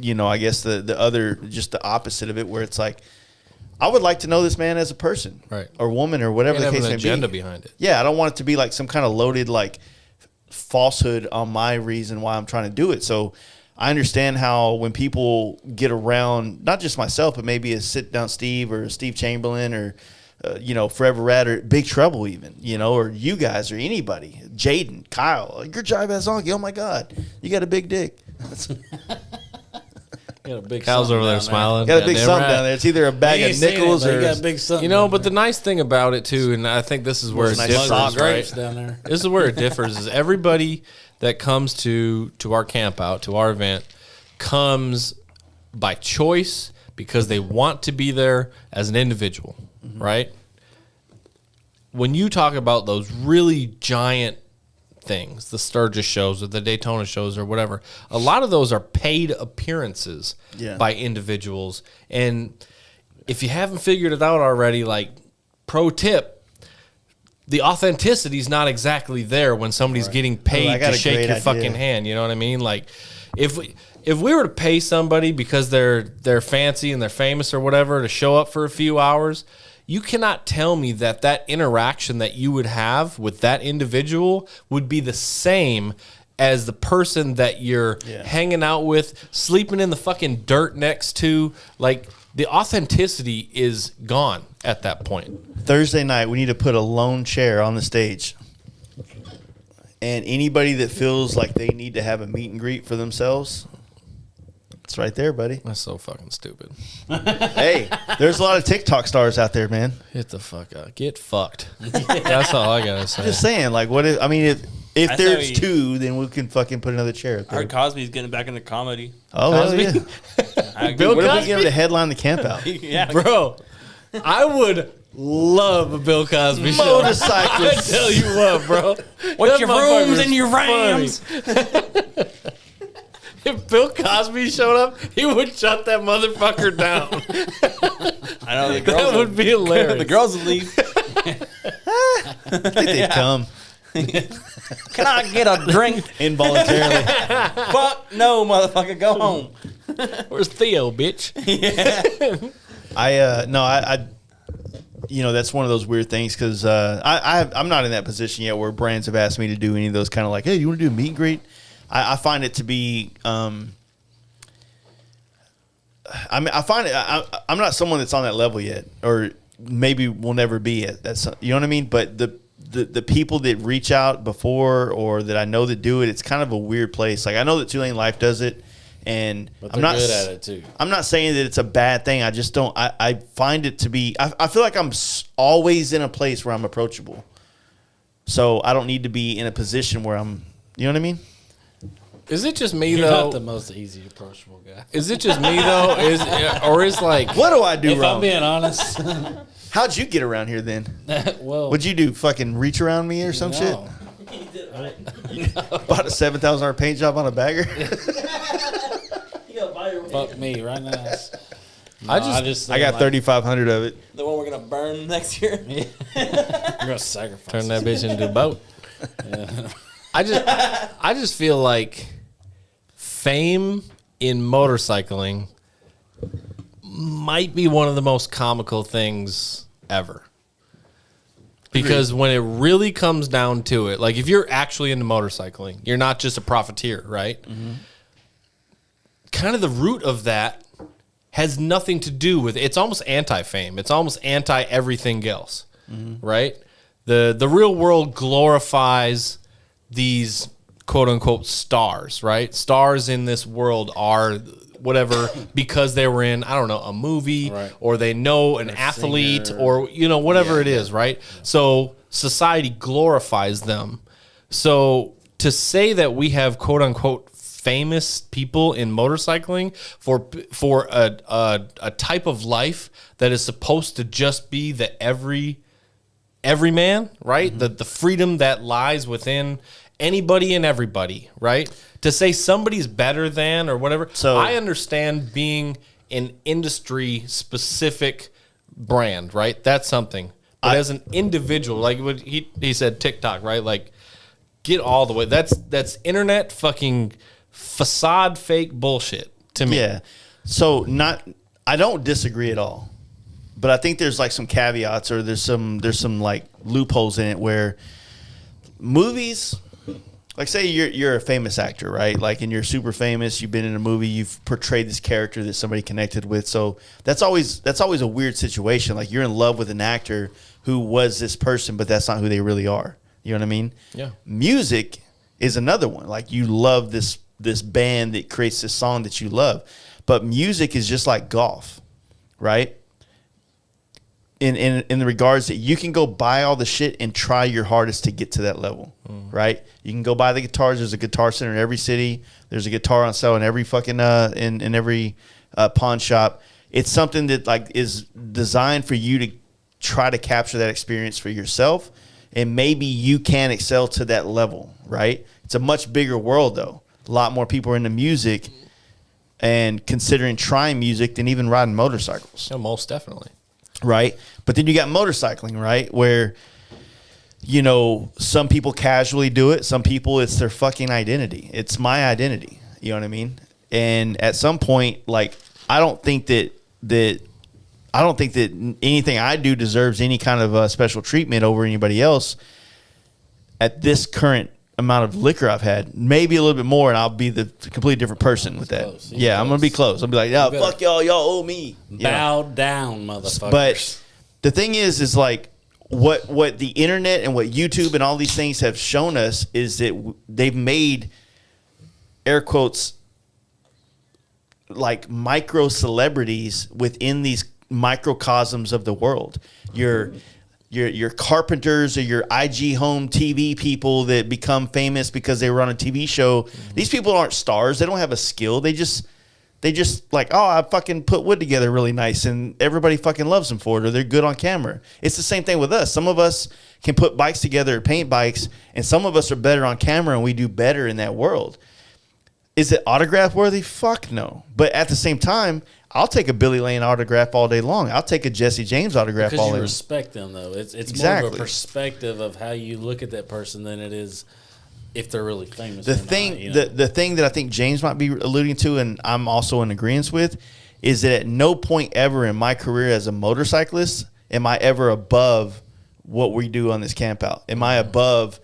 I guess the other, just the opposite of it, where it's like, I would like to know this man as a person, Right. or woman, or whatever And the have case an may agenda be. behind it. Yeah, I don't want it to be like some kind of loaded like falsehood on my reason why I'm trying to do it. So I understand how when people get around, not just myself, but maybe a Sit Down Steve or Steve Chamberlain or Forever Rat or Big Trouble even, or you guys or anybody, Jaden, Kyle, your jive ass honky. Oh my God, you got a big dick. got a big Kyle's something over there down smiling. Got a big Goddamn something right. down there. It's either a bag You of ain't seen it, nickels but or you got a big something. But the nice thing about it too, and I think this is where it Nice differs, sock right? grapes down there. This is where it differs. Is everybody that comes to our camp out, to our event, comes by choice because they want to be there as an individual, right? When you talk about those really giant things, the Sturgis shows or the Daytona shows or whatever, a lot of those are paid appearances by individuals. And if you haven't figured it out already, like, pro tip, the authenticity is not exactly there when somebody's getting paid I got to a shake great your idea. fucking hand. You know what I mean? Like, if we were to pay somebody because they're fancy and they're famous or whatever to show up for a few hours, you cannot tell me that interaction that you would have with that individual would be the same as the person that you're hanging out with, sleeping in the fucking dirt next to. Like, the authenticity is gone at that point. Thursday night, we need to put a lone chair on the stage. And anybody that feels like they need to have a meet and greet for themselves, it's right there, buddy. That's so fucking stupid. Hey, there's a lot of TikTok stars out there, man. Get the fuck out. Get fucked. That's all I gotta say. Just saying, like, what if, I mean, if I there's thought two, then we can fucking put another chair up I there. heard Cosby's getting back into comedy. Oh, hell Cosby? yeah. I Bill What if we Cosby? get him to headline the camp out? yeah, Bro, I would love a Bill Cosby show. I tell you what, bro. What's That your rooms motherfucker's and your rams? funny. If Bill Cosby showed up, he would shut that motherfucker down. I know the girls That would be hilarious. The girls would leave. I think they'd come Can I get a drink? involuntarily. Fuck no, motherfucker. Go home. Where's Theo, bitch? I you know, that's one of those weird things because I'm not in that position yet where brands have asked me to do any of those kind of like, hey, you want to do a meet and greet? I find it to be, I find it, I'm not someone that's on that level yet, or maybe will never be at that. You know what I mean? But the people that reach out before or that I know that do it, it's kind of a weird place. Like I know that 2 Lane Life does it. And But I'm they're not good at it too. I'm not saying that it's a bad thing. I just don't. I find it to be. I feel like I'm always in a place where I'm approachable. So I don't need to be in a position where I'm. You know what I mean? Is it just me You're though? not the most easy approachable guy. Is it just me though? Is like What do I do If wrong? I'm being honest, How'd you get around here then? well, What'd you do? Fucking reach around me or some shit? no. Bought a $7,000 paint job on a bagger? Fuck me right now. No, I just- I got like, 3,500 of it. The one we're gonna burn next year. You're gonna sacrifice. turn that bitch into a boat. Yeah. I just feel like fame in motorcycling might be one of the most comical things ever. Because when it really comes down to it, like if you're actually into motorcycling, you're not just a profiteer, right? Mm-hmm. Kind of the root of that has nothing to do with it's almost anti-fame. It's almost anti-everything else, right? The real world glorifies these quote unquote stars, right? Stars in this world are whatever because they were in, I don't know, a movie Right. or they know an athlete singer. or, you know, whatever it is, right? So society glorifies them. So to say that we have quote unquote famous people in motorcycling for a type of life that is supposed to just be the every man, right? The freedom that lies within anybody and everybody, right? To say somebody's better than or whatever. So- I understand being an industry specific brand, right? That's something. But as an individual, like what he said TikTok, right? Like get all the way. That's internet fucking facade fake bullshit to me. Yeah. So I don't disagree at all. But I think there's like some caveats or there's some like loopholes in it where movies, like say you're a famous actor, right? Like and you're super famous, you've been in a movie, you've portrayed this character that somebody connected with. So that's always a weird situation. Like you're in love with an actor who was this person, but that's not who they really are. You know what I mean? Yeah. Music is another one. Like you love this band that creates this song that you love. But music is just like golf, right? In the regards that you can go buy all the shit and try your hardest to get to that level, right? You can go buy the guitars. There's a Guitar Center in every city. There's a guitar on sale in every fucking in every pawn shop. It's something that like is designed for you to try to capture that experience for yourself, and maybe you can excel to that level, right? It's a much bigger world though. A lot more people are into music and considering trying music than even riding motorcycles. Yeah, most definitely. Right. But then you got motorcycling, right? Where, you know, some people casually do it. Some people, it's their fucking identity. It's my identity. You know what I mean? And at some point, like, I don't think that anything I do deserves any kind of special treatment over anybody else at this current amount of liquor I've had. Maybe a little bit more, and I'll be the completely different person with that. Close. He's Yeah, I'm going to be close. I'll be like, yeah, better- fuck y'all. Y'all owe me. You know? Bow down, motherfuckers. But the thing is like what the internet and what YouTube and all these things have shown us is that they've made air quotes like micro celebrities within these microcosms of the world. Your carpenters or your IG home TV people that become famous because they were on a TV show. These people aren't stars. They don't have a skill. They They just like, oh, I fucking put wood together really nice, and everybody fucking loves them for it, or they're good on camera. It's the same thing with us. Some of us can put bikes together, paint bikes, and some of us are better on camera, and we do better in that world. Is it autograph worthy? Fuck no. But at the same time, I'll take a Billy Lane autograph all day long. I'll take a Jesse James autograph because all you day long. respect them, though. It's Exactly. more of a perspective of how you look at that person than it is if they're really famous. The or thing, not, you know? the thing that I think James might be alluding to, and I'm also in agreement with, is that at no point ever in my career as a motorcyclist am I ever above what we do on this Campout. Am I above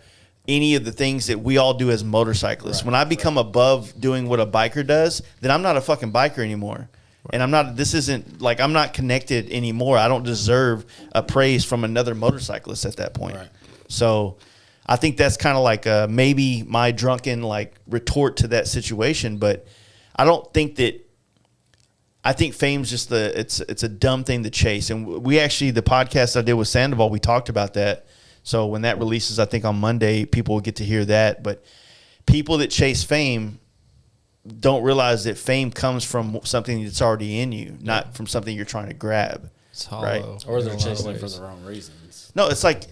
any of the things that we all do as motorcyclists? Right, when I become above doing what a biker does, then I'm not a fucking biker anymore. And I'm not, this isn't like, I'm not connected anymore. I don't deserve a praise from another motorcyclist at that point. Right. So I think that's kind of like maybe my drunken like retort to that situation, but I don't think that, I think fame's just it's a dumb thing to chase. And we actually, the podcast I did with Sandoval, we talked about that. So when that releases, I think on Monday, people will get to hear that. But people that chase fame don't realize that fame comes from something that's already in you, not from something you're trying to grab. It's hollow. Right. Or they're in a lot of chasing it for ways. the wrong reasons. No, it's like,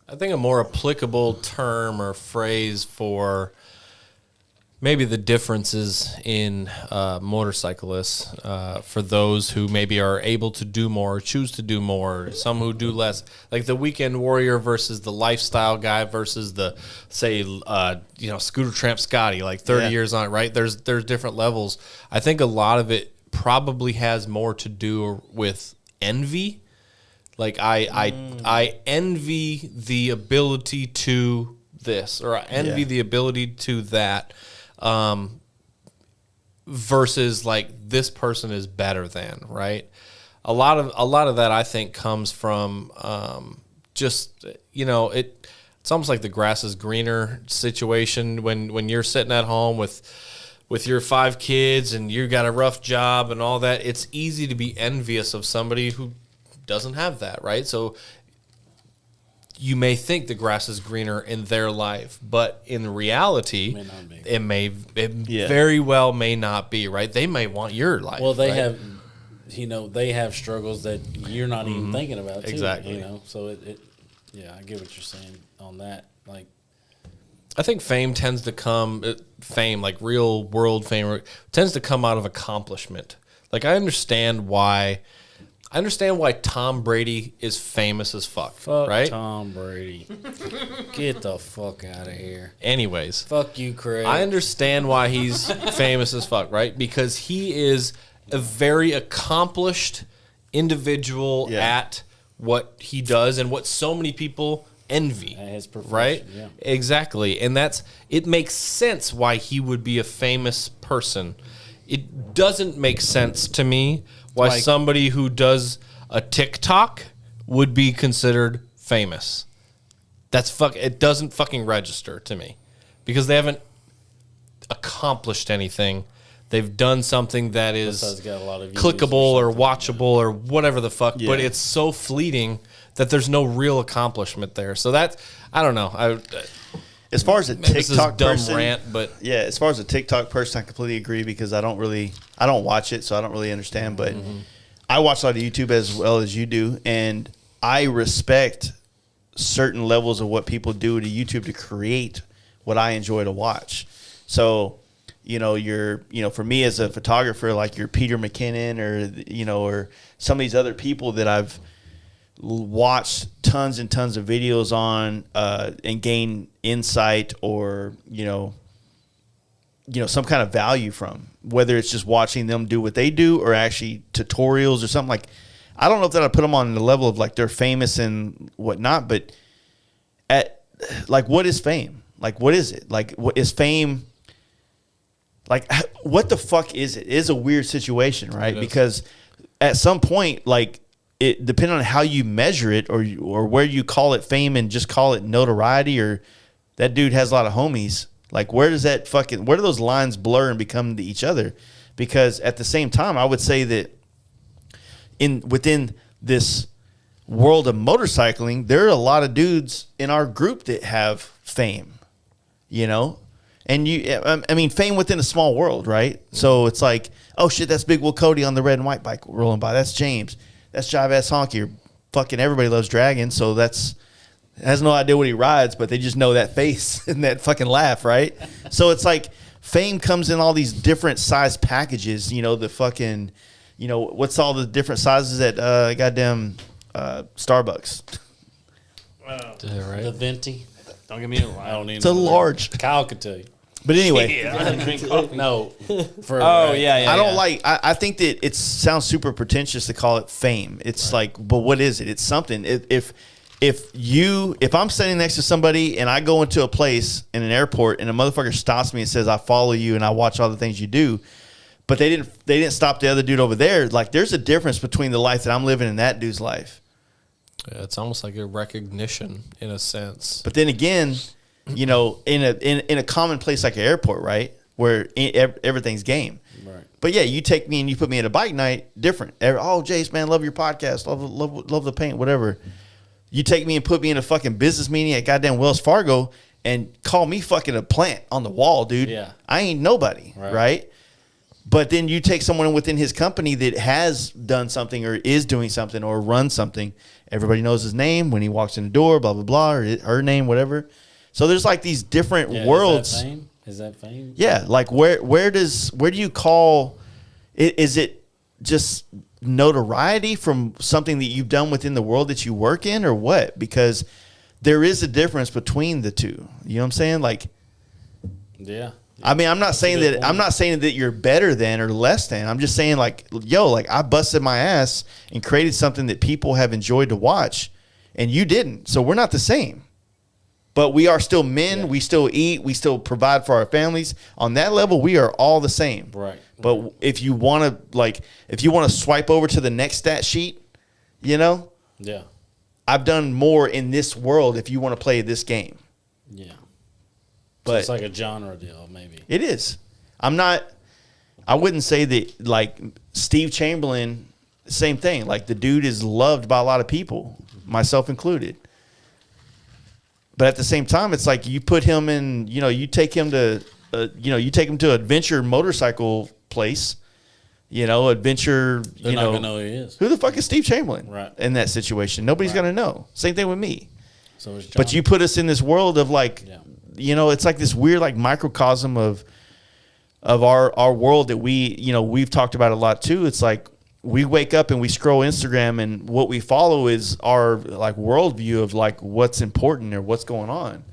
I think a more applicable term or phrase for maybe the differences in motorcyclists for those who maybe are able to do more, choose to do more, some who do less, like the weekend warrior versus the lifestyle guy versus the, say, scooter tramp Scotty, like 30 years on it, right? There's different levels. I think a lot of it probably has more to do with envy. Like I envy the ability to this, or I envy the ability to that, versus like this person is better than, right? A lot of that I think comes from just, it's almost like the grass is greener situation when you're sitting at home with your 5 kids and you got a rough job and all that. It's easy to be envious of somebody who doesn't have that, right? So you may think the grass is greener in their life, but in reality, it very well may not be, right? They may want your life. Well, they right? they have struggles that you're not even thinking about, too, Exactly. So I get what you're saying on that. Like, I think fame tends to come, like real world fame, tends to come out of accomplishment. Like I understand why Tom Brady is famous as fuck, right? Tom Brady. Get the fuck out of here. Anyways. Fuck you, Craig. I understand why he's famous as fuck, right? Because he is a very accomplished individual at what he does and what so many people envy, his profession, right? yeah. Exactly. And it makes sense why he would be a famous person. It doesn't make sense to me why somebody who does a TikTok would be considered famous. It doesn't fucking register to me because they haven't accomplished anything. They've done something that is got a lot of views clickable or watchable or whatever the fuck, Yeah. but it's so fleeting that there's no real accomplishment there. So I don't know. as far as a This is TikTok dumb person, rant, but yeah, as far as a TikTok person, I completely agree because I don't watch it, so I don't really understand. But I watch a lot of YouTube as well as you do, and I respect certain levels of what people do to YouTube to create what I enjoy to watch. So, for me as a photographer, like your Peter McKinnon or some of these other people that I've watched tons and tons of videos on and gain insight or some kind of value from, whether it's just watching them do what they do or actually tutorials or something. Like I don't know if that I put them on the level of like they're famous and whatnot, but what is fame? Like what is it? Like what is fame? Like what the fuck is it? It is a weird situation, right? Because at some point, like it depending on how you measure it or where you call it fame and just call it notoriety, or that dude has a lot of homies. Like where do those lines blur and become to each other? Because at the same time, I would say that within this world of motorcycling, there are a lot of dudes in our group that have fame, And I mean, fame within a small world, right? So it's like, oh shit, that's Big Will Cody on the red and white bike rolling by. That's James. That's Jive Ass Honky. Fucking everybody loves Dragon, so has no idea what he rides, but they just know that face and that fucking laugh, right? So it's like fame comes in all these different size packages. You know, the fucking, you know, what's all the different sizes at goddamn Starbucks? Right? The venti. Don't give me a I don't need. It's a large. Kyle could tell you. But anyway, No. For Oh yeah, yeah. I don't yeah. like. I think that it sounds super pretentious to call it fame. It's like, but what is it? It's something. If I'm sitting next to somebody and I go into a place in an airport and a motherfucker stops me and says, I follow you and I watch all the things you do, but they didn't stop the other dude over there. Like, there's a difference between the life that I'm living and that dude's life. Yeah, it's almost like a recognition in a sense. But then again, you know, in a common place like an airport, right, where everything's game. Right. But yeah, you take me and you put me at a bike night, different. Oh, Jace, man, love your podcast, love the paint, whatever. You take me and put me in a fucking business meeting at goddamn Wells Fargo and call me fucking a plant on the wall, dude. Yeah. I ain't nobody, right? But then you take someone within his company that has done something or is doing something or run something. Everybody knows his name when he walks in the door, blah, blah, blah, or her name, whatever. So there's like these different worlds. Is that fame? Yeah. Like where do you call it? Is it just notoriety from something that you've done within the world that you work in, or what? Because there is a difference between the two. You know what I'm saying? Like, Yeah. I mean, I'm not saying that point. you're better than or less than. I'm just saying, like, yo, like, I busted my ass and created something that people have enjoyed to watch, and you didn't. So we're not the same. But we are still men. Yeah. We still eat. We still provide for our families. On that level, we are all the same. Right. But if you want to swipe over to the next stat sheet, you know, Yeah. I've done more in this world if you want to play this game. Yeah. But So it's like a genre deal, maybe. it is. I wouldn't say that, like, Steve Chamberlain, same thing. Like, the dude is loved by a lot of people, myself included. But at the same time, it's like you put him in, you know, you take him to adventure motorcycle place, you know, adventure, They're not gonna know who he is. Who the fuck is Steve Chamberlain? Right. In that situation, nobody's gonna know. Same thing with me. So it's But you put us in this world of, like, Yeah. you know, it's like this weird, like, microcosm of our world that we've talked about a lot too. It's like we wake up and we scroll Instagram, and what we follow is our, like, worldview of, like, what's important or what's going on.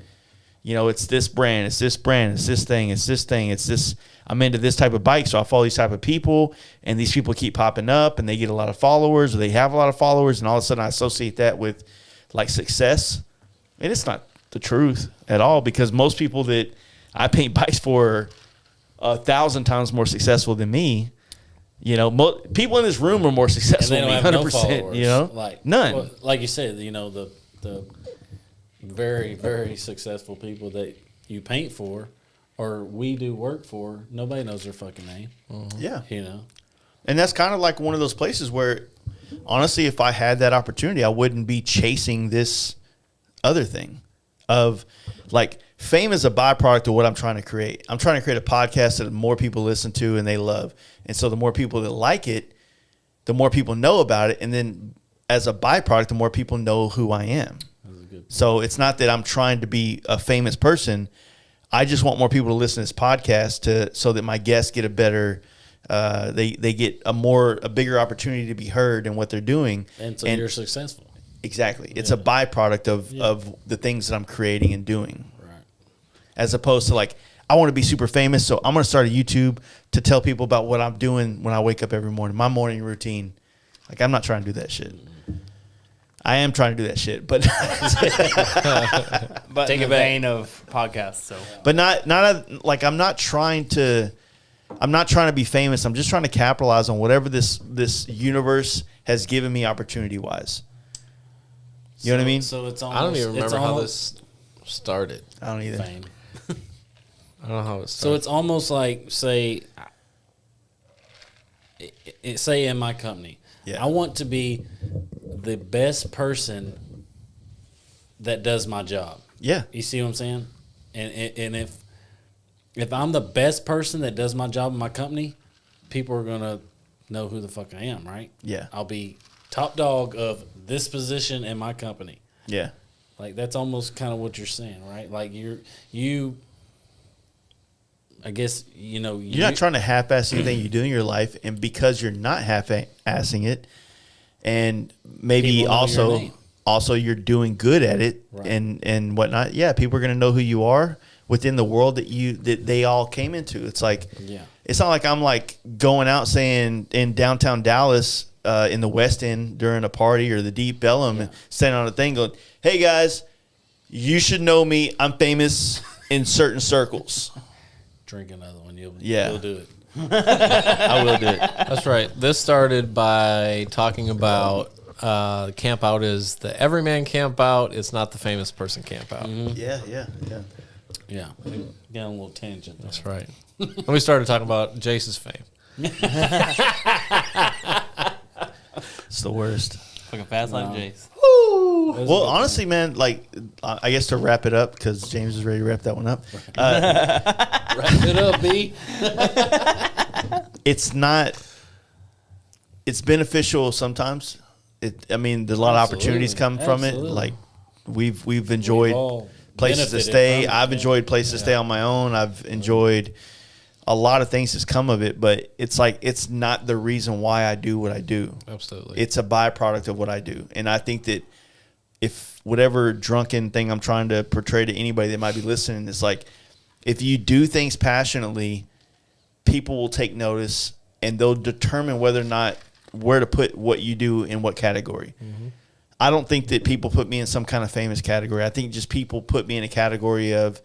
You know, it's this brand, it's this brand, it's this thing, it's this thing, it's this. I'm into this type of bike, so I follow these type of people, and these people keep popping up, and they get a lot of followers, or they have a lot of followers, and all of a sudden I associate that with, like, success. And it's not the truth at all, because most people that I paint bikes for are 1,000 times more successful than me. You know, people in this room are more And successful they than don't me, have 100%. no followers. You know, like none. Well, like you said, you know, the very, very successful people that you paint for, or we do work for, nobody knows their fucking name. Yeah. You know. And that's kind of like one of those places where, honestly, if I had that opportunity, I wouldn't be chasing this other thing of, like, fame is a byproduct of what I'm trying to create. I'm trying to create a podcast that more people listen to and they love. And so the more people that like it, the more people know about it. And then as a byproduct, the more people know who I am. So it's not that I'm trying to be a famous person. I just want more people to listen to this podcast so that my guests get a better, they get a bigger opportunity to be heard in what they're doing. And so you're successful. Exactly. It's a byproduct of the things that I'm creating and doing. Right. As opposed to, like, I want to be super famous, so I'm going to start a YouTube to tell people about what I'm doing when I wake up every morning, my morning routine. Like, I'm not trying to do that shit. I am trying to do that shit, but But in the vein of podcasts, so. but like, I'm not trying to be famous. I'm just trying to capitalize on whatever this universe has given me opportunity wise. You know what I mean? So it's almost, I don't even remember how this started. I don't either. fame. I don't know how it started. So it's almost like, say in my company, Yeah. I want to be the best person that does my job. Yeah. You see what I'm saying? And if if I'm the best person that does my job in my company, people are gonna know who the fuck I am, right? Yeah. I'll be top dog of this position in my company. Yeah. Like that's almost kind of what you're saying, right? Like I guess you're not trying to half-ass anything you do in your life, and because you're not half-assing it, and maybe People know your name. also you're doing good at it, Right. and whatnot. Yeah, people are gonna know who you are within the world that they all came into. It's like, it's not like I'm like going out saying in downtown Dallas in the West End during a party or the Deep Ellum and standing on a thing going, "Hey guys, you should know me. I'm famous in certain circles." Drink another one. You'll do it. I will do it. That's right. This started by talking about Campout is the everyman campout. It's not the famous person campout. Yeah. Yeah. Got a little tangent. That's right. And we started talking about Jace's fame. It's the worst. Fucking fast like Jace. Well, honestly, man, like I guess to wrap it up, because James is ready to wrap that one up. Wrap it up, B. It's beneficial sometimes. There's a lot of opportunities come from it. Absolutely. Like we've enjoyed all places to benefited stay. from it. I've enjoyed places to stay on my own. I've enjoyed a lot of things that's come of it, but it's like it's not the reason why I do what I do. Absolutely. It's a byproduct of what I do. And I think that if whatever drunken thing I'm trying to portray to anybody that might be listening is like, if you do things passionately, people will take notice and they'll determine whether or not where to put what you do in what category. Mm-hmm. I don't think that people put me in some kind of famous category. I think just people put me in a category of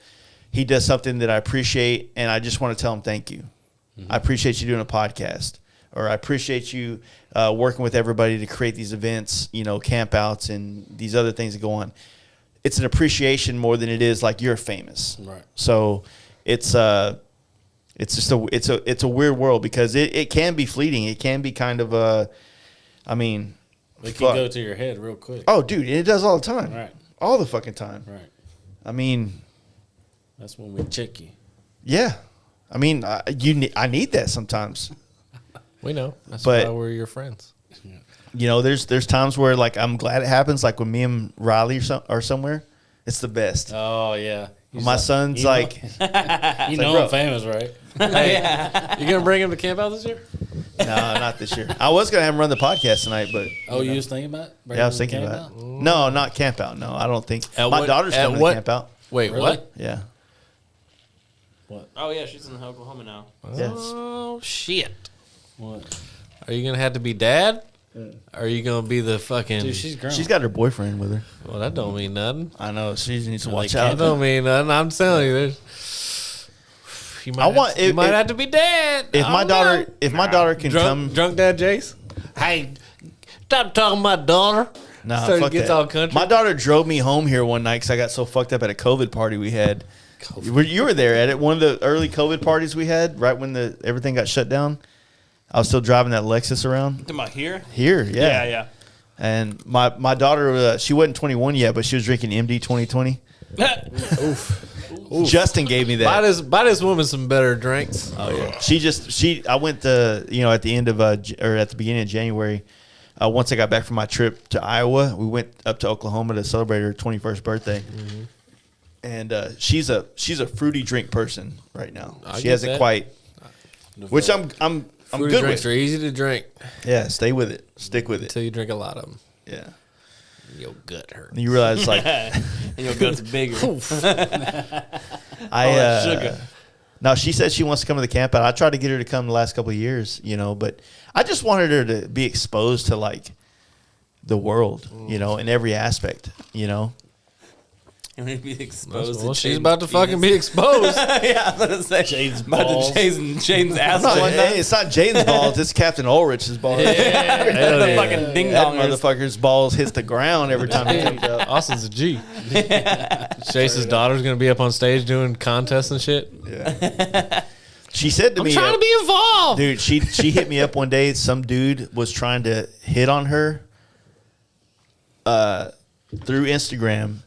he does something that I appreciate and I just want to tell him thank you. Mm-hmm. I appreciate you doing a podcast, or I appreciate you working with everybody to create these events, campouts and these other things that go on. It's an appreciation more than it is like you're famous. Right. So it's just a weird world because it can be fleeting. It can be kind of It can go to your head real quick. Oh, dude, it does all the time. Right. All the fucking time. Right. That's when we check you. Yeah. I need that sometimes. We know. That's But- why we're your friends. There's times where like I'm glad it happens. Like when me and Riley are somewhere, it's the best. Oh yeah. My son's like, You know bro. I'm famous, right? Hey, you gonna bring him to Campout this year? no, not this year. I was gonna have him run the podcast tonight, but Oh, you was thinking about it? yeah, I was thinking about it. No, not camp out. No, I don't think. At My what- daughter's at coming what- to camp out. Wait, Really? what? Yeah. Oh yeah, she's in Oklahoma now. Yes. Oh shit! What? Are you gonna have to be dad? Are you gonna be the fucking? Dude, she's grown. She's got her boyfriend with her. Well, that don't mean nothing. I know. She needs to Like watch That out. don't mean nothing. I'm telling you, you might, you might have to be dad. If my daughter can come, drunk dad Jace. Hey, stop talking my daughter. nah, So he fuck gets that. all country? My daughter drove me home here one night because I got so fucked up at a COVID party we had. You were there at it. One of the early COVID parties we had, right when everything got shut down. I was still driving that Lexus around. Talking about here? Here, yeah. Yeah. And my daughter, she wasn't 21 yet, but she was drinking MD 2020. Justin gave me that. Buy this woman some better drinks. Oh yeah. I went to at the end of or at the beginning of January. Once I got back from my trip to Iowa, we went up to Oklahoma to celebrate her 21st birthday. Mm-hmm. And she's a fruity drink person right now. She get hasn't that. quite, which I'm Fruity good drinks with. are easy to drink Yeah, stay with it, stick with it. until you drink a lot of them. Yeah, Your gut hurts. and you realize like And your gut's bigger. sugar. No, she said she wants to come to the camp out. I tried to get her to come the last couple of years, but I just wanted her to be exposed to like the world, in every aspect, And we'd be exposed. Well, to she's Jaden's about to fucking be penis. exposed. Yeah, I was gonna say Jaden's about to balls. Jaden's ass. No, one hey, it's not Jaden's balls. It's Captain Ulrich's balls. the yeah. fucking ding That dongers. motherfucker's balls hits the ground every time he comes up. Austin's a G. Chase's daughter's gonna be up on stage doing contests and shit. Yeah. She said to I'm me, trying to be involved. dude, she hit me up one day. Some dude was trying to hit on her through Instagram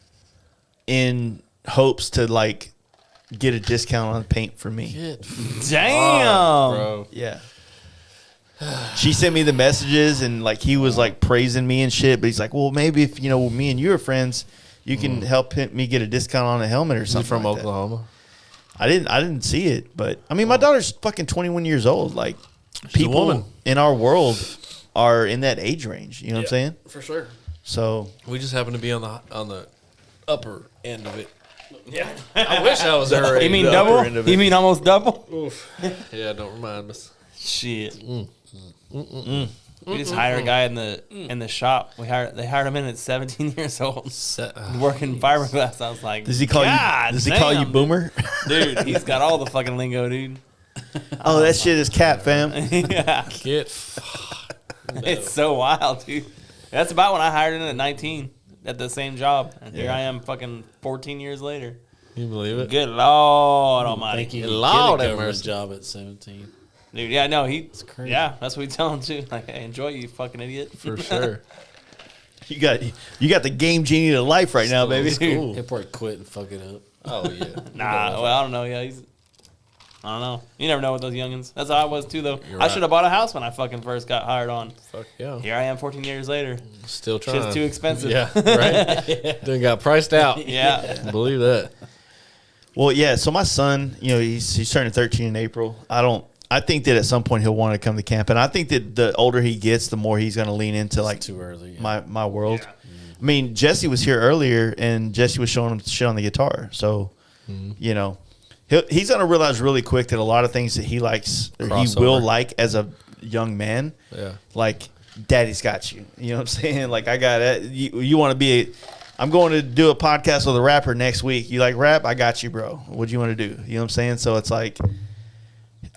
in hopes to like get a discount on paint for me. Damn. bro. Yeah. She sent me the messages and like he was like praising me and shit, but he's like, well, maybe if me and you are friends, you can help me get a discount on a helmet or Is he something. from like that. Oklahoma? I didn't see it, but I mean, my daughter's fucking 21 years old. Like a people woman. in our world are in that age range. You know what I'm saying? For sure. So We just happen to be on the upper end of it. Yeah. I wish I was her age. You mean The upper double? end of You it. mean almost double? Yeah, don't remind us. Shit. We just hired a guy in the shop. They hired him in at 17 years old, working fiberglass. I was like, does he call God you? Does he call you damn, boomer? dude? He's got all the fucking lingo, dude. Oh, that shit is cat, fam. Yeah, Get it's so wild, dude. That's about when I hired him at 19 at the same job, and here I am, fucking 14 years later. you believe it? Good Lord Almighty, Thank you. Lord Get a have government mercy. job at 17. dude. Yeah, no, he's crazy. yeah. That's what we tell him too. Like, hey, enjoy, you fucking idiot. For sure. You got the game genie to life right now, baby. He'll probably quit and fuck it up. Oh yeah. Nah, well, I don't know. Yeah, I don't know. You never know with those youngins. That's how I was too, though. You're I right. should have bought a house when I fucking first got hired on. Fuck yeah. Here I am 14 years later. Still trying. Shit's too expensive. Yeah. Right. Then got priced out. Yeah. Believe that. Well, yeah. So my son, he's turning 13 in April. I think that at some point he'll want to come to camp, and I think that the older he gets, the more he's going to lean into like Too early. Yeah. my world. I mean, Jesse was here earlier, and Jesse was showing him shit on the guitar. So, he's going to realize really quick that a lot of things that he likes or he will Crossover. like as a young man, Yeah. like daddy's got you. You know what I'm saying? Like I got it. You want to be. I'm going to do a podcast with a rapper next week. You like rap? I got you, bro. What do you want to do? You know what I'm saying? So it's like,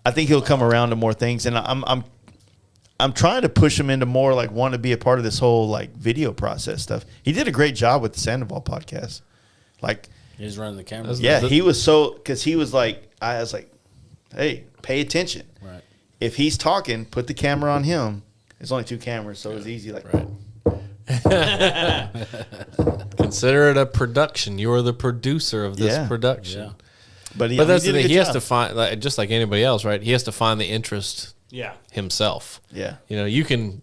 I think he'll come around to more things, and I'm trying to push him into more like want to be a part of this whole like video process stuff. He did a great job with the Sandoval podcast. Like, He's running the camera. yeah, he was because he was like, I was like, hey, pay attention. Right. If he's talking, put the camera on him. There's only 2 cameras, so it's easy. Like, Right. Consider it a production. You are the producer of this Yeah. production. Yeah. but But that's he the did a thing. good He has job. to find, like, just like anybody else, right? He has to find the interest Yeah. himself. Yeah. You can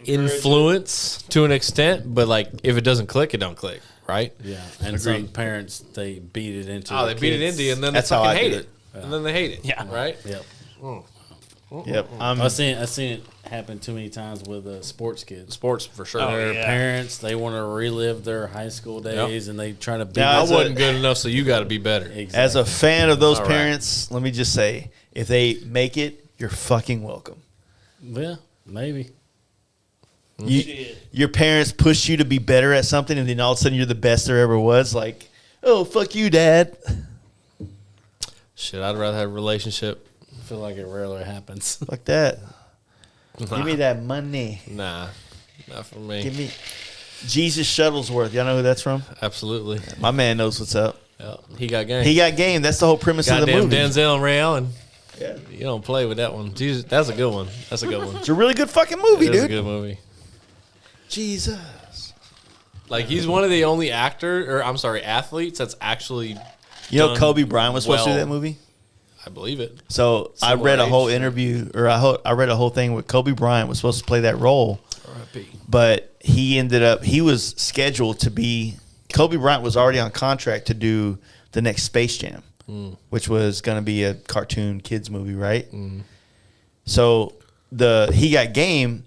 influence to an extent, but like if it doesn't click, it don't click, right? Yeah. And some parents, they beat it into Oh, their they beat it kids. into you, and then That's they how fucking I hate did it. And then they hate it. Yeah. Right? Yep. Yep. I've seen it happen too many times with sports kids. Sports for sure. Oh, Their yeah. parents, they want to relive their high school days, and they try to beat Now, I it. as a- wasn't good enough, so you got to be better. Exactly. As a fan of those All right. parents, let me just say, if they make it, you're fucking welcome. Yeah, maybe. Your parents push you to be better at something, and then all of a sudden you're the best there ever was. Like, oh, fuck you, Dad. Shit, I'd rather have a relationship. I feel like it rarely happens. Fuck that. Give me that money. Nah, not for me. Give me Jesus Shuttlesworth. Y'all know who that's from? Absolutely. My man knows what's up. Yeah, he got game. He got game. That's the whole premise of the Goddamn movie. Denzel and Ray Allen. Yeah. You don't play with that one. Jesus, that's a good one. That's a good one. It's a really good fucking movie, It is a dude. good movie. Jesus. Like he's one of the only athletes that's actually. You know, done Kobe Bryant was supposed to do well. that movie? I believe it. So I Similar read a whole age. interview, or I read a whole thing where Kobe Bryant was supposed to play that role, R.I.P. but he was scheduled to be. Kobe Bryant was already on contract to do the next Space Jam, which was going to be a cartoon kids movie, right? So he got game.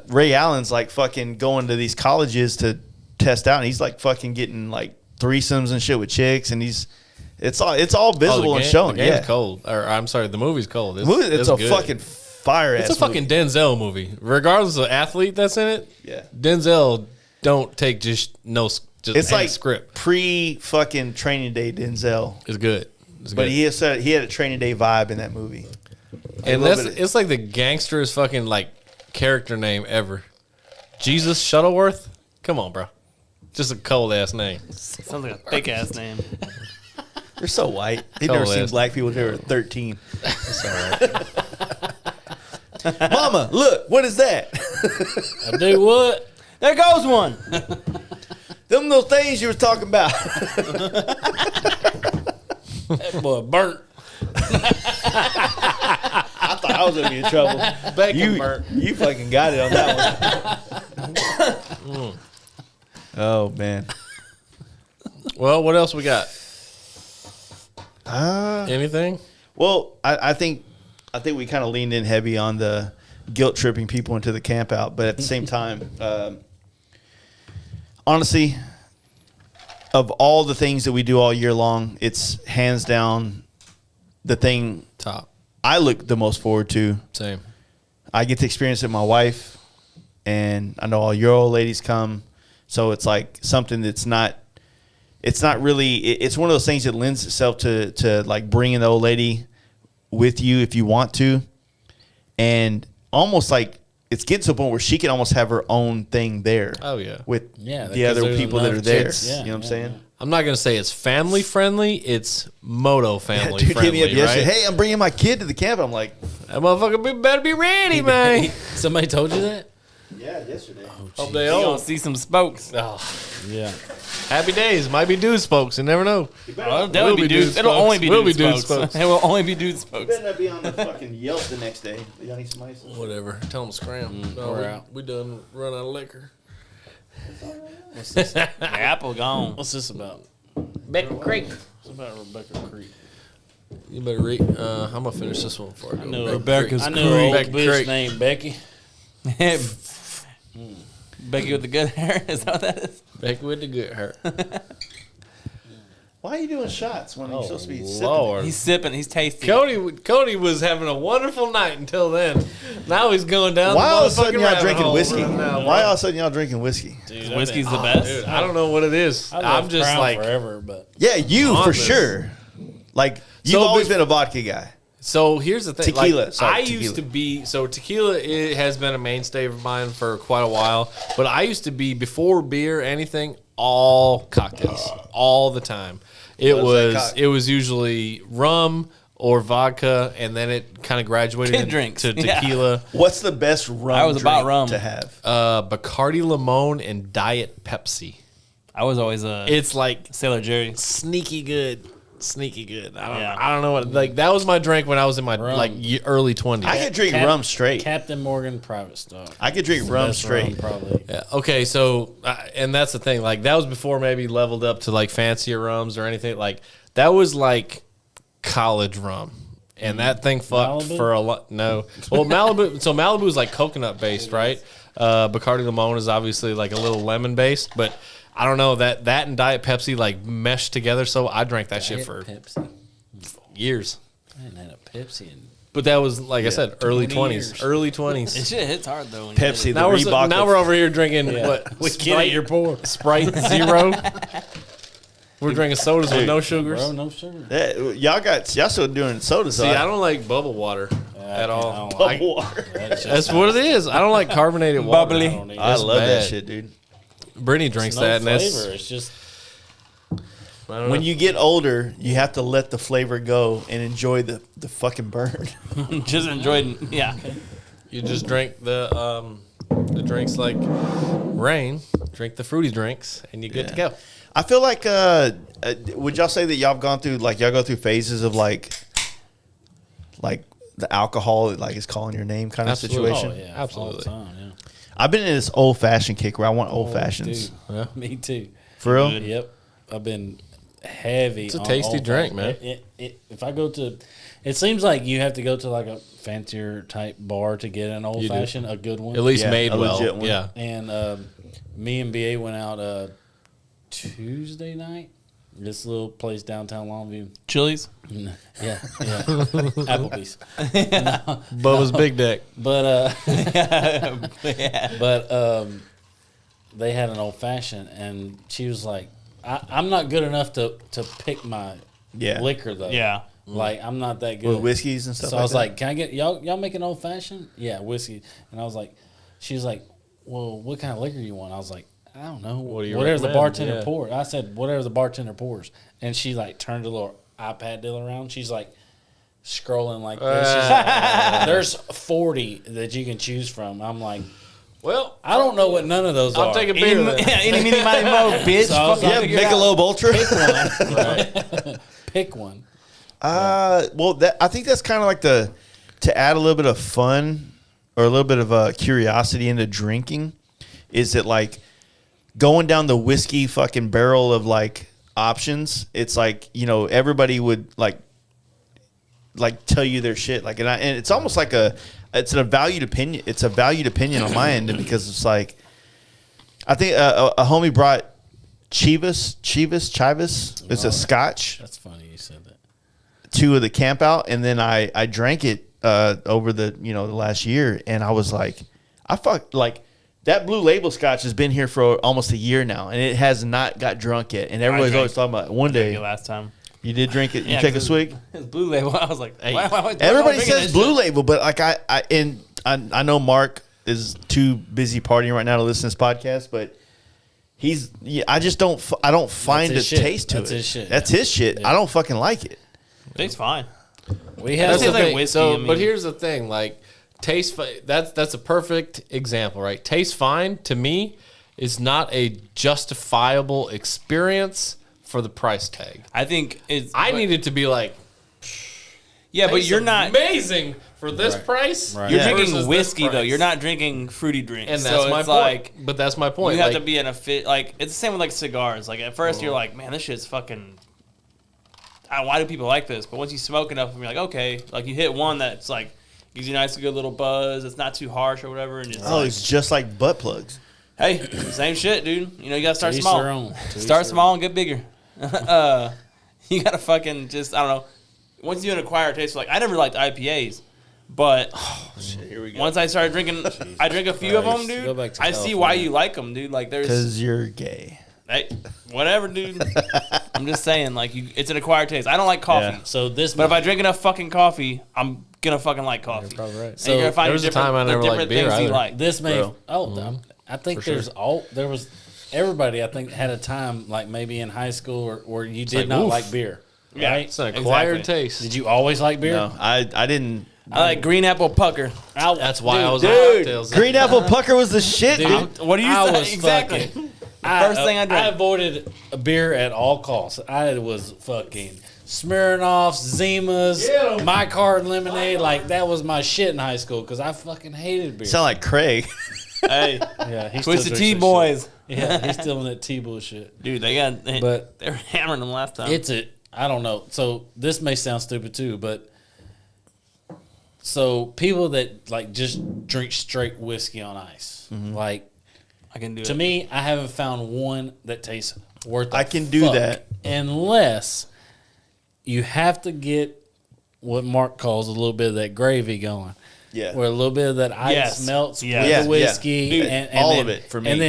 Ray Allen's like fucking going to these colleges to test out, and he's like fucking getting like threesomes and shit with chicks, and it's all visible and showing. The game's Yeah, cold. Or I'm sorry, the movie's cold. it's a good. fucking fire ass. It's a fucking Denzel movie. Regardless of the athlete that's in it, Yeah. Denzel don't take just It's like script. pre fucking Training Day Denzel, It's good. It's but good. he had a Training Day vibe in that movie. and love that's it. it's like the gangsterest fucking like character name ever. Jesus Shuttleworth. Come on, bro. Just a cold ass name. Sounds like a fake ass name. They're so white. They've never Cold seen ass. black people until they were 13. That's all right. Mama, look, what is that? I do what? There goes one. Them those things you was talking about. That boy burnt. I thought I was gonna be in trouble. Bacon burnt. You fucking got it on that one. Oh man. Well, what else we got? Uh, Anything? well, I think we kind of leaned in heavy on the guilt tripping people into the camp out, but at the same time, honestly, of all the things that we do all year long, it's hands down the thing Top. I look the most forward to. Same. I get to experience it with my wife, and I know all your old ladies come, so it's like something that's not. It's not really. It's one of those things that lends itself to like bringing the old lady with you if you want to, and almost like it's getting to a point where she can almost have her own thing there. Oh, yeah. with Yeah, the 'cause other there's people that enough are there. chicks. Yeah, you know what I'm saying? I'm not going to say it's family friendly. It's moto family Dude hit friendly, me up yesterday. right? Hey, I'm bringing my kid to the camp. I'm like, That motherfucker better be ready, man. Somebody told you that? yeah, yesterday. Hope they You all. gonna see some spokes. Oh, Yeah. happy days. Might be dudes, folks. You never know. Well, Will that'll be be dudes. dudes, It'll folks. only be Will dudes, be dudes, folks. folks. It will only be dudes, You folks. better not be on the fucking Yelp the next day. Y'all need some ice? Whatever. Tell them to scram. No, we're out. We done run out of liquor. What's this? The apple gone. What's this about? Becker Creek. What's about Rebecca Creek? You better read. I'm gonna finish this one before I go. No, Rebecca's I know an old Becker bitch Creek. named Becky. Becky with the good hair. Is that what that is? Becky with the good hair. Why are you doing shots when you're supposed to be sipping? Lord. He's sipping. He's tasting. Cody was having a wonderful night until then. Now he's going down. Why the all of a sudden motherfucking y'all rabbit drinking hole whiskey? right now, Why bro. all of a sudden y'all drinking whiskey? Dude, Whiskey's the I've best. Dude, I don't know what it is. been- I love I'm just Crown like. forever, but Yeah, you On for this. sure. Like you've So always bef- been a vodka guy. So here's the thing. Tequila, Like, sorry, I tequila. used to be tequila. It has been a mainstay of mine for quite a while. But I used to be before beer, anything, all cocktails, all the time. It What is that cock? it was usually rum or vodka, and then it kind of graduated Kid drinks. to Yeah. tequila. What's the best rum I was about drink rum. to have? Bacardi Limon and Diet Pepsi. I was always a It's like Sailor Jerry. sneaky good. Sneaky good. Yeah. I don't know what like that was my drink when I was in my Rum. like early 20s. I could drink Cap- rum straight. Captain Morgan private stock. I could drink It's the rum best straight. probably. Yeah. Okay. So, and that's the thing. Like, that was before maybe leveled up to like fancier rums or anything. Like, that was like college rum, and that thing fucked Malibu? for a lot. No. Well, Malibu. So Malibu is like coconut based, right? Bacardi Limon is obviously like a little lemon based, but I don't know that and Diet Pepsi like meshed together. So I drank that shit for Pepsi. years. I hadn't had a Pepsi in But that was like I said, early 20 20s. years. Early It 20s. shit hits hard though. When Pepsi, You the Now we're Reebok. now we're over here drinking what? We get it, you're poor. Sprite Zero. We're drinking sodas with no sugars. Bro, no sugar. Y'all still doing sodas. See, I don't like bubble water at all. I don't water. That's what it is. I don't like carbonated water. Bubbly. I don't need I That's love that bad. shit, dude. Brittany drinks no that, and that's flavor. It's just I don't When know. you get older, you have to let the flavor go and enjoy the fucking burn. just enjoyed. Yeah. You just drink the drinks like rain. Drink the fruity drinks, and you're good to go. I feel like, would y'all say that y'all have gone through, like, y'all go through phases of, like the alcohol, like, is calling your name kind of Absolutely. situation? oh yeah, Absolutely. all the time, yeah. I've been in this old-fashioned kick where I want old-fashions. Dude, Yeah. me too. For real? Good. Yep, I've been heavy. It's a on tasty old drink, fashioned. man. If I go to, it seems like you have to go to like a fancier type bar to get an old do. fashioned, a good one. At least Yeah, made a well. legit one. Yeah. And me and BA went out Tuesday night. This little place downtown Longview. Chili's. Yeah, yeah. Applebee's. Bubba's Big Deck. But Yeah. but they had an old fashioned, and she was like, I'm not good enough to pick my Yeah. liquor though. Yeah. Like I'm not that good. With whiskeys and stuff So like I was that? like, "Can I get y'all make an old fashioned?" Yeah, whiskey. And I was like, she was like, "Well, what kind of liquor you want?" I was like, "I don't know. What do you Whatever the recommend?" bartender Yeah. pours." I said, "Whatever the bartender pours." And she like turned a little iPad deal around. She's like scrolling like this. She's like, "There's 40 that you can choose from." I'm like, Well, I don't know what none of those are. I'll take a beer Any, then. any, mini, mighty, mo, bitch. So I was Fuck like, Yeah, it out. Michelob Ultra. pick one. Pick one. Well, I think that's kind of like to add a little bit of fun or a little bit of curiosity into drinking. Is it like going down the whiskey fucking barrel of like options? It's like, you know, everybody would like tell you their shit. Like, and it's almost like it's a valued opinion. It's a valued opinion on my end because it's like, I think a homie brought Chivas. It's a Scotch. That's funny you said that. 2 of the Campout, and then I drank it over the last year, and I was like, that Blue Label Scotch has been here for almost a year now, and it has not got drunk yet. And everybody's always talking about one day. Last time You did drink it. You take a swig. It's Blue Label. I was like, hey. Why Everybody says Blue Label, but like I know Mark is too busy partying right now to listen to this podcast, but I don't find a taste to it. That's his shit. That's his shit. Yeah. I don't fucking like it. Tastes fine. We have That's the thing. Whiskey, So, but here's the thing, like that's a perfect example, right? Taste fine to me is not a justifiable experience for the price tag. I think I need it to be like, yeah, but you're not amazing for this price. Right. You're Yeah. drinking versus whiskey this though. price. You're not drinking fruity drinks. And so that's my it's point. like But that's my point. you have Like, to be in a fit. Like it's the same with like cigars. Like at first you're like, man, this shit's fucking. Why do people like this? But once you smoke enough, you're like, okay. Like you hit one that's like gives you a nice good little buzz. It's not too harsh or whatever. And it's like, It's just like butt plugs. hey, same shit, dude. You know, you gotta start To each small. their own. To each Start their small and get bigger. You gotta fucking just I don't know. Once you acquire a taste, like I never liked IPAs, but Here we once I started drinking, I drink a few of them, dude. Go back to I see why California. you like them, dude. Like there's, Because you're gay. hey, whatever, dude. I'm just saying, like it's an acquired taste. I don't like coffee, Yeah. So this, but if I drink enough fucking coffee, I'm gonna fucking like coffee. You're probably right. And So you're gonna find there was a different, time I never the liked different beer things you either. like. this may. Bro. I think there was everybody. I think had a time like maybe in high school where you did like, not oof. like beer. Yeah, Right? it's an acquired exactly. taste. Did you always like beer? No, I didn't. I like green apple pucker. That's why I was on Dude, cocktails. Green Apple Pucker was the shit, dude. What do you I say? was Exactly. fucking- First thing I drank. I avoided a beer at all costs. I was fucking Smirnoffs, Zimas, My Card Lemonade. Like that was my shit in high school because I fucking hated beer. Sound like Craig. Hey, Yeah, he still Twisted drinks Tea that boys. shit. Yeah, he's still in that T bullshit. Dude, they got. But- they were hammering them last time. I don't know. So this may sound stupid too, but so people that like just drink straight whiskey on ice, like I can do to it. me, I haven't found one that tastes worth. I a can do fuck that. unless you have to get what Mark calls a little bit of that gravy going. Yeah. Where a little bit of that ice Yes. melts Yeah. with Yeah, the whiskey, yeah. and All then, of it for me. And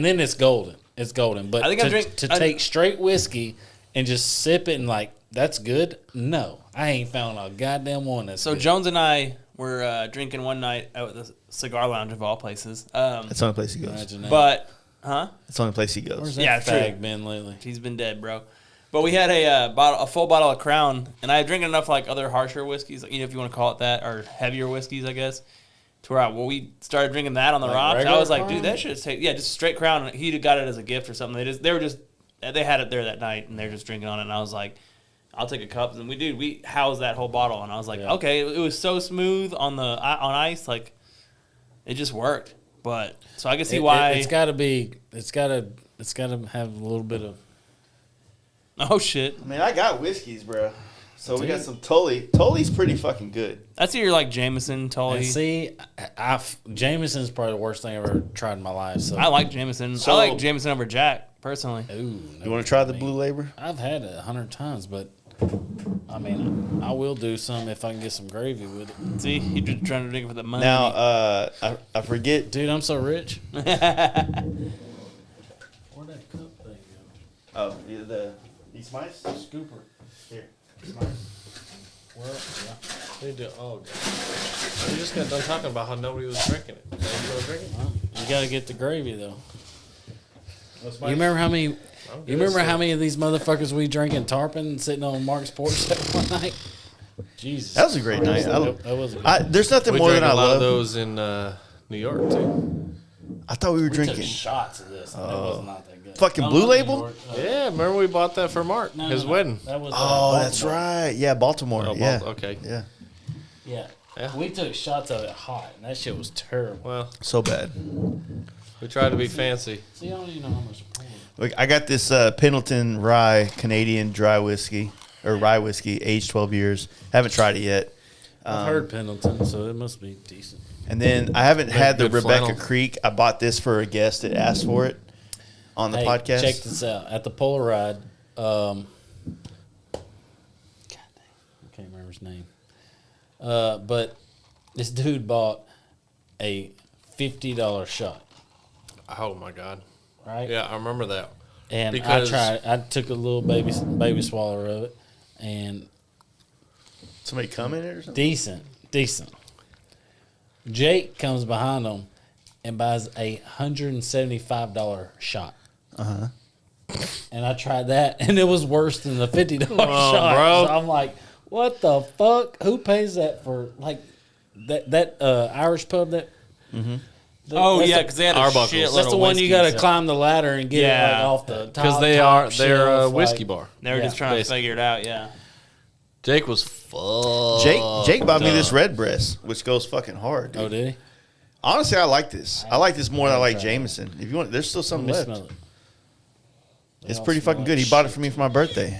then it's golden. It's golden. But I think to take straight whiskey and just sip it and like that's good. No, I ain't found a goddamn one that's So good. Jones and I were drinking one night out at the cigar lounge of all places. That's the only place he goes. Imagine that. But huh? That's the only place he Where's goes. that Yeah, true. fag been lately? He's been dead, bro. But we had a full bottle of Crown, and I had drinking enough like other harsher whiskeys, like, if you want to call it that, or heavier whiskeys, I guess. To where we started drinking that on the Like rocks. I regular was like, Crown? dude, that shit just straight Crown. And he got it as a gift or something. They had it there that night, and they're just drinking on it. And I was like, I'll take a cup. And we housed that whole bottle, and I was like, Yeah. okay, it was so smooth on ice, like it just worked. But so I can see why. It's got to have a little bit of. Oh shit, I mean, I got whiskeys, bro. So we got some Tully. Tully's pretty fucking good. that's your like Jameson, Tully. And see, Jameson's probably the worst thing I ever tried in my life. So I like Jameson. So- I like Jameson over Jack personally. Ooh, You want to try the Blue Label? I've had it 100 times, but I mean, I will do some if I can get some gravy with it. See, you're just trying to drink it for the money. Now, I forget. Dude, I'm so rich. Where'd that cup thing go? Oh, these mice? Scooper. Here. Well, yeah. They do. Oh, God. We just got done talking about how nobody was drinking it. Now you gonna drink it? Well, you got to get the gravy though. Those You remember how many? I'm good You remember as how shit. many of these motherfuckers we drinking tarpon sitting on Mark's porch that one night? Jesus, That was a great night. That was a good There's nothing We more drank than I a lot love. of those in New York too. I thought we were We drinking took shots of this. And it was not that good. Fucking Blue not Label? New York, Yeah, remember we bought that for Mark, his wedding. That was, That's Baltimore. right. Yeah, Baltimore. Oh, yeah. okay. Yeah. Yeah. Yeah. We took shots of it hot, and that shit was terrible. Well, So bad. we tried to be fancy. See, I don't even know how much to pour. Look, I got this Pendleton Rye Canadian dry whiskey or rye whiskey, aged 12 years. Haven't tried it yet. I've heard Pendleton, so it must be decent. And then I haven't had the good Rebecca flannel. Creek. I bought this for a guest that asked for it on the Hey, podcast. check this out. At the Polar Ride, God dang, I can't remember his name. But this dude bought a $50 shot, Oh my God. right? Yeah, I remember that. And Because- I took a little baby swallow of it, and Somebody come in it or something? decent. Jake comes behind him and buys a $175 shot. And I tried that, and it was worse than the $50 shot. bro. So I'm like, what the fuck? Who pays that for like that Irish pub that? Oh that's yeah, the- because they had a Arbuckles. shitload that's the of one you whiskey, got to so- climb the ladder and get it Yeah. like off the top. Because they're top a shelf, whiskey like- bar. They were just trying basically. to figure it out. Yeah. Jake was fucked. Jake bought me this up. red breast, which goes fucking hard. Dude. Oh, did he? Honestly, I like this. I like this more than I like tried it. Jameson. If you want, there's still Let something me left. smell it. They It's all pretty smell fucking like good. He bought it shit. for me for my birthday.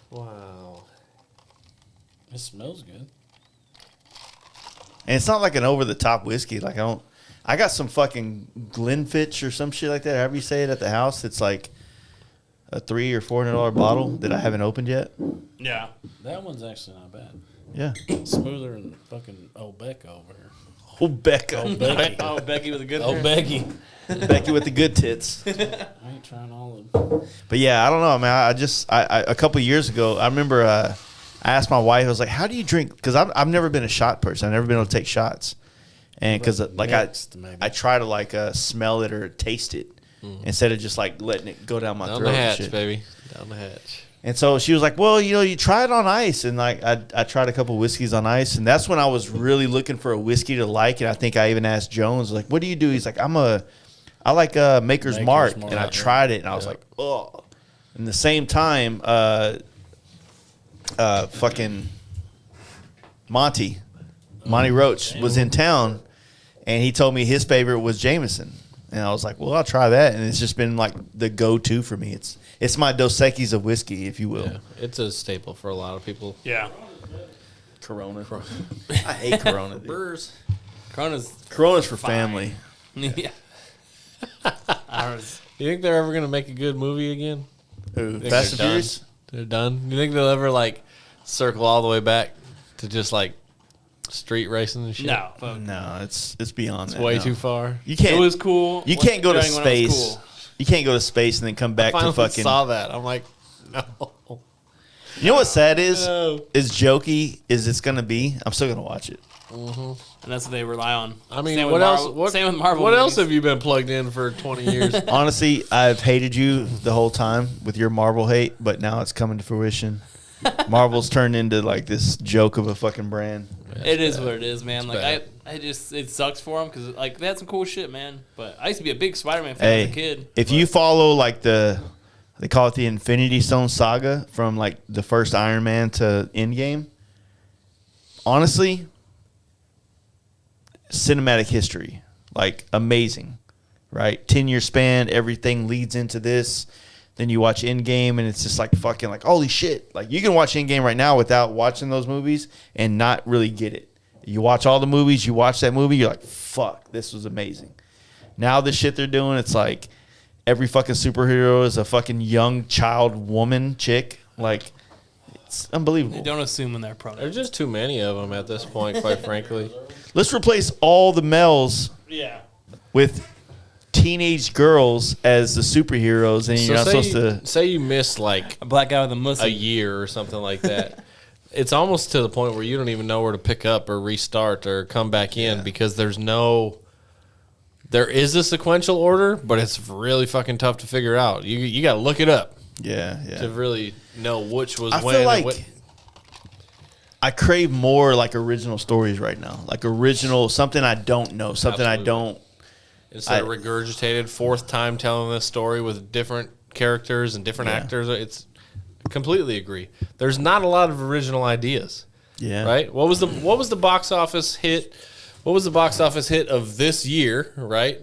Wow. It smells good. And it's not like an over the top whiskey. Like I got some fucking Glenfiddich or some shit like that. However you say it at the house. It's like a $300 or $400 bottle that I haven't opened yet. Yeah. That one's actually not bad. Yeah. Smoother than fucking old Becca over here. Oh, Becca. Old Becky. Oh, Becky with a good Old hair. Becky. Becky with the good tits. I ain't trying all of them. But yeah, I don't know, man. I a couple of years ago, I remember I asked my wife, I was like, "How do you drink?" Because I've never been a shot person. I've never been able to take shots, and because like Mixed, maybe. I try to like smell it or taste it instead of just like letting it go down my Down throat. the and hatch, shit. baby. Down the hatch. And so she was like, "Well, you try it on ice." And like I tried a couple whiskeys on ice, and that's when I was really looking for a whiskey to like. And I think I even asked Jones, like, "What do you do?" He's like, I like Maker's Mark. And I tried it, and I was like, "Oh." And the same time, fucking Monty Roach was in town, and he told me his favorite was Jameson. And I was like, well, I'll try that. And it's just been like the go-to for me. It's my Dos Equis of whiskey, if you will. Yeah, it's a staple for a lot of people. Yeah. Corona. I hate Corona. Dude. Burrs. Corona's. Corona's for family. Yeah. I was, You think they're ever gonna make a good movie again? Ooh, Think Fast and they're done? Furious? They're done. You think they'll ever like circle all the way back to just like street racing and shit? no. Fuck. No, it's beyond it's that. way no. too far. You can't. It was cool. You can't go to during when it was space. cool. You can't go to space and then come back to Finally fucking. saw that. I'm like, no. You know what's sad is? No. As jokey as it's gonna be, I'm still gonna watch it. And that's what they rely on. I mean, Same with what else? Marvel- What, Same with Marvel. what else movies. have you been plugged in for 20 years? Honestly, I've hated you the whole time with your Marvel hate, but now it's coming to fruition. Marvel's turned into like this joke of a fucking brand. It is what it is, man. Like bad. I just it sucks for them because like they had some cool shit, man. But I used to be a big Spider-Man fan as a kid. If you follow like they call it the Infinity Stone saga from like the first Iron Man to Endgame, honestly, cinematic history, like amazing, right? 10-year span, everything leads into this. Then you watch Endgame, and it's just like fucking like holy shit! Like you can watch Endgame right now without watching those movies and not really get it. You watch all the movies, you watch that movie, you're like, fuck, this was amazing. Now the shit they're doing, it's like every fucking superhero is a fucking young child woman chick. Like it's unbelievable. Don't assume when they're products. There's just too many of them at this point, quite frankly. Let's replace all the males Yeah. with teenage girls as the superheroes, and you're not supposed to. say you miss like A black guy with a a mustache. year or something like that. It's almost to the point where you don't even know where to pick up or restart or come back in because there is a sequential order, but it's really fucking tough to figure out. You got to look it up Yeah, to really know which was I when. feel and like I crave more like original stories right now, like original something I don't know, something I Absolutely. don't Instead of regurgitated, fourth time telling this story with different characters and different actors. It's completely agree. There's not a lot of original ideas. Yeah. Right? What was the box office hit? What was the box office hit of this year, right?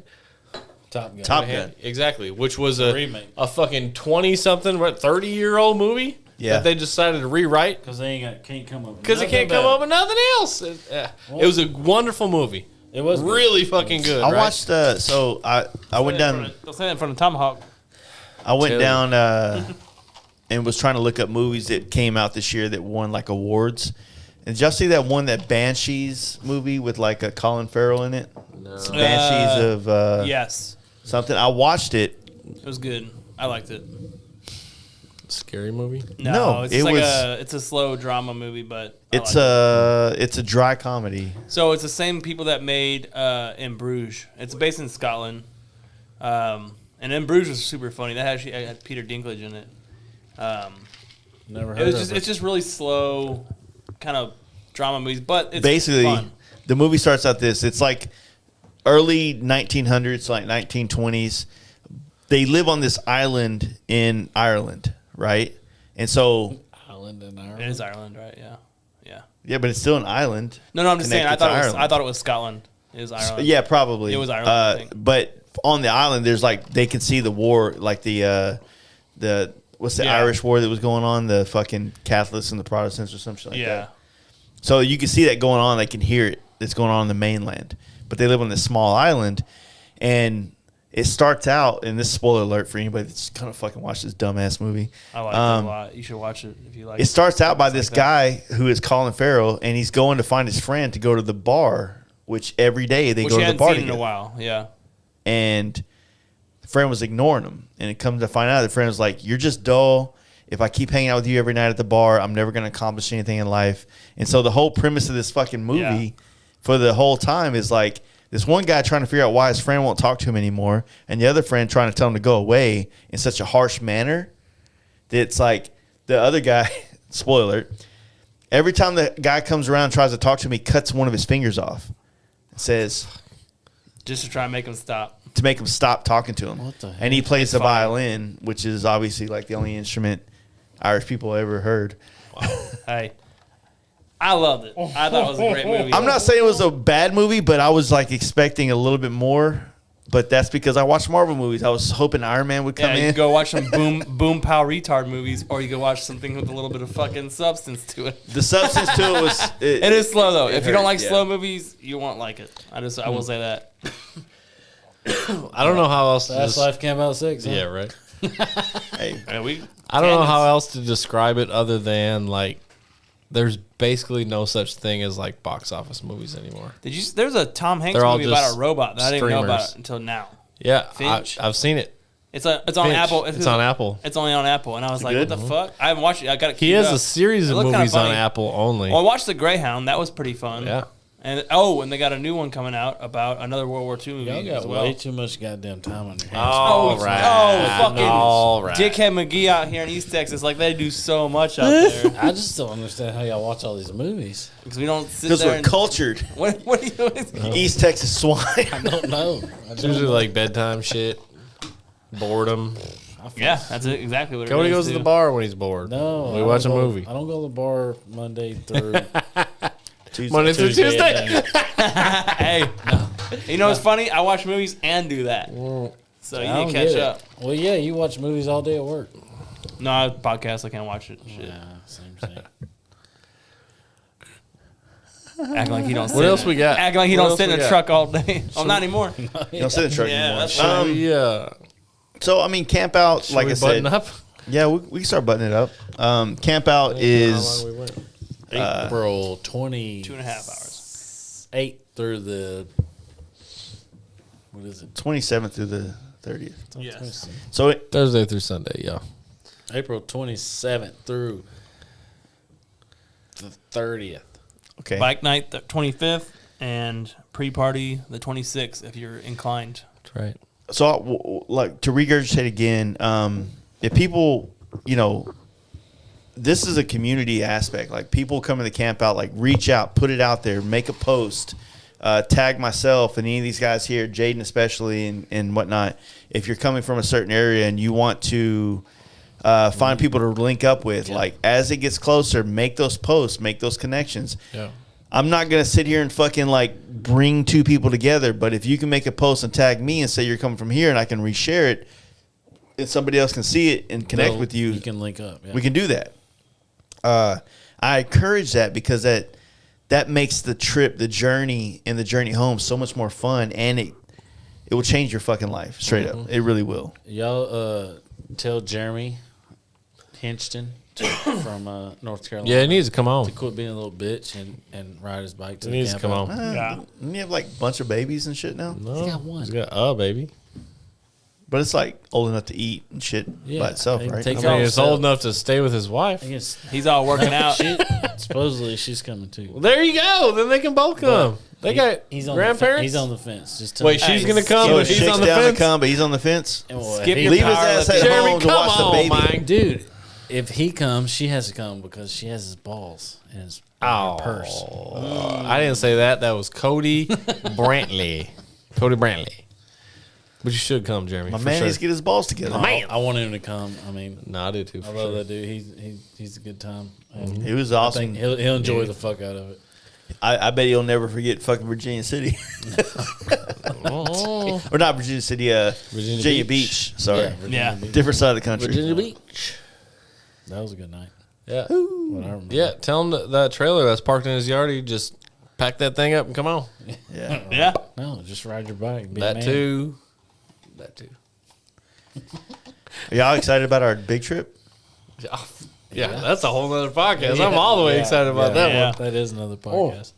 Top Gun. Top Gun. Exactly, which was remake. a fucking 20-something, 30-year-old movie that they decided to rewrite Because they can't come up. because it can't come up with nothing else. It was a wonderful movie. It was really fucking good. I right? watched. So I went down. Don't say that in front of Tomahawk. I went Tell down and was trying to look up movies that came out this year that won like awards. And did y'all see that one, that Banshees movie with like a Colin Farrell in it? No. It's Banshees of Yes, something. I watched it. it was good. I liked it. Scary movie. No, it's it like was- it's a slow drama movie, but I It's liked it. it's a dry comedy. So it's the same people that made In Bruges. It's based in Scotland, and In Bruges was super funny. That actually had Peter Dinklage in it. Never It heard was of just it. it's just really slow, kind of drama movies, but it's Basically, fun. the movie starts out this. It's like early 1900s, like 1920s. They live on this island in Ireland, right? And so, Island in It Ireland. is Ireland, right? Yeah, yeah. yeah, but it's still an island. No, I'm just saying. I connected to thought Ireland. it was Scotland. It was Ireland. Yeah, probably. It was Ireland, I think. But on the island, there's like they can see the war, like the what's the Yeah. Irish war that was going on, the fucking Catholics and the Protestants or something like Yeah. that. So you can see that going on. They can hear it. It's going on the mainland, but they live on this small island, and it starts out. And this is spoiler alert for anybody that's gonna fucking watch this dumbass movie. I like it a lot. You should watch it if you like. It starts out by Like this that. guy who is Colin Farrell, and he's going to find his friend to go to the bar, which every day they which go you to the hadn't bar seen in a together. while. Yeah. And the friend was ignoring him. And it comes to find out the friend was like, "You're just dull. If I keep hanging out with you every night at the bar, I'm never going to accomplish anything in life." And so the whole premise of this fucking movie for the whole time is like this one guy trying to figure out why his friend won't talk to him anymore, and the other friend trying to tell him to go away in such a harsh manner that it's like the other guy, spoiler alert, every time the guy comes around and tries to talk to him, he cuts one of his fingers off. It says Just to try and make them stop. to make him stop talking to him. What the And he plays the funny. violin, which is obviously like the only instrument Irish people ever heard. Hey, I loved it. I thought it was a great movie. I'm not saying it was a bad movie, but I was like expecting a little bit more. But that's because I watch Marvel movies. I was hoping Iron Man would come Yeah, you in. can go watch some boom pow retard movies, or you can watch something with a little bit of fucking substance to it. The substance to it was. It is slow though. If you don't hurt, like yeah. slow movies, you won't like it. I will say that. I don't know how else to Fast Life Campout 6. Huh? Yeah, right. Hey, Yeah, I don't know how else to describe it other than like there's basically no such thing as like box office movies anymore. There's a Tom Hanks They're all movie about just a robot that I didn't even know about streamers. it until now. Yeah, Finch? I've seen it. It's on Finch. Apple. It's on Apple. It's only on Apple, and I was like, good? "What the fuck?" I haven't watched it. I got it. He queued has up. a series It of looked kinda movies on funny. Apple only. Well, I watched The Greyhound. That was pretty fun. Yeah. And they got a new one coming out about another World War II movie Y'all got as well. way too much goddamn time on your hands. All right. fucking All right. Dickhead McGee out here in East Texas, like they do so much out there I just don't understand how y'all watch all these movies. because we don't sit because there. we're And, cultured. what are you doing? East Texas swine. I don't know. It's usually like bedtime shit, boredom. Yeah, that's exactly what it is. Cody goes to too. the bar when he's bored. No, we I watch a don't go- movie. I don't go to the bar Monday through Monday through Tuesday. Tuesday. Hey, you know what's funny? I watch movies and do that, so I you don't can catch get it. up. Well, yeah, you watch movies all day at work. No, I podcast. I can't watch it. Shit. Yeah, same. Acting like he don't. What else we got? Acting like he What don't else sit we in a got? truck all day. Oh, not anymore. You don't sit in the truck Yeah, anymore. that's fine. Yeah. So I mean, camp out. Should Like we I button said, up? yeah, we can start buttoning it up. Camp out is How long we went? April 20. 2.5 hours. 8 through the. What is it? 27th through the 30th. Yes. So Thursday through Sunday. Yeah. April 27th through the 30th. okay. Bike night the 25th and pre-party the 26th if you're inclined. That's right. So like to regurgitate again, if people, this is a community aspect. Like people come to the camp out, like reach out, put it out there, make a post, tag myself and any of these guys here, Jaden especially, and whatnot. If you're coming from a certain area and you want to find people to link up with, like as it gets closer, make those posts, make those connections. Yeah. I'm not gonna sit here and fucking like bring two people together, but if you can make a post and tag me and say you're coming from here, and I can reshare it, and somebody else can see it and connect with you, You can link up. Yeah. we can do that. I encourage that because that makes the trip, the journey, and the journey home so much more fun, and it will change your fucking life straight up. It really will. Y'all tell Jeremy Hinston from North Carolina. Yeah, he needs to come on. to quit being a little bitch and ride his bike to He the needs to come camp. on. Yeah. And you have like a bunch of babies and shit now, No, He's got one. He's got a baby. but it's like old enough to eat and shit Yeah, by itself, he right? takes I mean, all it's himself. old enough to stay with his wife. I guess He's all working out. supposedly she's coming too. Well, there you go. Then they can both come. They got He's on grandparents. he's on the fence. Just tell Wait, him. she's gonna come, So but he's Shake's on the down fence. to come, but he's on the fence. Well, Skip if your Leave his ass at Jeremy, home to come watch the on, baby. man. dude, if he comes, she has to come because she has his balls in his purse. I didn't say that. That was Cody Brantley. Cody Brantley. But you should come, Jeremy. My for man sure. needs to get his balls together. I want him to come. I mean, No, I do too. I For love sure. that dude. He's a good time. And He was I awesome. think he'll enjoy the fuck out of it. I bet he'll never forget fucking Virginia City. Oh. Or not Virginia City, Virginia Beach. Sorry. Yeah, Virginia Yeah. Beach. Different side of the country. Virginia Beach. That was a good night. Yeah. What I remember. Yeah. Tell him that trailer that's parked in his yard. You just pack that thing up and come on. Yeah. Yeah. No, just ride your bike. Be a That man. too. That too. Are y'all excited about our big trip? Yeah, that's a whole other podcast. Yeah, I'm all the way yeah, excited about yeah, that yeah. one. That is another podcast.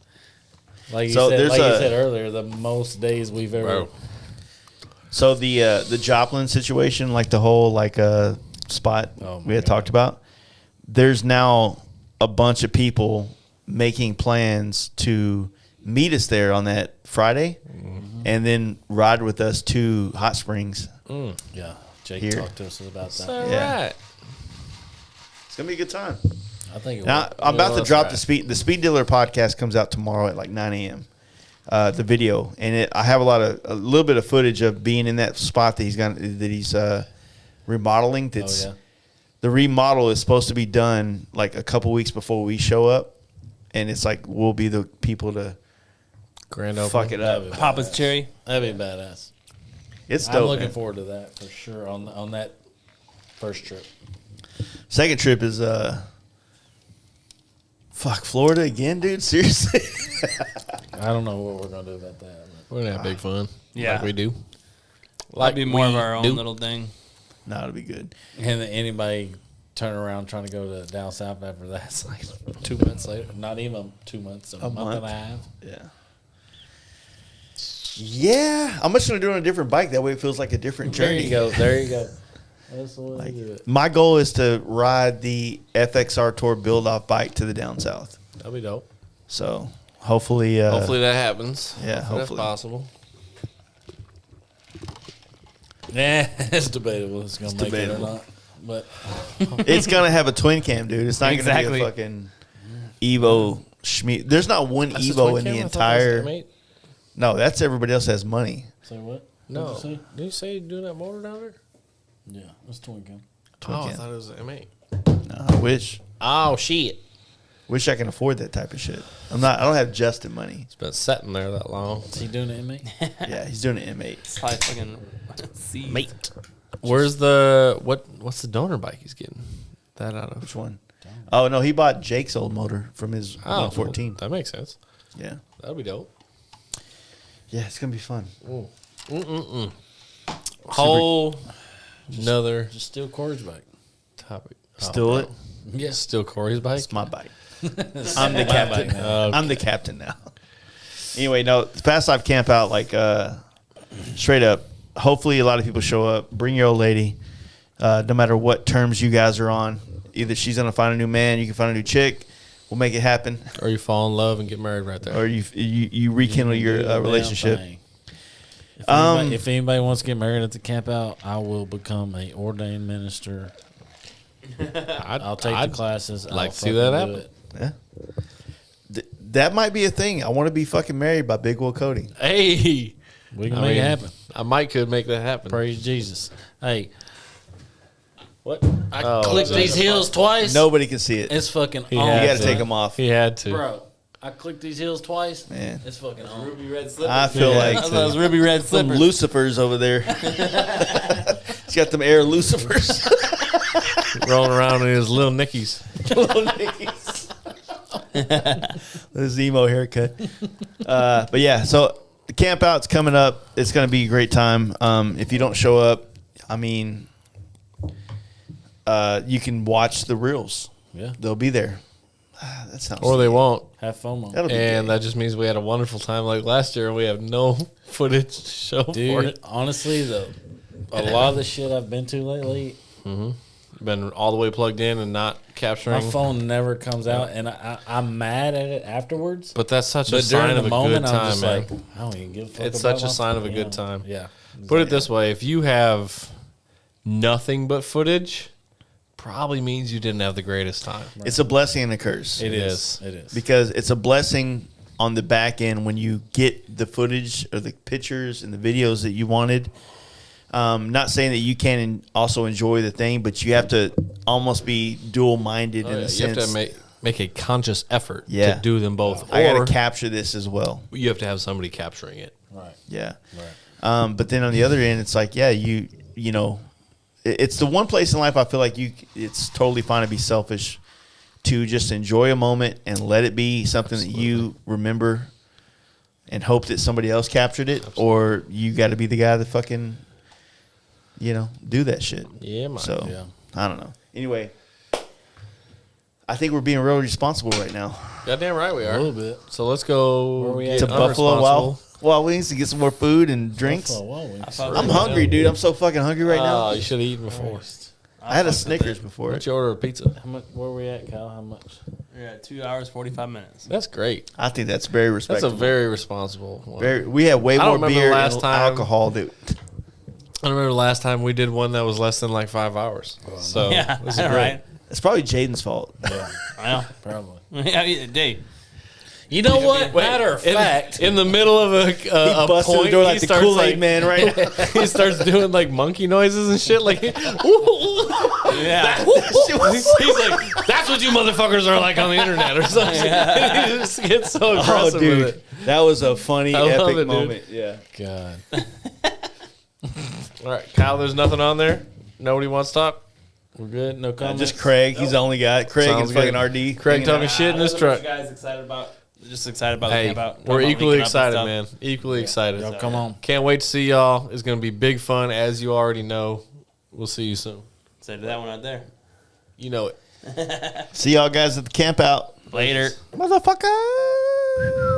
Like you So said, there's like you a- said earlier, the most days we've ever. Bro. So the Joplin situation, like the whole spot Oh my we had God. talked about, there's now a bunch of people making plans to meet us there on that Friday, and then ride with us to Hot Springs. Yeah, Jake Here. talked to us about that. All Yeah. right. It's gonna be a good time. I think it Now, will. I'm about to that's drop right. the Speed Dealer podcast comes out tomorrow at like 9 a.m. The video, and I have a little bit of footage of being in that spot that he's remodeling. That's yeah. the remodel is supposed to be done like a couple weeks before we show up, and it's like we'll be the people to Grand opening. fuck it up. Papa's cherry. That'd be badass. It's I'm dope. looking man. forward to that for sure on that first trip. Second trip is Florida again, dude. Seriously. I don't know what we're gonna do about that. But We're gonna have big fun. Yeah. Like we do. Might be more of we our own do. little thing. No, it'll be good. and then anybody turn around trying to go to down south after that, it's like 2 months later. Not even 2 months, a month month. and a half. Yeah. Yeah, I'm just gonna do it on a different bike. That way, it feels like a different There journey. you go. There you go. That's the way to do it. My goal is to ride the FXR Tour build-off bike to the down south. That'll be dope. So hopefully, Hopefully that happens. yeah, hopefully. That's possible. Yeah, it's debatable. It's gonna make debatable. it or not. But it's gonna have a twin cam, dude. It's not gonna Exactly. be a fucking Evo Schme. There's not one That's Evo twin in the cam? I thought that was entire. M8. No, that's everybody else has money. say what? No. What'd you say? Did you say you're doing that motor down there? Yeah, it's twin cam. Twin I cam. thought it was an M8. No, I wish. Oh shit! Wish I can afford that type of shit. I don't have Justin money. It's been sitting there that long. Is he doing it, mate? Yeah, he's doing an M8. Probably fucking seeds. Mate. Where's the what's the donor bike he's getting that out of? Which one? Oh no, he bought Jake's old motor from his Oh, 114. that makes sense. Yeah, That'll be dope. yeah, it's gonna be fun. Whole another Just steal Corey's bike. topic. Still it? Yes. Still Corey's bike. It's my bike. I'm the captain now. I'm the captain now. Anyway, no, Fast Life Campout, like straight up. Hopefully, a lot of people show up. Bring your old lady. No matter what terms you guys are on, either she's gonna find a new man, you can find a new chick. We'll make it happen, Or you fall in love and get married right there. or you rekindle Do your the damn relationship. thing. If anybody wants to get married at the camp out, I will become a ordained minister. I'll take the classes. like I'll to see that fucking do happen. it. Yeah. that might be a thing. I want to be fucking married by Big Will Cody. Hey, We can make it happen. I might could make that happen. Praise Jesus. Hey, What? I clicked these heels twice. Nobody can see it. It's fucking He on. You had got to to. take them off. He had to. Bro, I clicked these heels twice. Man. It's fucking on. Ruby red slippers. I feel like Those ruby red some slippers. Lucifers over there. He's got them air Lucifers. Rolling around in his little Nickies. Little Nickies. The emo haircut. But yeah, so the camp out's coming up. It's going to be a great time. If you don't show up, I mean, you can watch the reels. Yeah. They'll be there. That sounds. Or they won't. Have FOMO. That'll be And great. that just means we had a wonderful time like last year and we have no footage to show for Dude, it. honestly, a lot of the shit I've been to lately, Been all the way plugged in and not my capturing. phone never comes out, and I'm mad at it afterwards. But that's such a But sign during of the a moment, good I'm time, just man. like, I don't even give a fuck. It's about such a my sign of a phone. good time. Yeah. Put it this way, if you have nothing but footage, probably means you didn't have the greatest time. It's a blessing and a curse. It is. is. It is. Because it's a blessing on the back end when you get the footage or the pictures and the videos that you wanted. Not saying that you can't also enjoy the thing, but you have to almost be dual-minded in a You sense. have to make a conscious effort Yeah. to do them both. I got Or to capture this as well. you have to have somebody capturing it. Right. Yeah. Right. But then on the other end, it's like, yeah, you know, it's the one place in life I feel like it's totally fine to be selfish, to just enjoy a moment and let it be something that you remember and hope that somebody else captured it, or you got to be the guy that fucking, do that shit. Yeah, man. So Yeah. I don't know. Anyway, I think we're being real responsible right now. Goddamn right we A are. little bit. So let's go Where we get at? To Buffalo unresponsible. Wild Wings to get some more food and drinks. Buffalo Wild Wings. I'm hungry, dude. I'm so fucking hungry right now. Oh, you should have eaten before. I had a Snickers before. Why don't you order a pizza? How much? Where we at, Kyle? How much? We're at 2 hours 45 minutes. That's great. I think that's very That's respectable. a very responsible one. We had way I don't more remember beer the last and time- alcohol. That I remember last time we did one that was less than like 5 hours. So Yeah, this is all great. right. it's probably Jaden's fault. Well, Probably. yeah, Dave. You know what? Wait, Matter of fact, in the middle of a He a busted point, the door he like the starts Kool-Aid like, man, right? he starts doing like monkey noises and shit. Like, Yeah. he's like, "That's what you motherfuckers are like on the internet," or something. He just gets so Oh, aggressive with dude, it. that was a funny, I love epic it, dude. moment. Yeah. God. All right, Kyle. There's nothing on there. Nobody wants to talk. We're good. No comments. Just Craig. He's the only guy. Craig Sounds and fucking good. RD. Craig hanging talking out. shit in his truck. You guys excited about? Just excited about Hey, the campout. we're equally linking up and excited, stuff. man. Equally excited. Y'all come on. Can't wait to see y'all. It's going to be big fun, as you already know. We'll see you soon. So that one out there. You know it. See y'all guys at the camp out. Later. Motherfucker.